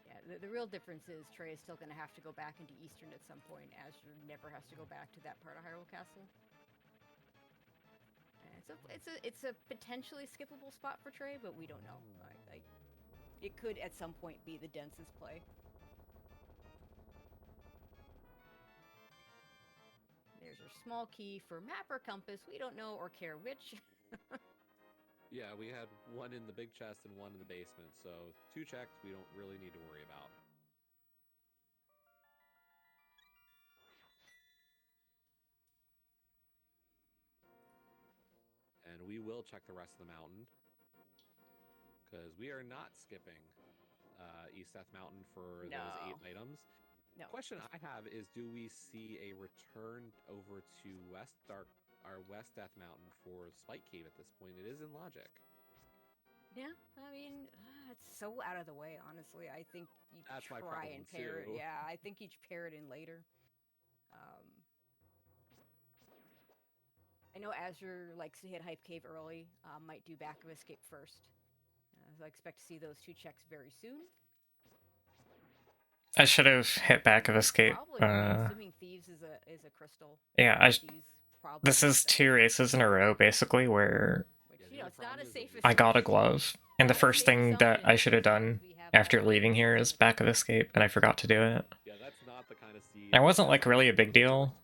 Yeah, the real difference is Trey is still going to have to go back into Eastern at some point. Azure never has to go back to that part of Hyrule Castle. And it's a potentially skippable spot for Trey, but we don't know. It could at some point be the densest play. There's our small key for map or compass. We don't know or care which. Yeah, we had one in the big chest and one in the basement, so 2 checks we don't really need to worry about. And we will check the rest of the mountain, because we are not skipping East Death Mountain for those 8 items. No. Question I have is, do we see a return over to West Death Mountain for Spike Cave at this point? It is in logic. Yeah, I mean, it's so out of the way, honestly. I think you That's my try and problem, pair it. too. Yeah, I think you'd pair it in later. I know Azure likes to hit Hype Cave early. Might do Back of Escape first. So I expect to see those 2 checks very soon. I should have hit back of escape. Probably, assuming Thieves is a crystal. Yeah, Thieves probably this is better. 2 races in a row, basically, where Which, Yeah, the it's not problem as is safe that as I got a Thieves. glove. And the first thing that I should have done after leaving here is back of escape, and I forgot to do it. Yeah, that's not the kind of seed. It wasn't, like, really a big deal.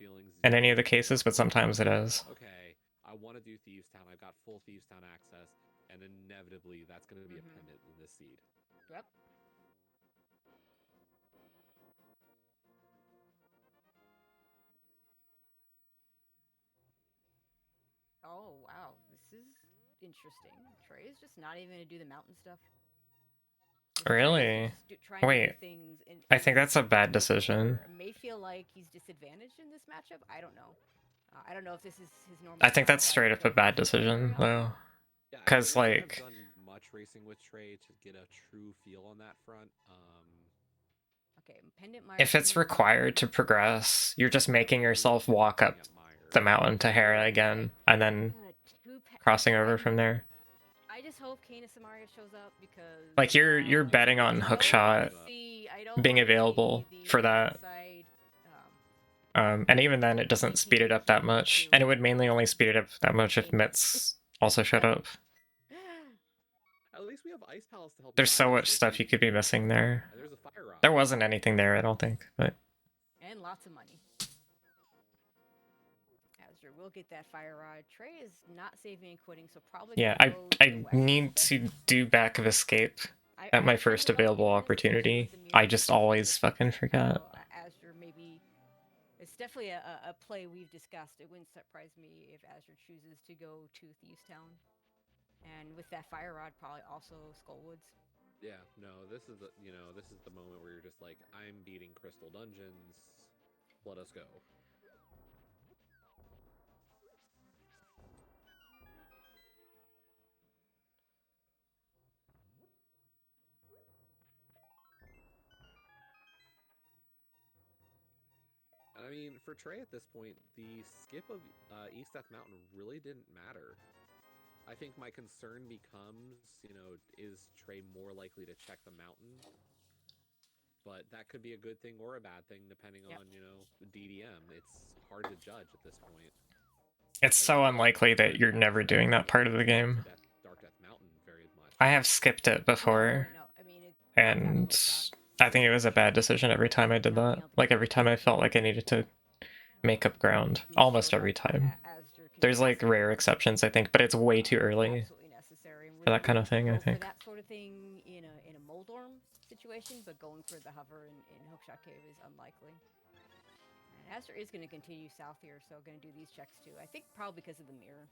in any of the cases, but sometimes it is. Okay, I want to do Thieves Town. I've got full Thieves Town access, and inevitably that's going to be a pendant in this seed. Yep. Oh wow, this is interesting. Trey is just not even gonna do the mountain stuff. Really? Wait, I think that's a bad decision. May feel like he's disadvantaged in this matchup. I don't know. I don't know if this is his normal. I think that's straight up a bad decision, though. Yeah, Because, I like, haven't done much racing with Trey to get a true feel on that front. Okay, Pendant if it's required to progress, you're just making yourself walk up the mountain to Hera again, and then crossing over from there. I just hope Kana Samaria shows up because like you're betting on hookshot being available for that. And even then, it doesn't speed it up that much, and it would mainly only speed it up that much if Mitz also showed up. At least we have Ice Palace to help. There's so much stuff you could be missing there. There's a fire rod. There wasn't anything there, I don't think, but. And lots of money. Azure will get that fire rod. Trey is not saving and quitting, so probably. Yeah, I need to do back of escape at my first available opportunity. I just always fucking forget. Azure maybe. It's definitely a play we've discussed. It wouldn't surprise me if Azure chooses to go to Thieves Town. And with that fire rod, probably also Skullwoods. Yeah, no, this is the moment where you're just like, I'm beating Crystal Dungeons. Let us go. I mean, for Trey at this point, the skip of East Death Mountain really didn't matter. I think my concern becomes, is Trey more likely to check the mountain? But that could be a good thing or a bad thing, depending on, DDM. It's hard to judge at this point. It's so unlikely that you're never doing that part of the game. Dark Death Mountain very much. I have skipped it before, and I think it was a bad decision every time I did that. Like, every time I felt like I needed to make up ground. Almost every time. There's, like, rare exceptions, I think, but it's way too early for that kind of thing, I think. That sort of thing in a Moldorm situation, but going for the hover in Hookshot Cave is unlikely. And Azure is going to continue south here, so going to do these checks too. I think probably because of the mirror.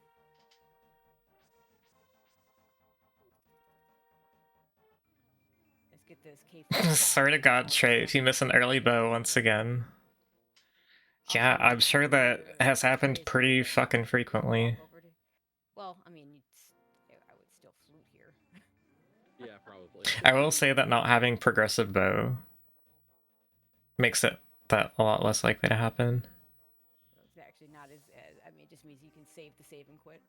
Let's get this cave. Swear to God, Trey, if you miss an early bow once again. Yeah, I'm sure that has happened pretty fucking frequently. Well, I mean, I would still flute here. Yeah, probably. I will say that not having progressive bow makes it that a lot less likely to happen. It's actually not as I mean, it just means you can save and quit.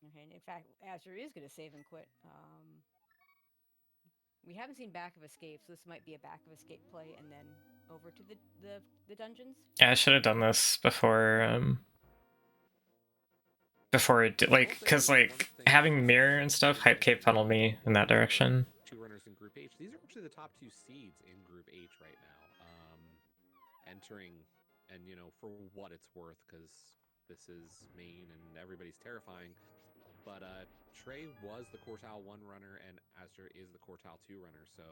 Okay, and in fact, Azure is going to save and quit. We haven't seen Back of Escape, so this might be a Back of Escape play, and then over to the dungeons. Yeah, I should have done this before it did, like, because, like, having mirror and stuff, Hype Cave funneled me in that direction. Two runners in Group H. These are actually the top two seeds in Group H right now. Entering, and for what it's worth, because this is main and everybody's terrifying. But Trey was the Quartile 1 runner, and Azure is the Quartile 2 runner, so...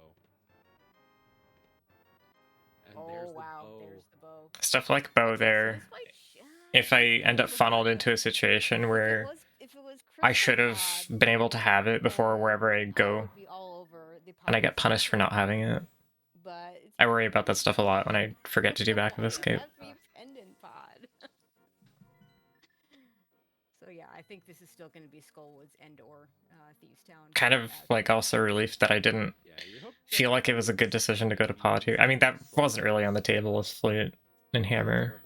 And there's the bow. Stuff like bow there. If I end up funneled into a situation where I should have been able to have it before wherever I go, and I get punished for not having it. I worry about that stuff a lot when I forget to do Back of Escape. So yeah, I think this is still going to be Skullwoods and or Thieves Town. Kind of like also relief that I didn't feel like it was a good decision to go to pod here. I mean, that wasn't really on the table as flute and hammer.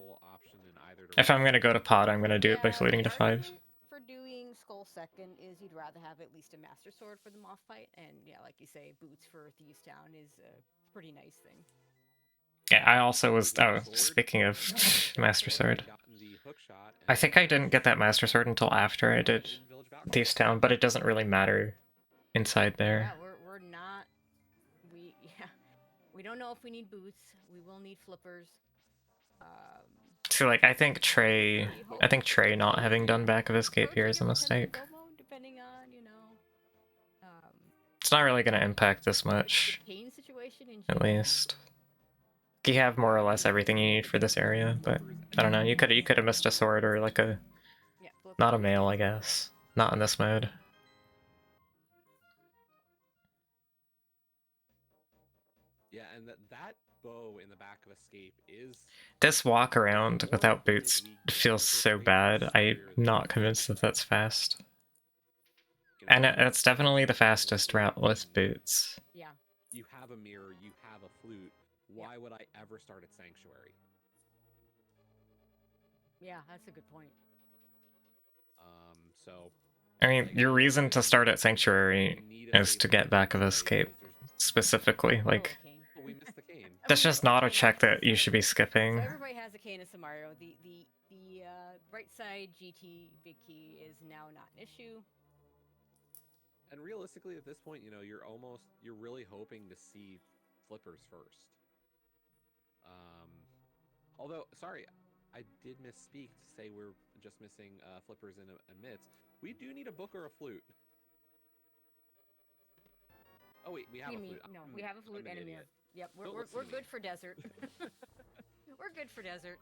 If I'm going to go to pod, I'm going to do it by fluting to 5. For doing Skull second is you'd rather have at least a Master Sword for the moth fight, and yeah, like you say, boots for Thieves Town is a pretty nice thing. Yeah, I also was. Oh, speaking of Master Sword, I think I didn't get that Master Sword until after I did Thieves Town, but it doesn't really matter inside there. Yeah, we're not. We don't know if we need boots. We will need flippers. So like, I think Trey not having done Back of Escape here is a mistake. Depending on, It's not really going to impact this much, the cane situation in at general. least. You have more or less everything you need for this area, but I don't know. You could have missed a sword or like a Yeah, not a mail, I guess. Not in this mode. Yeah, and that bow in the Back of Escape is... This walk around without boots feels so bad. I'm not convinced that that's fast. And it's definitely the fastest route with boots. Yeah. You have a mirror, you have a flute. Why would I ever start at Sanctuary? Yeah, that's a good point. So... I mean, your reason to start at Sanctuary is to get Back of Escape, specifically. Like, Oh, we missed the cane. that's just not a check that you should be skipping. So everybody has a cane in Samario. The right side GT big key is now not an issue. And realistically, at this point, you're really hoping to see flippers first. Although, sorry, I did misspeak to say we're just missing flippers and mitts. We do need a book or a flute. Oh wait, we have a flute. No, we have a flute and a mirror. Yep, we're good for desert. We're good for desert.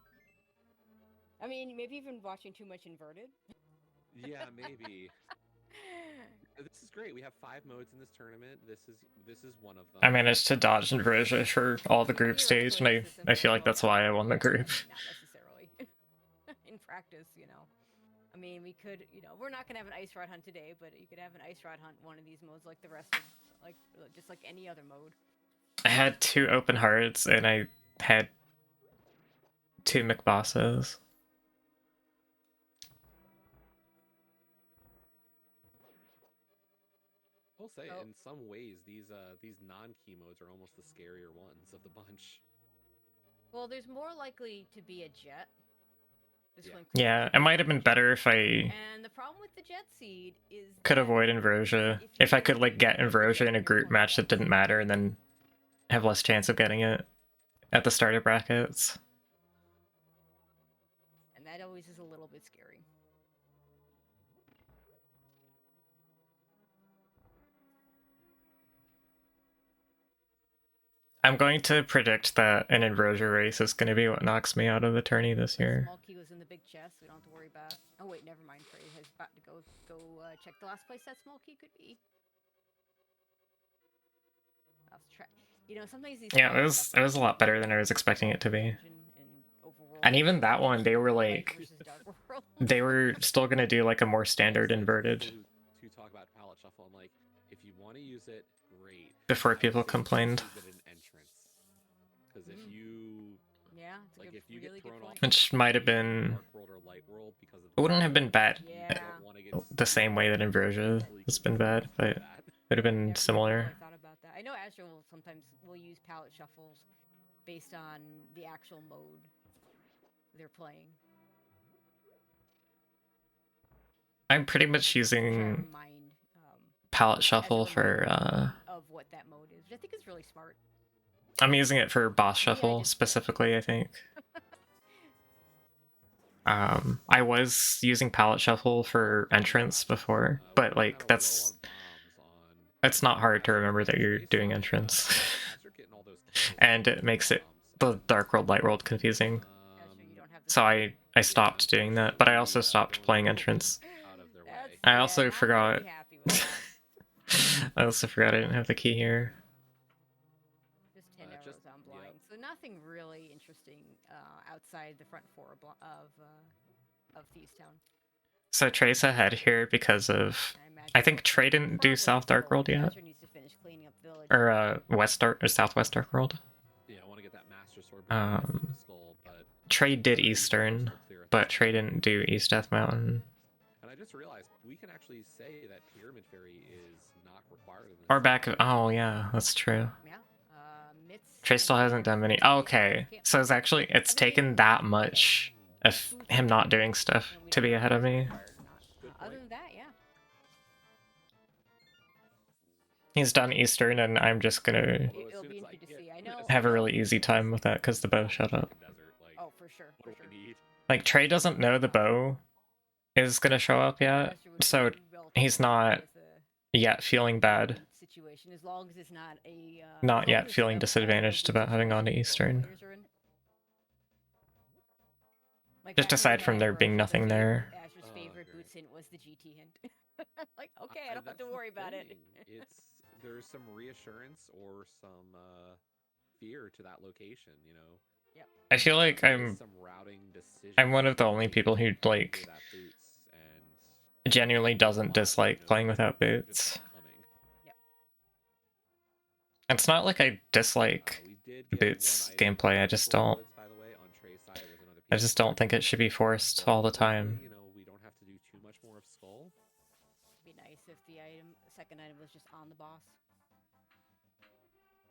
I mean, maybe even watching too much Inverted. Yeah, maybe. This is great. We have 5 modes in this tournament. This is one of them. I managed to dodge Inversion for all the group stage, and I feel like that's why I won the group. Not necessarily. In practice, I mean, we could, we're not gonna have an ice rod hunt today, but you could have an ice rod hunt one of these modes like the rest of, just like any other mode. I had 2 open hearts, and I had 2 McBosses. I'll say, in some ways, these non-key modes are almost the scarier ones of the bunch. Well, there's more likely to be a jet. Yeah, it might have been better if I And the problem with the jet seed is could avoid Ambrosia. If I could like get Ambrosia in a group match that didn't matter and then have less chance of getting it at the starter brackets. And that always is a little bit scary. I'm going to predict that an Ambrosia race is going to be what knocks me out of the tourney this year. Small key was in the big chest. We don't have to worry about. Oh wait, never mind. Trey has about to go check the last place that small key could be. I'll try. Sometimes these. Yeah, it was a lot better than I was expecting it to be. And even that one, they were like, they were still going to do like a more standard inverted. To talk about palette shuffle, I'm like, if you want to use it, great. Before people complained. Because if you, if you get thrown off, which might have been, it wouldn't have been bad the same way that Ambrosia has been bad, but it would have been similar. I thought about that. I know Azure will use palette shuffles based on the actual mode they're playing. I'm pretty much using palette shuffle for of what that mode is, which I think is really smart. I'm using it for boss shuffle specifically, I think. I was using palette shuffle for entrance before, but like it's not hard to remember that you're doing entrance. And it makes the Dark World Light World confusing. So I stopped doing that, but I also stopped playing entrance. I also forgot I didn't have the key here. Just 10 arrows on blind. So nothing really interesting outside the front 4 of Thieves Town. So Trey's ahead here because of I think Trey didn't do South Dark World yet. Or Southwest Dark World. Yeah, I want to get that Master Sword skull, but Trey did Eastern, but Trey didn't do East Death Mountain. And I just realized we can actually say that Pyramid Fairy is not required in this. Or back of, oh yeah, that's true. Yeah. Mitts. Trey still hasn't done many. Oh, okay, so it's actually, it's taken that much of him not doing stuff to be ahead of me. Other than that, yeah. He's done Eastern, and I'm just gonna It'll be interesting to see. I know. have a really easy time with that because the bow shut up. Oh, for sure. For sure. Like, Trey doesn't know the bow is gonna show up yet, so he's not yet feeling bad. Situation, as long as it's not a. Not yet feeling disadvantaged about having gone to Eastern. Like Just aside from there being nothing there. Azur's favorite boots hint was the GT hint. Like, okay, I don't have to worry about it. There's some reassurance or some fear to that location, you know. Yep. I feel like I'm one of the only people who like genuinely doesn't dislike playing without boots. Yep. It's not like I dislike boots gameplay, I just don't think it should be forced all the time. You know, we don't have to do too much more of Skull. Be nice if the second item was just on the boss.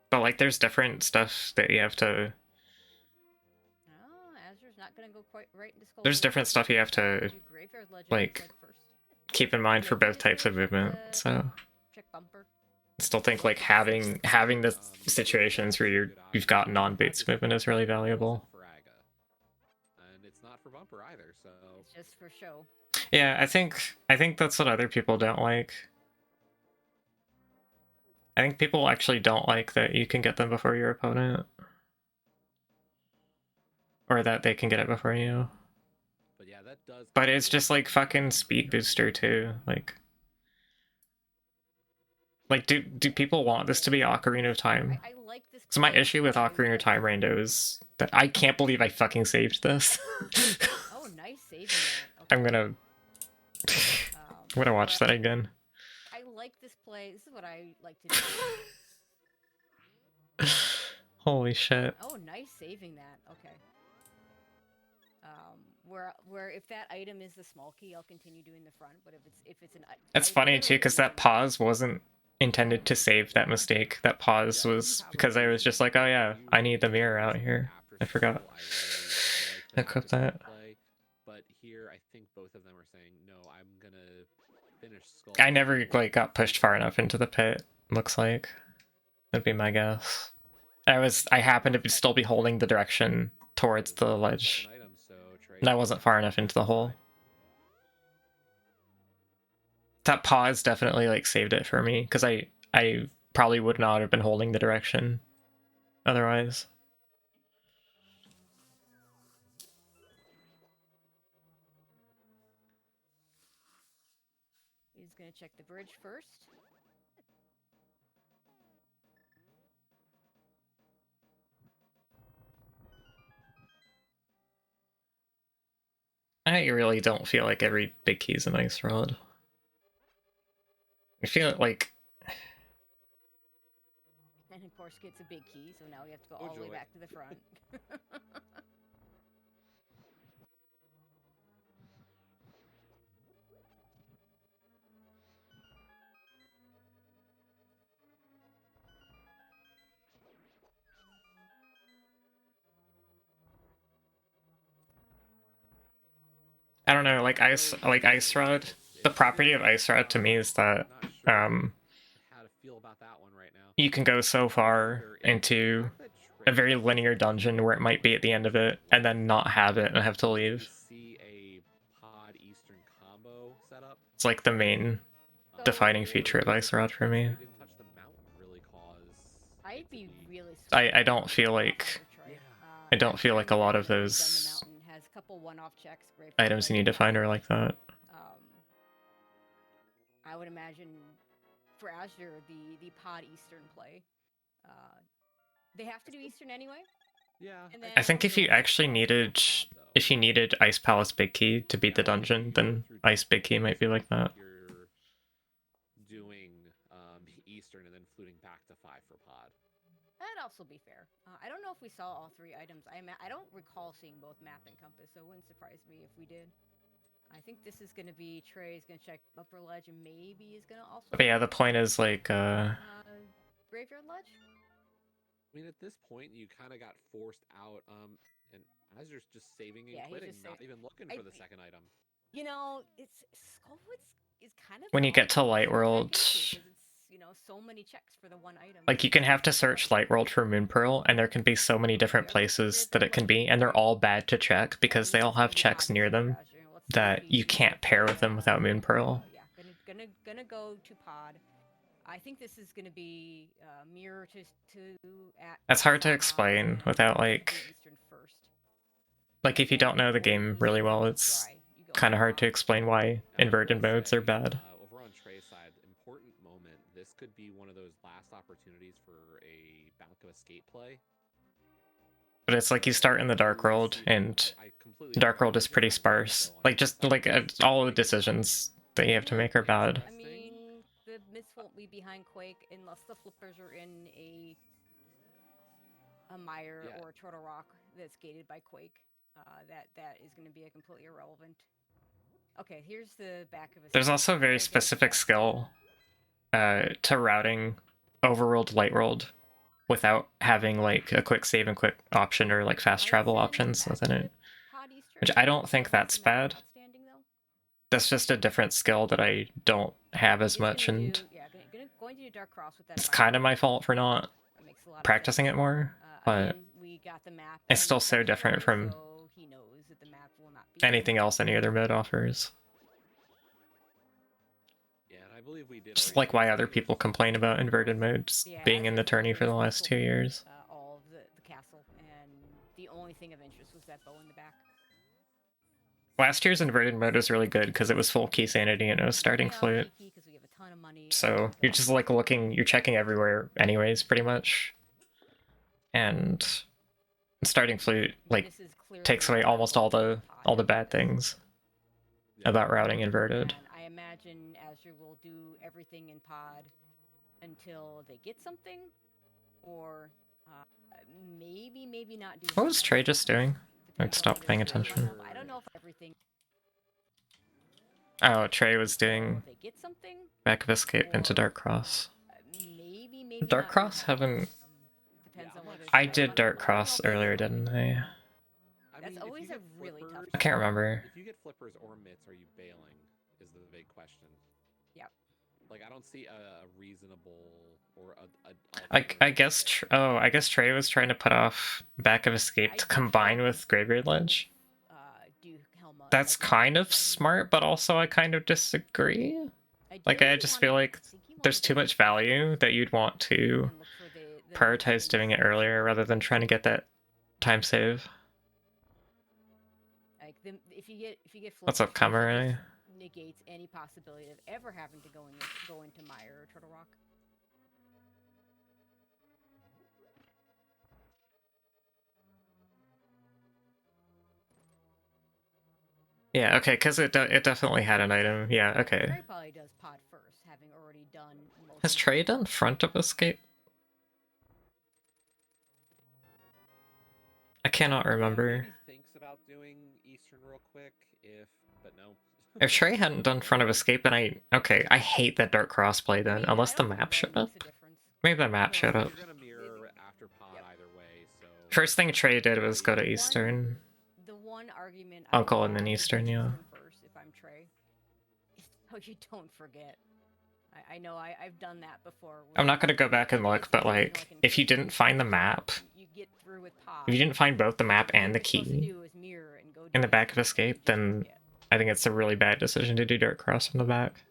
But like, there's different stuff that you have to. Oh, Azur's not gonna go quite right into Skull. There's different stuff you have to like keep in mind for both types of movement. So I still think like having the situations where you've got non-boots movement is really valuable. And it's not for bumper either, so it's just for show. Yeah, I think that's what other people don't like. I think people actually don't like that you can get them before your opponent. Or that they can get it before you. But yeah, that does. But it's just like fucking speed booster too. Like do people want this to be Ocarina of Time? I like this. So my issue with Ocarina of Time Rando is that I can't believe I fucking saved this. Oh, nice saving that. Okay. I'm gonna watch that again. I like this play. This is what I like to do. Holy shit. Oh, nice saving that. Okay. Where if that item is the small key, I'll continue doing the front. But if it's an That's funny too, because that pause wasn't intended to save that mistake. That pause was because I was just like, oh yeah, I need the mirror out here. I forgot. Equip that. But here, I think both of them are saying, no, I'm gonna finish Skull. I never like got pushed far enough into the pit. Looks like that'd be my guess. I happened to still be holding the direction towards the ledge. And I wasn't far enough into the hole. That pause definitely like saved it for me, because I probably would not have been holding the direction otherwise. He's gonna check the bridge first. I really don't feel like every big key is an ice rod. I feel like... And of course gets a big key, so now we have to go all the way back to the front. I don't know, like ice rod. The property of ice rod to me is that you can go so far into a very linear dungeon where it might be at the end of it, and then not have it and have to leave. It's like the main defining feature of ice rod for me. I'd be really. I don't feel like a lot of those items you need to find are like that. I would imagine for Azure the pod Eastern play. They have to do Eastern anyway. Yeah. I think if you actually needed Ice Palace Big Key to beat the dungeon, then Ice Big Key might be like that. You're doing Eastern and then fluting back to 5 for pod. That'd also be fair. I don't know if we saw all 3 items. I don't recall seeing both map and compass, so it wouldn't surprise me if we did. I think this is gonna be Trey's gonna check upper ledge and maybe is gonna also. But yeah, the point is like Graveyard ledge. I mean, at this point, you kind of got forced out. And Azur's just saving and Yeah, he's quitting, just not saving. even looking for the second item. You know, it's Skullwoods is kind of when you get to Light check World, into, 'cause it's, you know, so many checks for the one item. like you can have to search Light World for Moon Pearl, and there can be so many different places that it can be, and they're all bad to check because they all have checks near them that you can't pair with them without Moon Pearl. Yeah, gonna go to pod. I think this is gonna be mirror to That's hard to explain without like if you don't know the game really well, it's kind of hard to explain why inverted modes are bad. Over on Trey's side, important moment. This could be one of those last opportunities for a Bank of Escape play. But it's like you start in the Dark World, and Dark World is pretty sparse. Like just like all the decisions that you have to make are bad. I mean, the myths won't be behind Quake unless the flippers are in a mire or a Turtle Rock that's gated by Quake. That is going to be a completely irrelevant. Okay, here's the back of a. There's also a very specific skill to routing Overworld, Light World without having like a quick save and quick option or like fast travel options within it. Which I don't think that's bad. That's just a different skill that I don't have as much, and it's kind of my fault for not practicing it more, but it's still so different from anything else any other mode offers. Yeah, and I believe we did. Just like why other people complain about inverted modes being in the tourney for the last 2 years. All of the castle, and the only thing of interest was that bow in the back. Last year's inverted mode was really good because it was full key sanity and it was starting flute. So you're just like looking, you're checking everywhere anyways, pretty much. And starting flute like takes away almost all the bad things about routing inverted. And I imagine Azure will do everything in pod until they get something, or maybe not do. What was Trey just doing? I stopped paying attention. I don't know if everything. Oh, Trey was doing Back of Escape into Dark Cross. Maybe Dark Cross haven't. I did Dark Cross earlier, didn't I? That's always a really tough. I can't remember. If you get flippers or mitts, are you bailing? Is the big question. Yep. Like I don't see a reasonable or I guess. I guess Trey was trying to put off Back of Escape to combine with Graveyard Ledge. That's kind of smart, but also I kind of disagree. Like I just feel like there's too much value that you'd want to prioritize doing it earlier rather than trying to get that time save. Like if you get What's up, Kamare? Negates any possibility of ever having to go into Mire or Turtle Rock. Yeah, okay, because it definitely had an item. Yeah, okay. Trey probably does pod first, having already done. Has Trey done Front of Escape? I cannot remember. Thinks about doing Eastern real quick, but no. If Trey hadn't done Front of Escape, then I hate that Dark Crossplay then, unless the map showed up. Maybe the map showed up. You're gonna mirror after pod either way, so. First thing Trey did was go to Eastern. The one argument. Uncle and then Eastern, yeah. First, if I'm Trey, so you don't forget. I know I've done that before. I'm not gonna go back and look, but like, if you didn't find the map, if you didn't find both the map and the key in the Back of Escape, then I think it's a really bad decision to do Dark Cross in the back.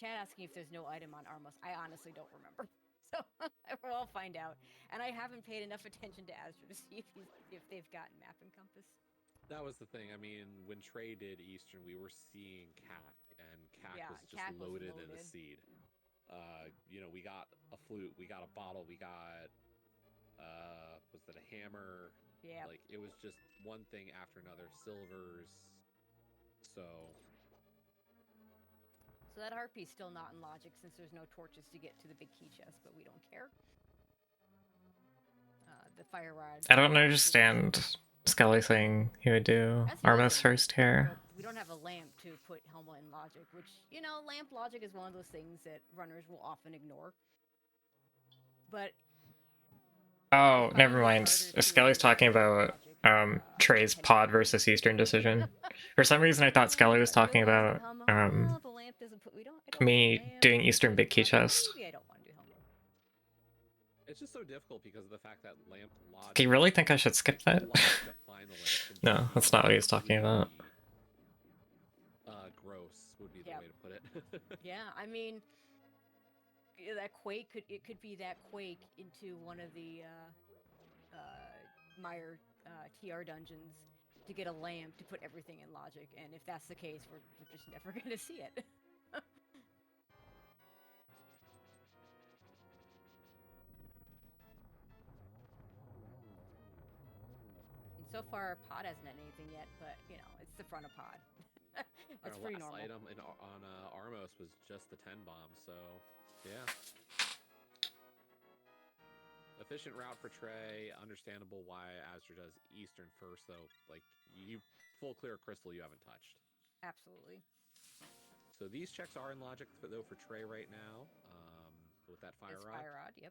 Chad asking if there's no item on Armos. I honestly don't remember. So we'll all find out. And I haven't paid enough attention to Azure to see if they've gotten map and compass. That was the thing. I mean, when Trey did Eastern, we were seeing CAC, and CAC was just loaded in the seed. You know, we got a flute, we got a bottle, we got was that a hammer? Yeah. Like it was just one thing after another. Silvers. So that harpy's still not in logic since there's no torches to get to the big key chest, but we don't care. The fire rod. I don't understand Skelly saying he would do Armos first here. we don't have a lamp to put Helma in logic, which, you know, lamp logic is one of those things that runners will often ignore. But Oh, never mind. Skelly's talking about Trey's pod versus Eastern decision. For some reason, I thought Skelly was talking about me doing Eastern big key chest. Maybe I don't want to do Helma. It's just so difficult because of the fact that lamp logic. Do you really think I should skip that? No, that's not what he was talking about. Gross would be the way to put it. Yeah, I mean, that quake could be that quake into one of the Meyer TR dungeons to get a lamp to put everything in logic, and if that's the case, we're just never going to see it. And so far, pod hasn't done anything yet, but you know, it's the front of pod. That's Our pretty last normal. item on Armos was just the 10 bomb, so yeah. Efficient route for Trey. Understandable why Azure does Eastern first, though. Like, you full clear crystal you haven't touched. Absolutely. So these checks are in logic, though, for Trey right now. With that fire rod. Fire rod, yep.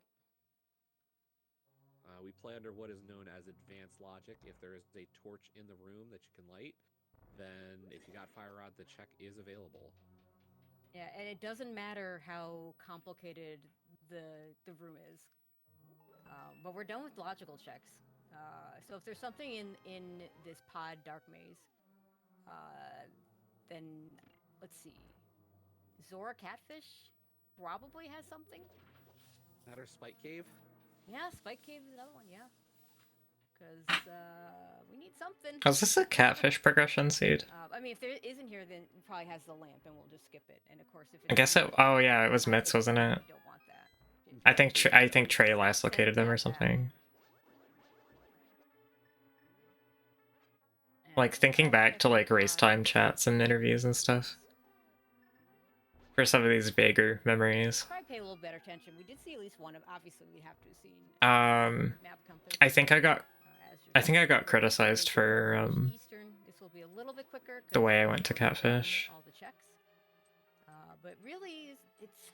We play under what is known as advanced logic. If there is a torch in the room that you can light, then if you got fire rod, the check is available. Yeah, and it doesn't matter how complicated the room is. But we're done with logical checks. So if there's something in this pod dark maze, then let's see. Zora Catfish probably has something. That or Spike Cave? Yeah, Spike Cave is another one, yeah. Because we need something. Was this a catfish progression seed? I mean, if there isn't here, then it probably has the lamp, and we'll just skip it. And of course, if I guess it. Oh yeah, it was Mitz, wasn't it? We don't want that. I think Trey last located them or something. Like thinking back to like race time chats and interviews and stuff. For some of these vaguer memories. Probably pay a little better attention. We did see at least one of. Obviously, we have to have seen. Map compass. I think I got criticized for Eastern. This will be a little bit quicker. The way I went to Catfish. All the checks. But really, it's.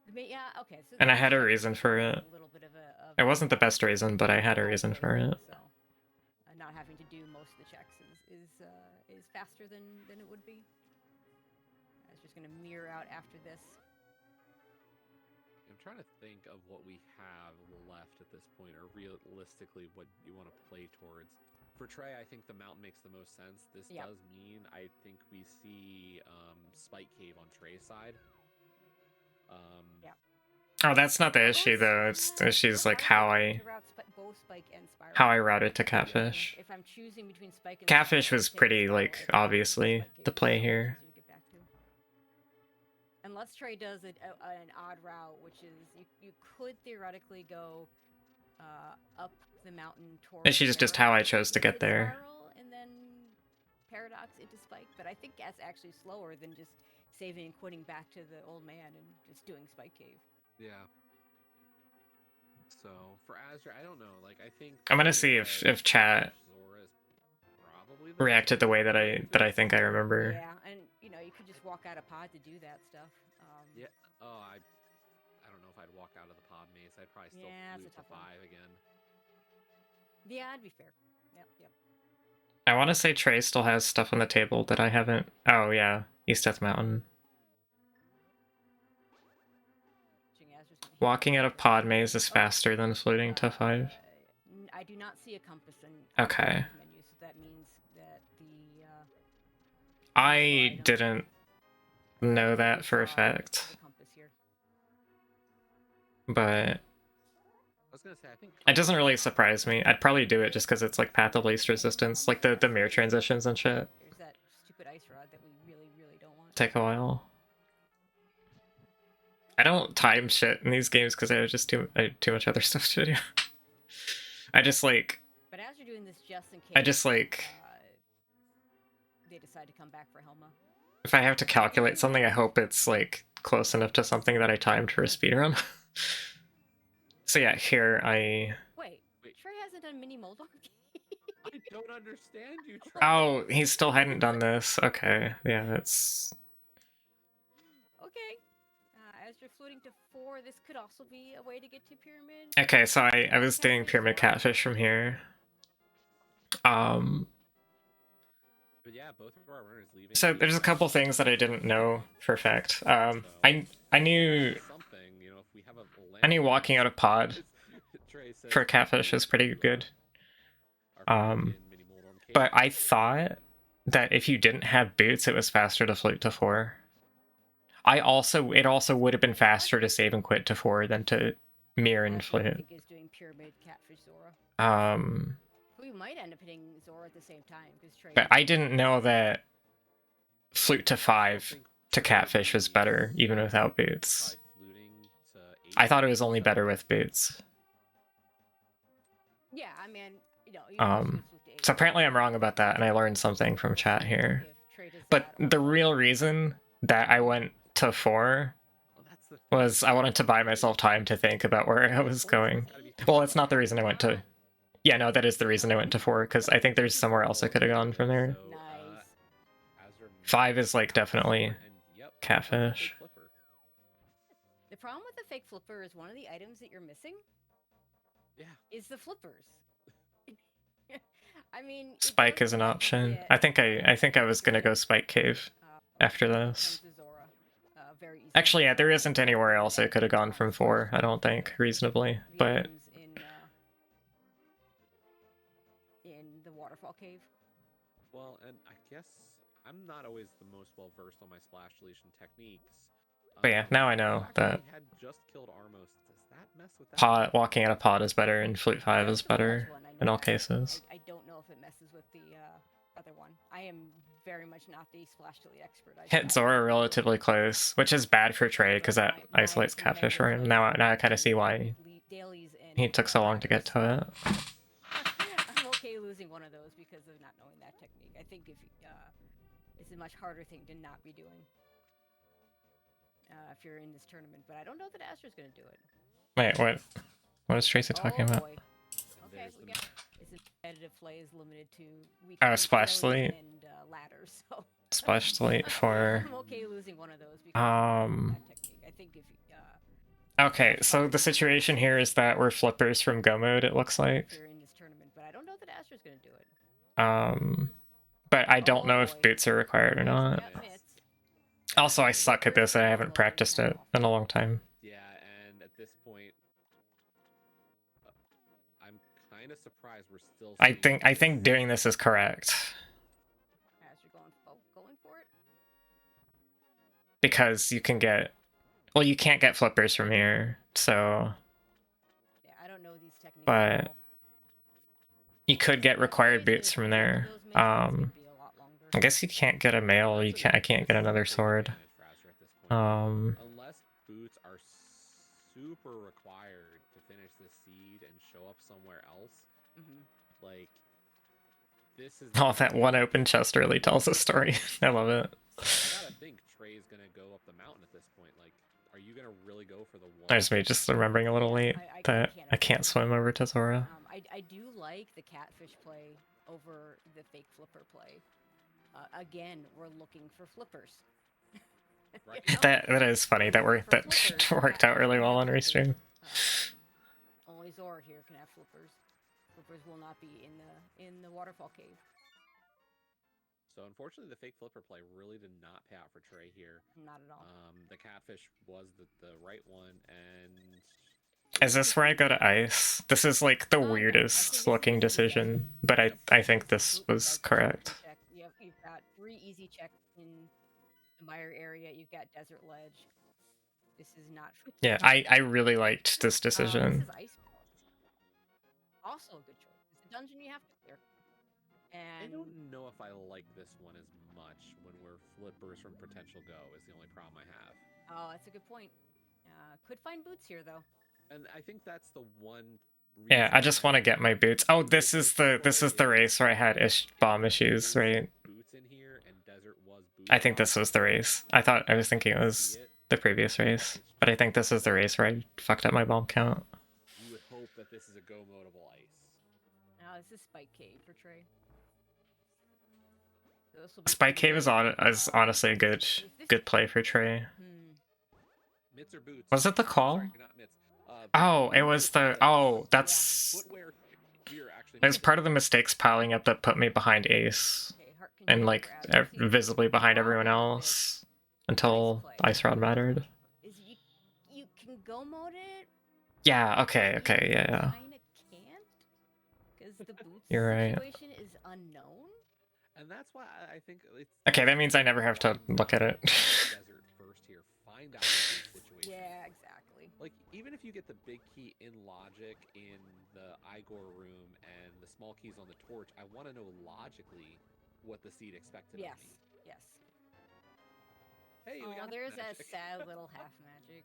I mean, yeah, okay. So and I had a reason for it. A little bit of it wasn't the best reason, but I had a reason for it. So, not having to do most of the checks is faster than it would be. I was just gonna mirror out after this. I'm trying to think of what we have left at this point, or realistically what you want to play towards. For Trey, I think the mountain makes the most sense. This does mean I think we see Spike Cave on Trey's side. Yeah. Oh, that's not the issue though. It's the issue's like how I routed to Catfish. If I'm choosing between Spike and Catfish was pretty like obviously the play here. Unless Trey does an odd route, which is you could theoretically go up the mountain towards. It's just how I chose to get there. And then Paradox into Spike, but I think that's actually slower than just saving and quitting back to the old man and just doing Spike Cave. Yeah. So for Azure, I don't know. Like I think I'm gonna see if chat reacted the way that I think I remember. Yeah, and you know you could just walk out of pod to do that stuff. Yeah. Oh, I don't know if I'd walk out of the pod maze. I'd probably still loop to 5 again. Yeah, I'd be fair. Yep. I want to say Trey still has stuff on the table that I haven't. Oh yeah, East Death Mountain. Walking out of pod maze is faster than floating to 5. I do not see a compass in okay. menu, so that means that the. I didn't know that for a fact. But it doesn't really surprise me. I'd probably do it just because it's like path of least resistance, like the mirror transitions and shit. There's that stupid ice rod that we really don't want. Take a while. I don't time shit in these games because I have just too much other stuff to do. I just like. But as you're doing this, just in case. I just like. They decide to come back for Helma. If I have to calculate something, I hope it's like close enough to something that I timed for a speedrun. So yeah, here I. Wait, Trey hasn't done mini Moldorf. I don't understand you, Trey. Oh, he still hadn't done this. Okay, yeah, that's... Okay. As you're floating to 4, this could also be a way to get to pyramid. Okay, so I was doing pyramid catfish from here. But yeah, both of our runners leaving. So there's a couple things that I didn't know for a fact. I knew something, you know, if we have a I knew walking out of pod Trey says, for catfish is pretty good. But I thought that if you didn't have boots, it was faster to float to 4. It also would have been faster to save and quit to 4 than to mirror and float. I think is doing pyramid catfish Zora. We might end up hitting Zora at the same time because Trey. But I didn't know that flute to 5 to catfish was better even without boots. I thought it was only better with boots. Yeah, I mean, you know. So apparently I'm wrong about that, and I learned something from chat here. But the real reason that I went to 4 was I wanted to buy myself time to think about where I was going. Well, it's not the reason I went to... Yeah, no, that is the reason I went to 4, because I think there's somewhere else I could have gone from there. Nice. 5 is, like, definitely catfish. The problem with the fake flipper is one of the items that you're missing is the flippers. I mean, Spike is an option. I think I was gonna go Spike Cave after this. Actually, yeah, there isn't anywhere else I could have gone from 4, I don't think, reasonably. But in the waterfall cave. Well, and I guess I'm not always the most well versed on my splash deletion techniques. But yeah, now I know that had just killed Armos. Does that mess with that? pod, walking out of pod is better, and Flute 5 is better in all cases. I don't know if it messes with the other one. I am very much not the splash delete expert. Hit Zora relatively close, which is bad for Trey because that isolates catfish for him. Now I kind of see why he took so long to get to it. I'm okay losing one of those because of not knowing that technique. I think if it's a much harder thing to not be doing if you're in this tournament, but I don't know that Astra's gonna do it. Wait, what? What is Tracy talking about? Boy. Okay, we got this competitive play is limited to splash delete and ladders. So splash delete for. I'm okay losing one of those because of that technique. I think if okay, so the situation here is that we're flippers from go mode. It looks like. you're in this tournament, but I don't know that Astra's gonna do it. But I don't know if boots are required or not. Yep, it's- Also, I suck at this. I haven't practiced it in a long time. Yeah, and at this point, I'm kind of surprised we're still. I think doing this is correct Astra going for it. because you can get. Well, you can't get flippers from here, so. Yeah, I don't know these techniques. But you could get required boots from there. I guess you can't get a mail. I can't get another sword. Unless boots are super required to finish the seed and show up somewhere else, like this is. Oh, that one open chest really tells a story. I love it. I gotta think Trey's gonna go up the mountain at this point. Like, are you gonna really go for the one? There's me just remembering a little late that I can't swim over to Zora. I do like the catfish play over the fake flipper play. Again, we're looking for flippers. Right. That is funny. That worked out really well on Restream. Only Zora here can have flippers. Flippers will not be in the waterfall cave. So unfortunately, the fake flipper play really did not pay out for Trey here. Not at all. The catfish was the right one, and is this where I go to ice? This is like the weirdest looking decision, but I think this was correct. You've got 3 easy checks in the Meyer area. You've got Desert Ledge. This is not. Yeah, I really liked this decision. This is ice. Also a good choice. It's a dungeon you have to clear. And I don't know if I like this one as much when we're flippers from potential go is the only problem I have. Oh, that's a good point. Could find boots here though. And I think that's the one. Yeah, I just want to get my boots. Oh, this is the race where I had bomb issues, right? Boots in here and desert was boots. I think this was the race. I was thinking it was the previous race, but I think this is the race where I fucked up my bomb count. You would hope that this is a go modable ice. Now this is Spike Cave for Trey. So this will be Spike pretty Cave is good. honestly a good play for Trey. Mitts or boots? Was it the call? Sorry, not mitts. Oh, it boots was with the heels. oh, that's Footwear here actually. it was part of the mistakes piling up that put me behind Ace Okay, Hart, can and you like grab this? visibly behind everyone Problem with else until play. Ice Rod mattered. Is you can go mode it. Yeah. Okay. Okay. Yeah. Kinda can't, because the boots You're right. situation is unknown. And that's why I think it's Okay, that means I never have to look at it. desert first here. Find out the boot situation. Yeah, exactly. Like, even if you get the big key in logic in the Igor room and the small keys on the torch, I want to know logically what the seed expected Yes, of me. yes. Hey, we Oh, got there's magic. that sad little half magic.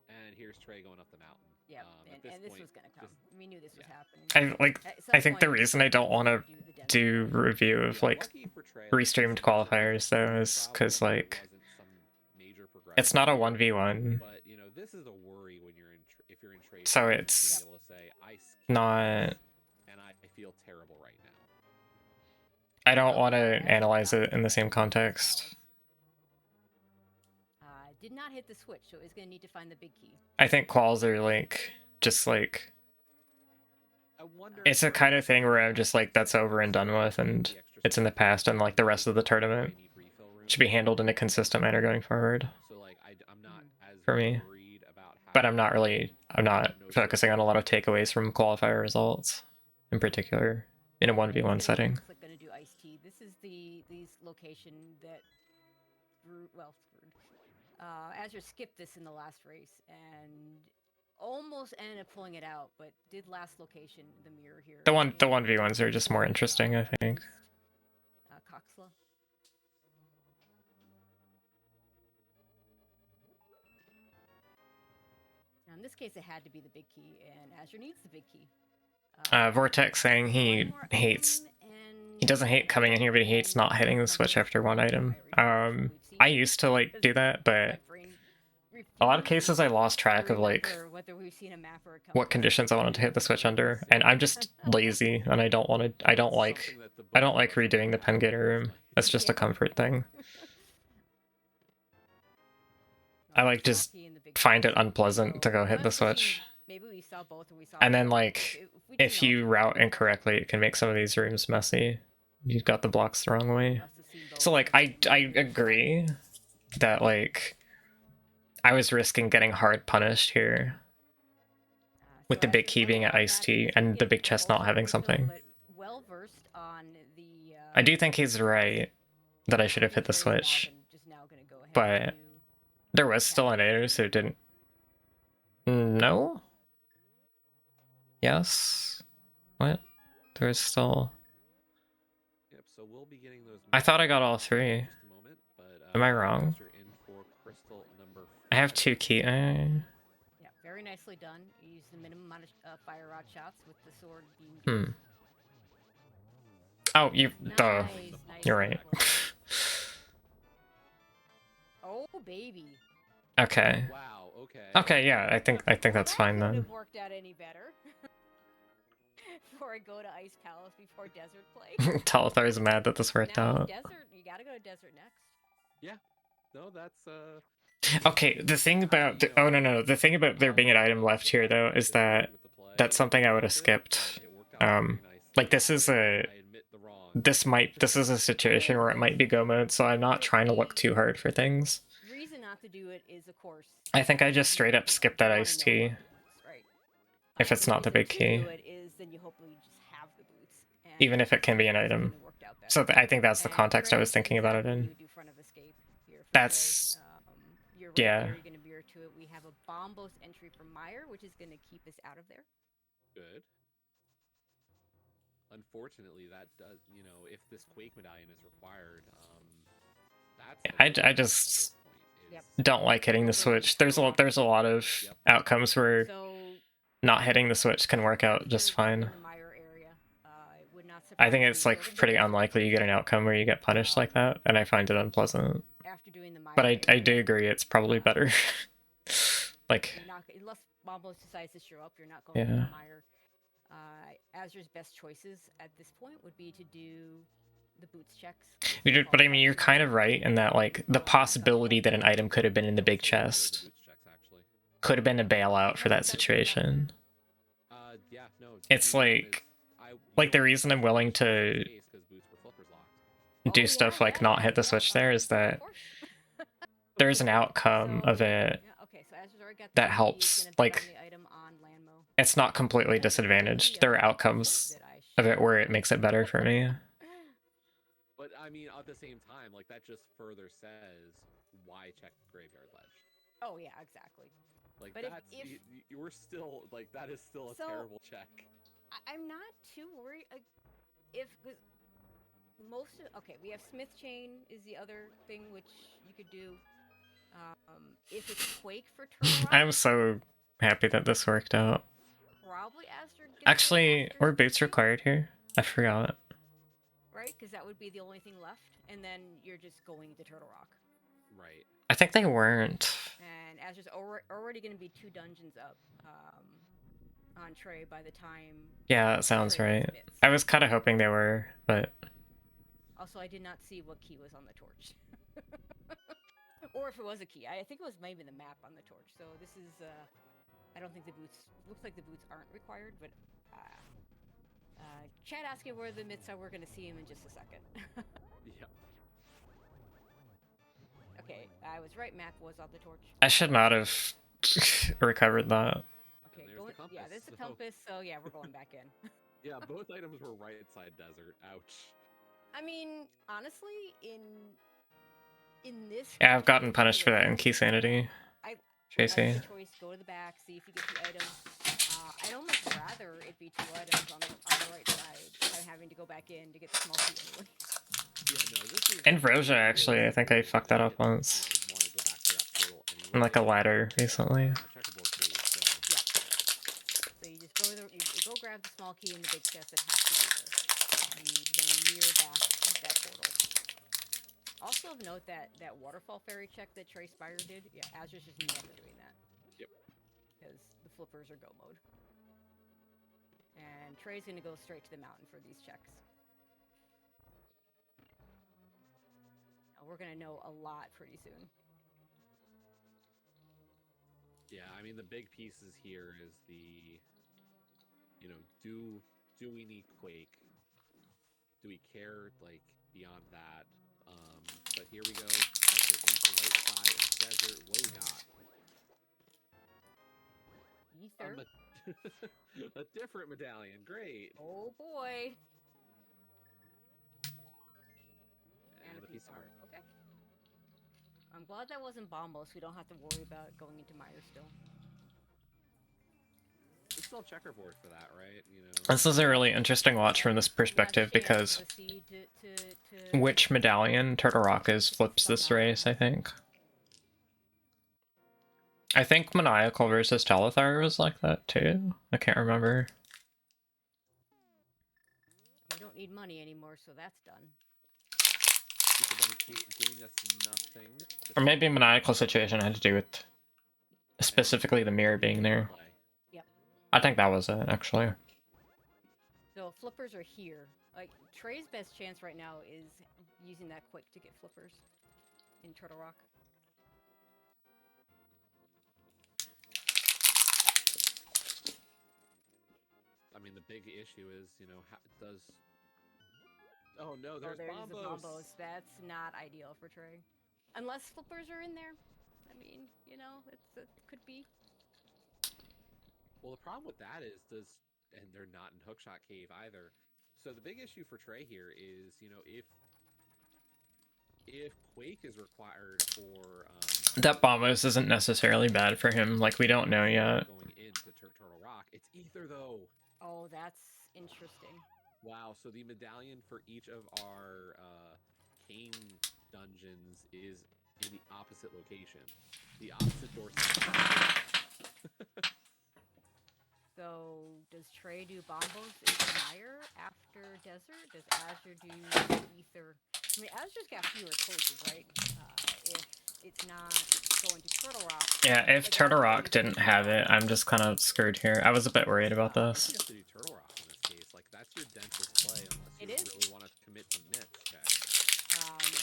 And here's Trey going up the mountain. Yep, At this and this point, was gonna come. We knew this was yeah. happening. I think the reason I don't want to do review of Yeah, like lucky for Trey, restreamed qualifiers though is because like it's not a 1v1, But you know, this is a worry when you're in if you're in trade. so being it's able to say, I skipped not. this, and I feel terrible right now. I don't want to analyze it in the same context. Did not hit the switch, so it's gonna need to find the big key. I think quals are like just like I wonder it's a kind of thing where I'm just like that's over and done with, and it's in the past, and like the rest of the tournament should be handled in a consistent manner going forward. So like I'm not as For me. worried about how But I'm not focusing on a lot of takeaways from qualifier results in particular in a 1v1 setting. Click gonna do iced tea. This is the location that screwed. Azure skipped this in the last race and almost ended up pulling it out, but did last location the mirror here. The 1v1s are just more interesting, I think. Coxla. Now in this case, it had to be the big key, and Azure needs the big key. Vortex saying he doesn't hate coming in here, but he hates not hitting the switch after one item. I used to like do that, but a lot of cases I lost track of like what conditions I wanted to hit the switch under, and I'm just lazy and I don't like redoing the pen gator room. That's just a comfort thing. I like just find it unpleasant to go hit the switch. And then like if you route incorrectly, it can make some of these rooms messy. You've got the blocks the wrong way. So like I agree that like I was risking getting hard punished here with the big key being at iced tea and the big chest not having something. I do think he's right that I should have hit the switch, but there was still an Ader, so it didn't. No? Yes? What? There's still. Yep, so we'll be getting those. I thought I got all three. Am I wrong? I have 2 key. Yeah, very nicely done. You use the minimum amount of fire rod shots with the sword being used. Oh, you. Duh. Nice You're right. Oh, baby. Okay. Wow. Okay. Okay. Yeah. I think that's fine then. Have worked out any better? Before I go to Ice Palace before Desert play. Talithar is mad that this worked Now out. Desert, you gotta go to Desert next. Yeah. No, that's Okay, the thing about the thing about there being an item left here though is that that's something I would have skipped. Like this is a situation where it might be go mode, so I'm not trying to look too hard for things. The reason not to do it is, of course, I think I just straight up skipped that iced tea if it's not the big key, even if it can be an item. So I think that's the context I was thinking about it in. That's yeah. We have a bombos entry from Meyer, which is going to keep us out of there. good. Unfortunately, that does, you know, if this Quake medallion is required, that's I just don't like hitting the switch. There's a lot of outcomes where not hitting the switch can work out just fine. I think it's like pretty unlikely you get an outcome where you get punished like that, and I find it unpleasant. But I do agree it's probably better. Like, You're not unless Bombos decides to show up. You're not going yeah. to Mire. Azur's best choices at this point would be to do the boots checks. But I mean, you're kind of right in that, like, the possibility that an item could have been in the big chest Boots checks, actually. could have been a bailout for that situation. Yeah, no. It's like the reason I'm willing to do stuff like not hit the switch there is that there's an outcome of it that helps. Like, it's not completely disadvantaged. There are outcomes of it where it makes it better for me. But I mean, at the same time, like that just further says why check Graveyard Ledge. Oh yeah, exactly. Like but that's you're still like that is still a terrible check. I'm not too worried. If most of, okay, we have Smith Chain is the other thing which you could do. If it's Quake for Turtle Rock, I'm so happy that this worked out. Probably Aster. Actually, were boots required here? I forgot. Right, because that would be the only thing left, and then you're just going to Turtle Rock. Right. I think they weren't. And Aster's already going to be 2 dungeons up on Trey by the time. Yeah, that sounds right. I was kind of hoping they were, but. Also, I did not see what key was on the torch. Or if it was a key. I think it was maybe the map on the torch. So this is, I don't think the boots, looks like the boots aren't required, but, Chad asking where the mitts are, we're going to see him in just a second. Yep. Okay, I was right, map was on the torch. I should not have recovered that. Okay, yeah, there's the compass, so yeah, we're going back in. Yeah, both items were right side desert. Ouch. I mean, honestly, in this. Yeah, I've gotten punished for that in Key Sanity. Tracy. Choice, go to the back, see if you get the item. I'd almost rather it be 2 items on the right side than having to go back in to get the small key anyway. Yeah, no, this is. In Vroja, actually, I think I fucked that up once. On like a ladder recently. Yeah. So you just go there, you go grab the small key in the big chest that has to be there. And then mirror back that portal. Also of note that waterfall fairy check that Trey Spire did, yeah, Azur's just never doing that. Yep. Because the flippers are go mode. And Trey's gonna go straight to the mountain for these checks. We're gonna know a lot pretty soon. Yeah, I mean the big pieces here is the, you know, do we need Quake? Do we care like beyond that? But here we go. Into right side of desert. What do we got? Ether. A different medallion. Great. Oh boy. And a piece of art. Okay. I'm glad that wasn't Bombo, so we don't have to worry about going into Mire still. It's still checkerboard for that, right? You know. This is a really interesting watch from this perspective because which medallion Turtle Rock is flips this race, I think. I think Maniacal versus Talithar was like that too. I can't remember. We don't need money anymore, so that's done. Giving us nothing. Or maybe Maniacal situation had to do with specifically the mirror being there. Yep. I think that was it, actually. So flippers are here. Like Trey's best chance right now is using that quick to get flippers in Turtle Rock. I mean, the big issue is, you know, does. Oh no, there's the Bombos. Bombos. That's not ideal for Trey. Unless flippers are in there. I mean, you know, it could be. Well, the problem with that is and they're not in Hookshot Cave either. So the big issue for Trey here is, you know, if Quake is required for that Bombos isn't necessarily bad for him. Like, we don't know yet. Going into Turtle Rock, it's Ether though. Oh, that's interesting. Wow, so the medallion for each of our Kane dungeons is in the opposite location. The opposite door. So, does Trey do Bombos into Mire after Desert? Does Azure do Ether? I mean, Azure's got fewer choices, right? If it's not going to Turtle Rock. Yeah, if Like, Turtle that's Rock really didn't have it, I'm just kind of screwed here. I was a bit worried about You this. have to do Turtle Rock in this case. Like, that's your densest play unless you It is. really want to commit to nits. Okay.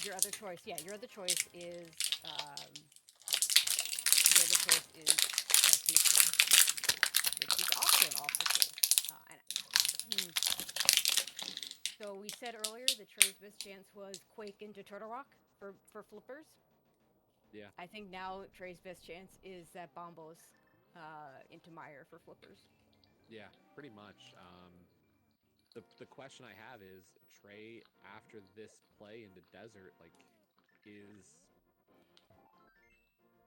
Your other choice, yeah, your other choice is which is also an awful choice. So we said earlier that Trey's best chance was Quake into Turtle Rock for flippers. Yeah. I think now Trey's best chance is that Bombos into Meyer for flippers. Yeah, pretty much. The question I have is, Trey, after this play into Desert, like,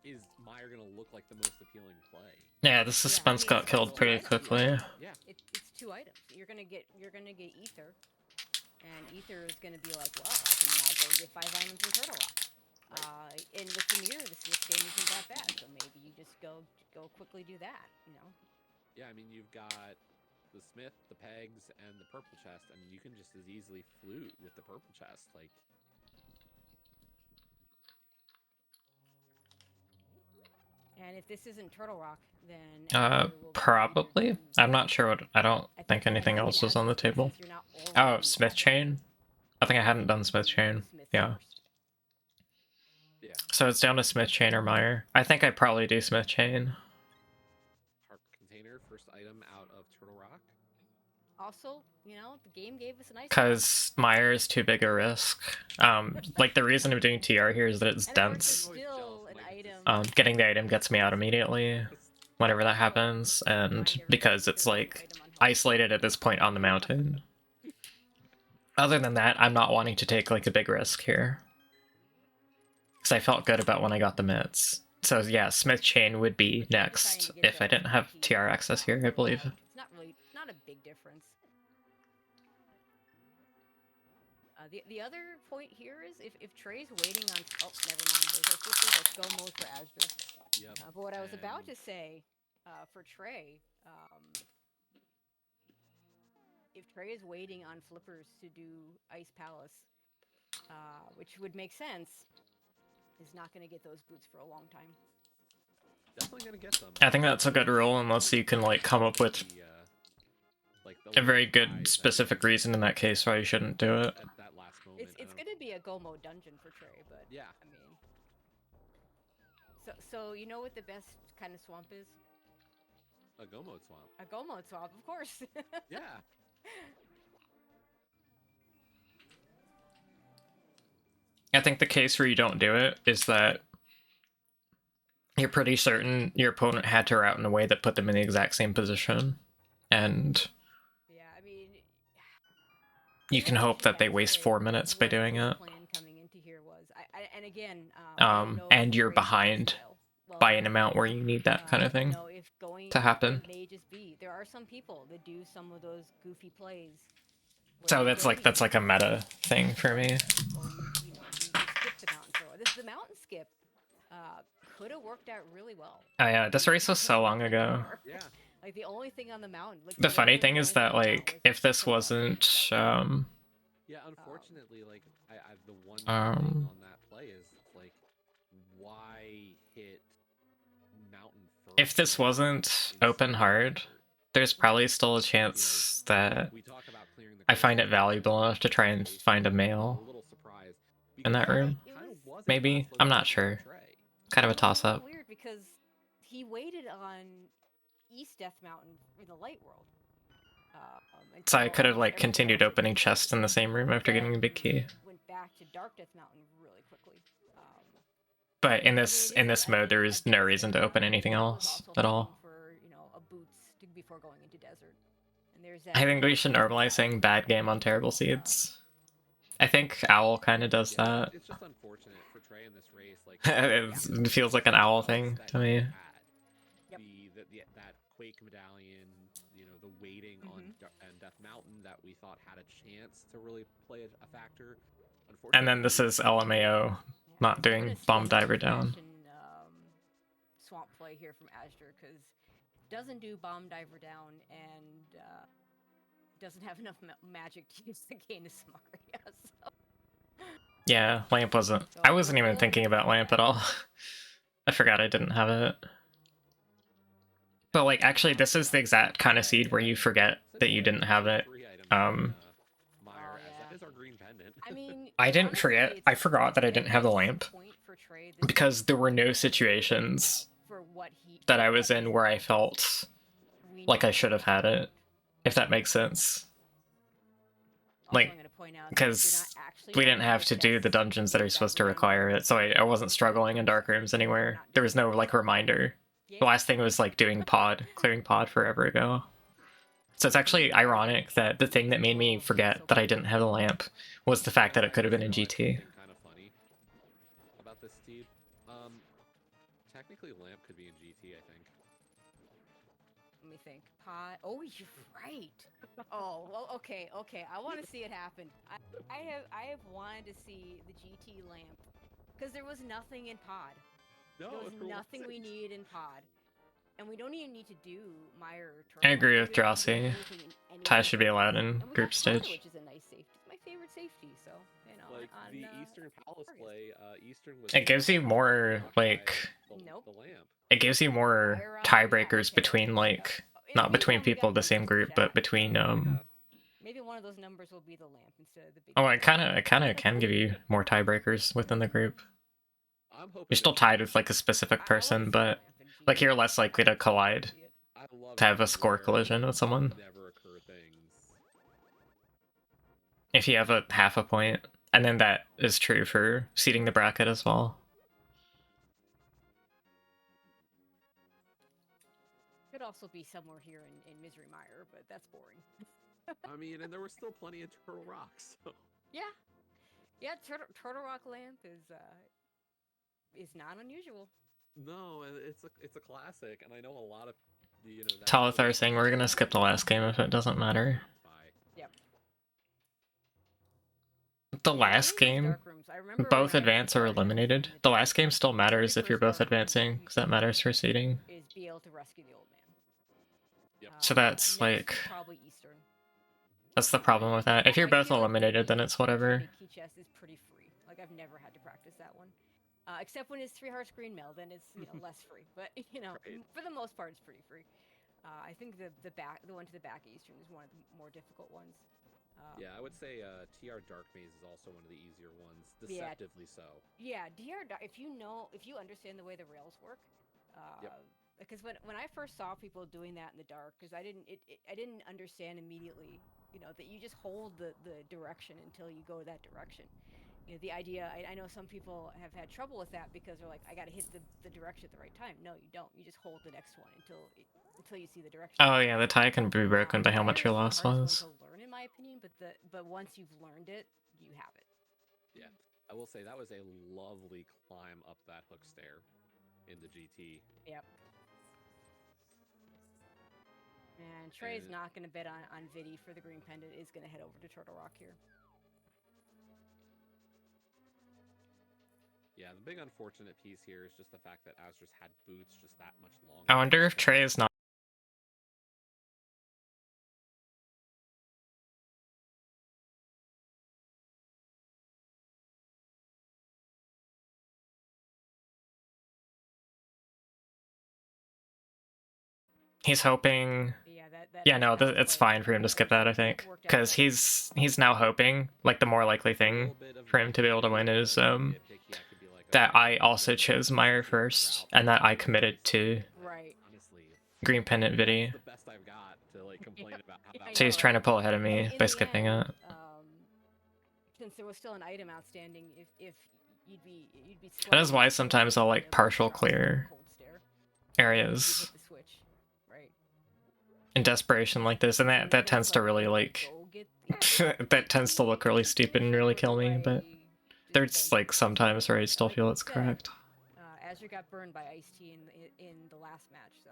is Meyer gonna look like the most appealing play? Yeah, the suspense got killed pretty quickly. Yeah. It's 2 items. You're gonna get Ether, and Ether is gonna be like, well, I can now go and get 5 items in Turtle Rock. And with the mirror, the Smith game isn't that bad, so maybe you just go quickly do that, you know? Yeah, I mean, you've got the Smith, the pegs, and the purple chest. I mean, you can just as easily flute with the purple chest. Like, and if this isn't Turtle Rock, then Probably. I'm not sure what. I don't think anything else was on the table. Oh, Smith Chain. I think I hadn't done Smith Chain. Yeah. yeah. So it's down to Smith Chain or Meyer. I think I'd probably do Smith Chain. Harp container, first item out of Turtle Rock. Also, you know, the game gave us a nice. Because Meyer is too big a risk. Like the reason I'm doing TR here is that it's dense. Still an item. Getting the item gets me out immediately whenever that happens, and because it's like isolated at this point on the mountain. Other than that, I'm not wanting to take like a big risk here. Because I felt good about when I got the mitts. So yeah, Smith Chain would be next if I didn't have TR access here, I believe. It's not a big difference. The other point here is if Trey's waiting on... Oh, never mind. There's our flippers. Let's go mode for Asdra. Yep. But what I was about to say for Trey... if Trey is waiting on flippers to do Ice Palace, which would make sense, is not going to get those boots for a long time. Definitely gonna get them. I think that's a good rule unless you can like come up with a very good specific reason in that case why you shouldn't do it. At that last moment, it's going to be a go mode dungeon for Trey, but yeah. I mean, so you know what the best kind of swamp is? A go mode swamp. A go mode swamp, of course. Yeah. I think the case where you don't do it is that you're pretty certain your opponent had to route in a way that put them in the exact same position, and yeah, I mean, you can hope that they waste 4 minutes by doing it. Coming into here was, and again, and you're behind by an amount where you need that kind of thing to happen. It may just be there are some people that do some of those goofy plays. So that's like a meta thing for me. You skip the mountain throw. The mountain skip could have worked out really well. Oh yeah, this race was so long ago. Yeah. Like the only thing on the mountain. Like, The funny thing is that like if this wasn't Yeah, unfortunately, like I the one thing on that play is like, why hit mountain first? if this wasn't open hard, there's probably still a chance that We talk about clearing the I find it valuable enough to try and find a male a little surprise in that room. Maybe, I'm not sure. Kind of a toss-up. Weird because he waited on East Death Mountain in the light world. So I could have like continued opening chests in the same room after getting a big key. Went back to Dark Death Mountain really quickly. But in this mode, there is no reason to open anything else at all. For, you know, a boots before going into desert. And there's I think we should normalize saying bad game on terrible seeds. I think Owl kind of does that. It's just unfortunate for Trey in this race. Like It feels like an Owl thing to me. That Quake medallion, you know, the waiting on Death Mountain that we thought had a chance to really play a factor. And then this is LMAO not doing Bomb Diver down. Swamp play here from Asdra because doesn't do Bomb Diver down and doesn't have enough magic to use the gain of Samaria. So. Yeah, lamp wasn't. So I I'll wasn't go even ahead thinking and about do lamp that. at all. I forgot I didn't have it. But like, actually, this is the exact kind of seed where you forget that you didn't have it. Meyer, as that is our green pendant. I mean, I didn't honestly, forget. I forgot that I it didn't have the misses lamp point for Trey this because there were no season situations for what that I what was in where I felt we like I need should have had it, if that makes sense. Also, Like, I'm gonna point out that you're not because actually we didn't running have to do the best dungeons that are with that supposed to require it, randomizer so I wasn't for struggling in dark so rooms you're anywhere. not There doing was no it. like reminder. Yeah. The last thing was like doing clearing pod forever ago. So it's actually ironic that the thing that made me forget that I didn't have the lamp was the fact that it could have been in GT. Kind of funny about this steed. Technically, lamp could be in GT, I think. Let me think. Pod. Oh, you're right. Oh, well, okay. I want to see it happen. I have wanted to see the GT lamp because there was nothing in pod. No, There was there nothing we wasn't. needed in pod, and we don't even need to do Meyer or I Turtle. agree We with don't need to do Drosy. anything in any Ty of should those be allowed areas. in And we group got Pod, stage. which is a nice safety. It's my favorite safety. So you know, Like on, the Eastern Palace August. play, Eastern was. It gives you more like Nope. the lamp. it gives you more Fire tiebreakers okay. between like In not the between meantime, we people got of the same numbers in group, chat, but between Yeah. maybe one of those numbers will be the lamp instead of the big. Oh, it kind of can give you more tiebreakers within the group. I'm hoping You're still tied with like a specific person, but like you're less likely to collide, I love to have a these score rare, collision with someone. never occur things. If you have a half a point, and then that is true for seeding the bracket as well. Could also be somewhere here in Misery Mire, but that's boring. I mean, and there were still plenty of Turtle Rocks. So. Yeah, Turtle Rock lamp is not unusual. No, and it's a classic, and I know a lot of Talithar saying we're gonna skip the last game if it doesn't matter. Yep. The last game, both advance or eliminated. The last game still matters if you're both advancing, because that matters for seeding. Is be able to rescue the old man. Yep. So that's like probably Eastern. that's the problem with that. If you're both eliminated, then it's whatever. chess is pretty free. Like I've never had to practice that one, except when it's 3 hearts green mill. Then it's less free. But Right. for the most part, it's pretty free. I think the one to the back Eastern is one of the more difficult ones. Yeah, I would say TR Dark Maze is also one of the easier ones, deceptively so. Yeah, if you understand the way the rails work, because when I first saw people doing that in the dark, because I didn't understand immediately, that you just hold the direction until you go that direction. The idea, I know some people have had trouble with that because they're like, I got to hit the direction at the right time. No, you don't. You just hold the next one until you see the direction. Oh yeah, the tie can be broken by how much your loss was. To learn, in my opinion, but once you've learned it, you have it. Yeah, I will say that was a lovely climb up that hook stair in the GT. Yep. And Trey's not going to bet on Vidi for the green pendant. Is going to head over to Turtle Rock here. Yeah, the big unfortunate piece here is just the fact that Azra's had boots just that much longer. I wonder if Trey is not. He's hoping. Yeah, no, it's fine for him to skip that, I think, because he's now hoping like the more likely thing for him to be able to win is that I also chose Meyer first and that I committed to green pendant Vidi. So he's trying to pull ahead of me by skipping it. Since there was still an item outstanding, if you'd be that is why sometimes I'll like partial clear areas in desperation like this, and that tends to really like that tends to look really stupid and really kill me, but there's like sometimes where I still feel it's correct. Azure got burned by Ice-T in the last match, so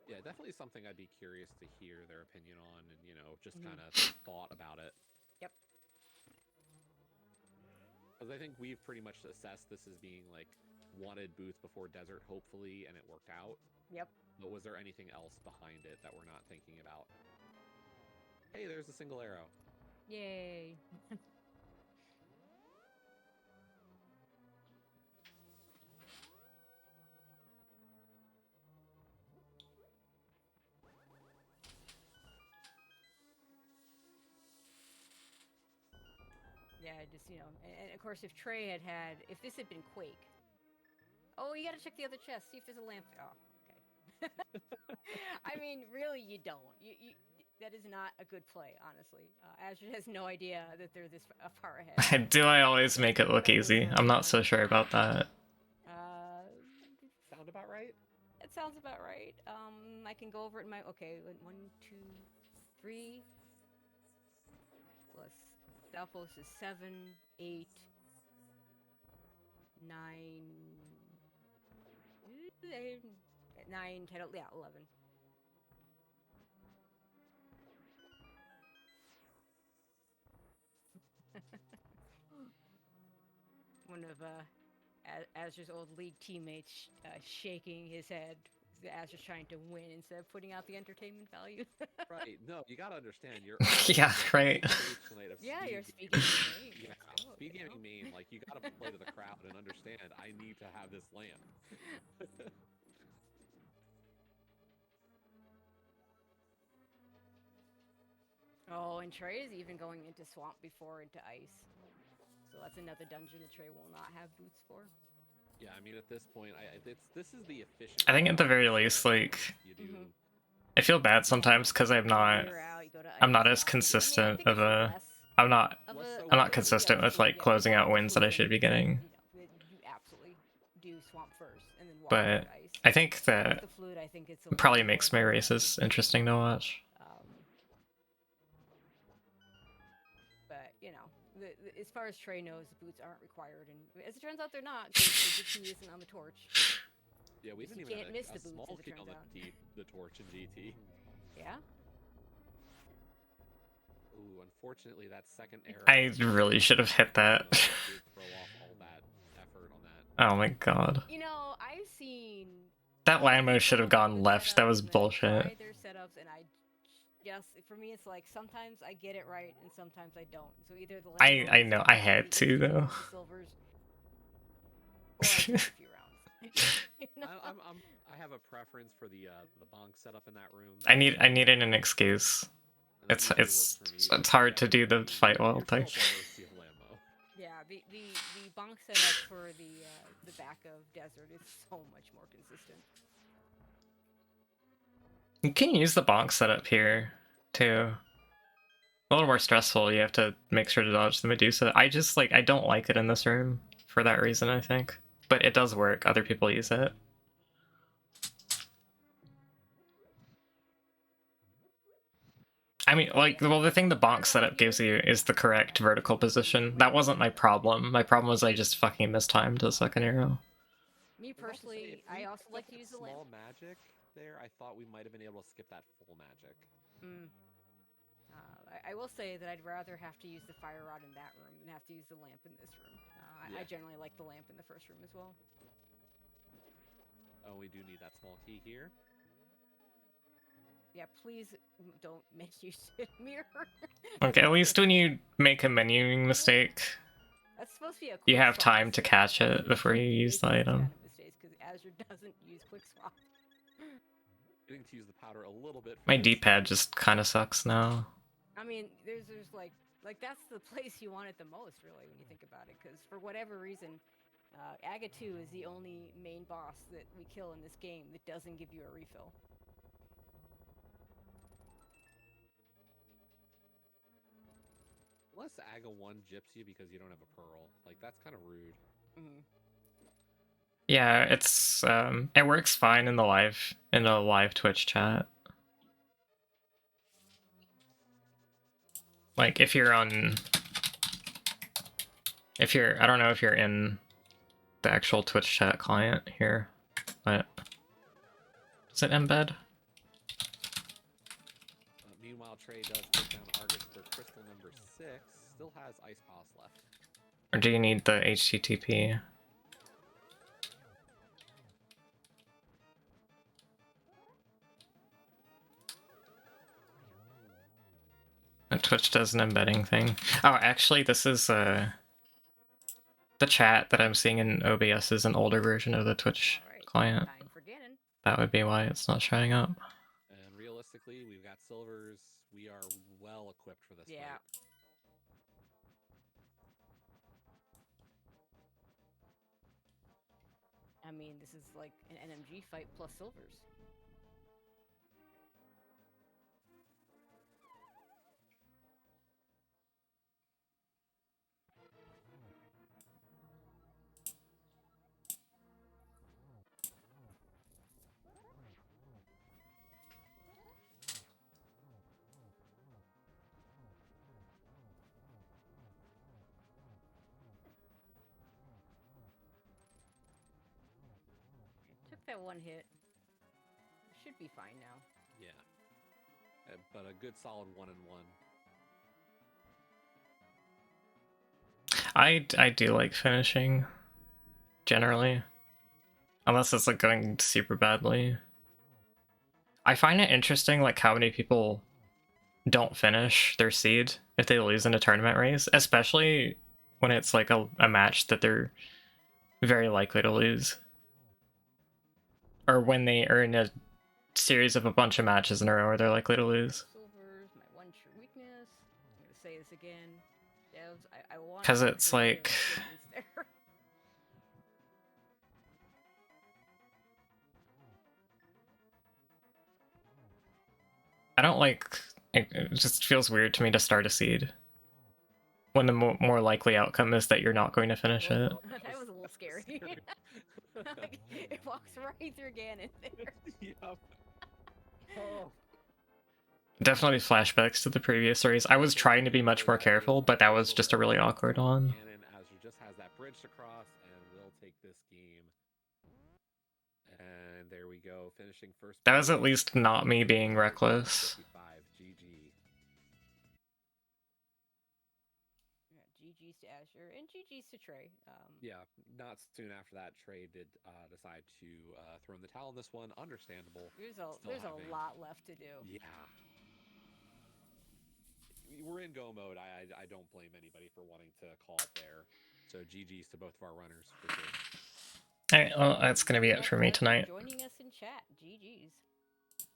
yeah, definitely something I'd be curious to hear their opinion on, and just kind of thought about it. Yep. Because I think we've pretty much assessed this as being like wanted boots before desert, hopefully, and it worked out. Yep. But was there anything else behind it that we're not thinking about? Hey, there's a single arrow. Yay. Yeah, just, you know, and of course, if Trey if this had been Quake. Oh, you gotta check the other chest, see if there's a lamp. Oh, okay. I mean, really, you don't. That is not a good play, honestly. Azure has no idea that they're this far ahead. Do I always make it look easy? I'm not so sure about that. Sound about right? It sounds about right. I can go over it in my... Okay, 1, 2, 3... Plus Stalfos is 7, 8, 9... 9, 10, yeah, 11. One of Azur's old league teammates shaking his head. Azur's trying to win instead of putting out the entertainment value. Right. No, you gotta understand. You're Yeah, right. Yeah, you're speed gaming main. Yeah, speed gaming main. Like, you gotta play to the crowd and understand. I need to have this lamp. Oh, and Trey is even going into swamp before into ice. So that's another dungeon that Trey will not have boots for. Yeah, I mean, at this point, this is the efficient. I think at the very least, like, I feel bad sometimes because I'm not as consistent of a. I'm not consistent with like closing out wins that I should be getting. You absolutely do swamp first and then walk But into ice. I think that The flute, I think it's probably makes my races interesting to watch. But you know, as far as Trey knows, the boots aren't required, and as it turns out, they're not. Because the GT isn't on the torch. Yeah, we didn't even can't have miss a the boots, small as it key on turns out. the torch in GT. Yeah. Ooh, unfortunately, that second arrow. I really should have hit that. Throw off all that effort on that. Oh my god. You know, I've seen that Lamo should have gone left. That was bullshit. Their setups, and for me, it's like sometimes I get it right, and sometimes I don't. So either the I know I had to though. Silvers, or I take a few rounds. You know? I have a preference for the bonk setup in that room. I needed an excuse. It's hard to do the fight while type. Yeah, the bonk setup for the back of Desert is so much more consistent. You can use the bonk setup here too. A little more stressful. You have to make sure to dodge the Medusa. I don't like it in this room for that reason, I think. But it does work. Other people use it. I mean, like, well, the thing the bonk setup gives you is the correct vertical position. That wasn't my problem. My problem was I just fucking mistimed the second arrow. Me personally, I also like to use the lamp. Small magic there, I thought we might have been able to skip that full magic. I will say that I'd rather have to use the fire rod in that room than have to use the lamp in this room. I generally like the lamp in the first room as well. Oh, we do need that small key here. Yeah, please don't make use of mirror. Okay, at least when you make a menuing mistake, that's supposed to be a you have time to catch it before you use the item. Because Azure doesn't use quick swap. Getting to use the powder a little bit. My D-pad just kind of sucks now. I mean, there's like that's the place you want it the most, really, when you think about it. Because for whatever reason, Aga 2 is the only main boss that we kill in this game that doesn't give you a refill. Unless Aga 1 gyps you because you don't have a pearl. Like, that's kind of rude. Yeah, it's it works fine in a live Twitch chat. Like if you're I don't know if you're in the actual Twitch chat client here, but does it embed? Meanwhile, Trey does put down Argus for crystal number 6. Still has ice pass left. Or do you need the HTTP? And Twitch does an embedding thing. Oh, actually, this is the chat that I'm seeing in OBS is an older version of the Twitch All right, client. time for Ganon. That would be why it's not showing up. And realistically, we've got silvers. We are well equipped for this Yeah. fight. I mean, this is like an NMG fight plus silvers. Took that one hit. Should be fine now. Yeah. But a good solid 1-1. I do like finishing, generally. Unless it's like going super badly. I find it interesting like how many people don't finish their seed if they lose in a tournament race, especially when it's like a match that they're very likely to lose. Or when they are in a series of a bunch of matches in a row where they're likely to lose. Silvers, my one true weakness. I'm gonna say this again. Devs, I want. 'Cause it's like- I don't like... It just feels weird to me to start a seed when the more likely outcome is that you're not going to finish it. That was a little scary. Like, it walks right through Ganon there. Yep. Oh. Definitely flashbacks to the previous series. I was trying to be much more careful, but that was just a really awkward one. Ganon, as he just has that bridge to cross, and will take this game. And there we go, finishing first. That was at least not me being reckless. 55, GG. GG's to Azure and GG's to Trey. Yeah, not soon after that, Trey did decide to throw in the towel in this one. Understandable. There's a lot left to do. Yeah. We're in go mode. I don't blame anybody for wanting to call it there. So GG's to both of our runners for sure. Alright, well, that's gonna be it for me tonight. Joining us in chat. GG's.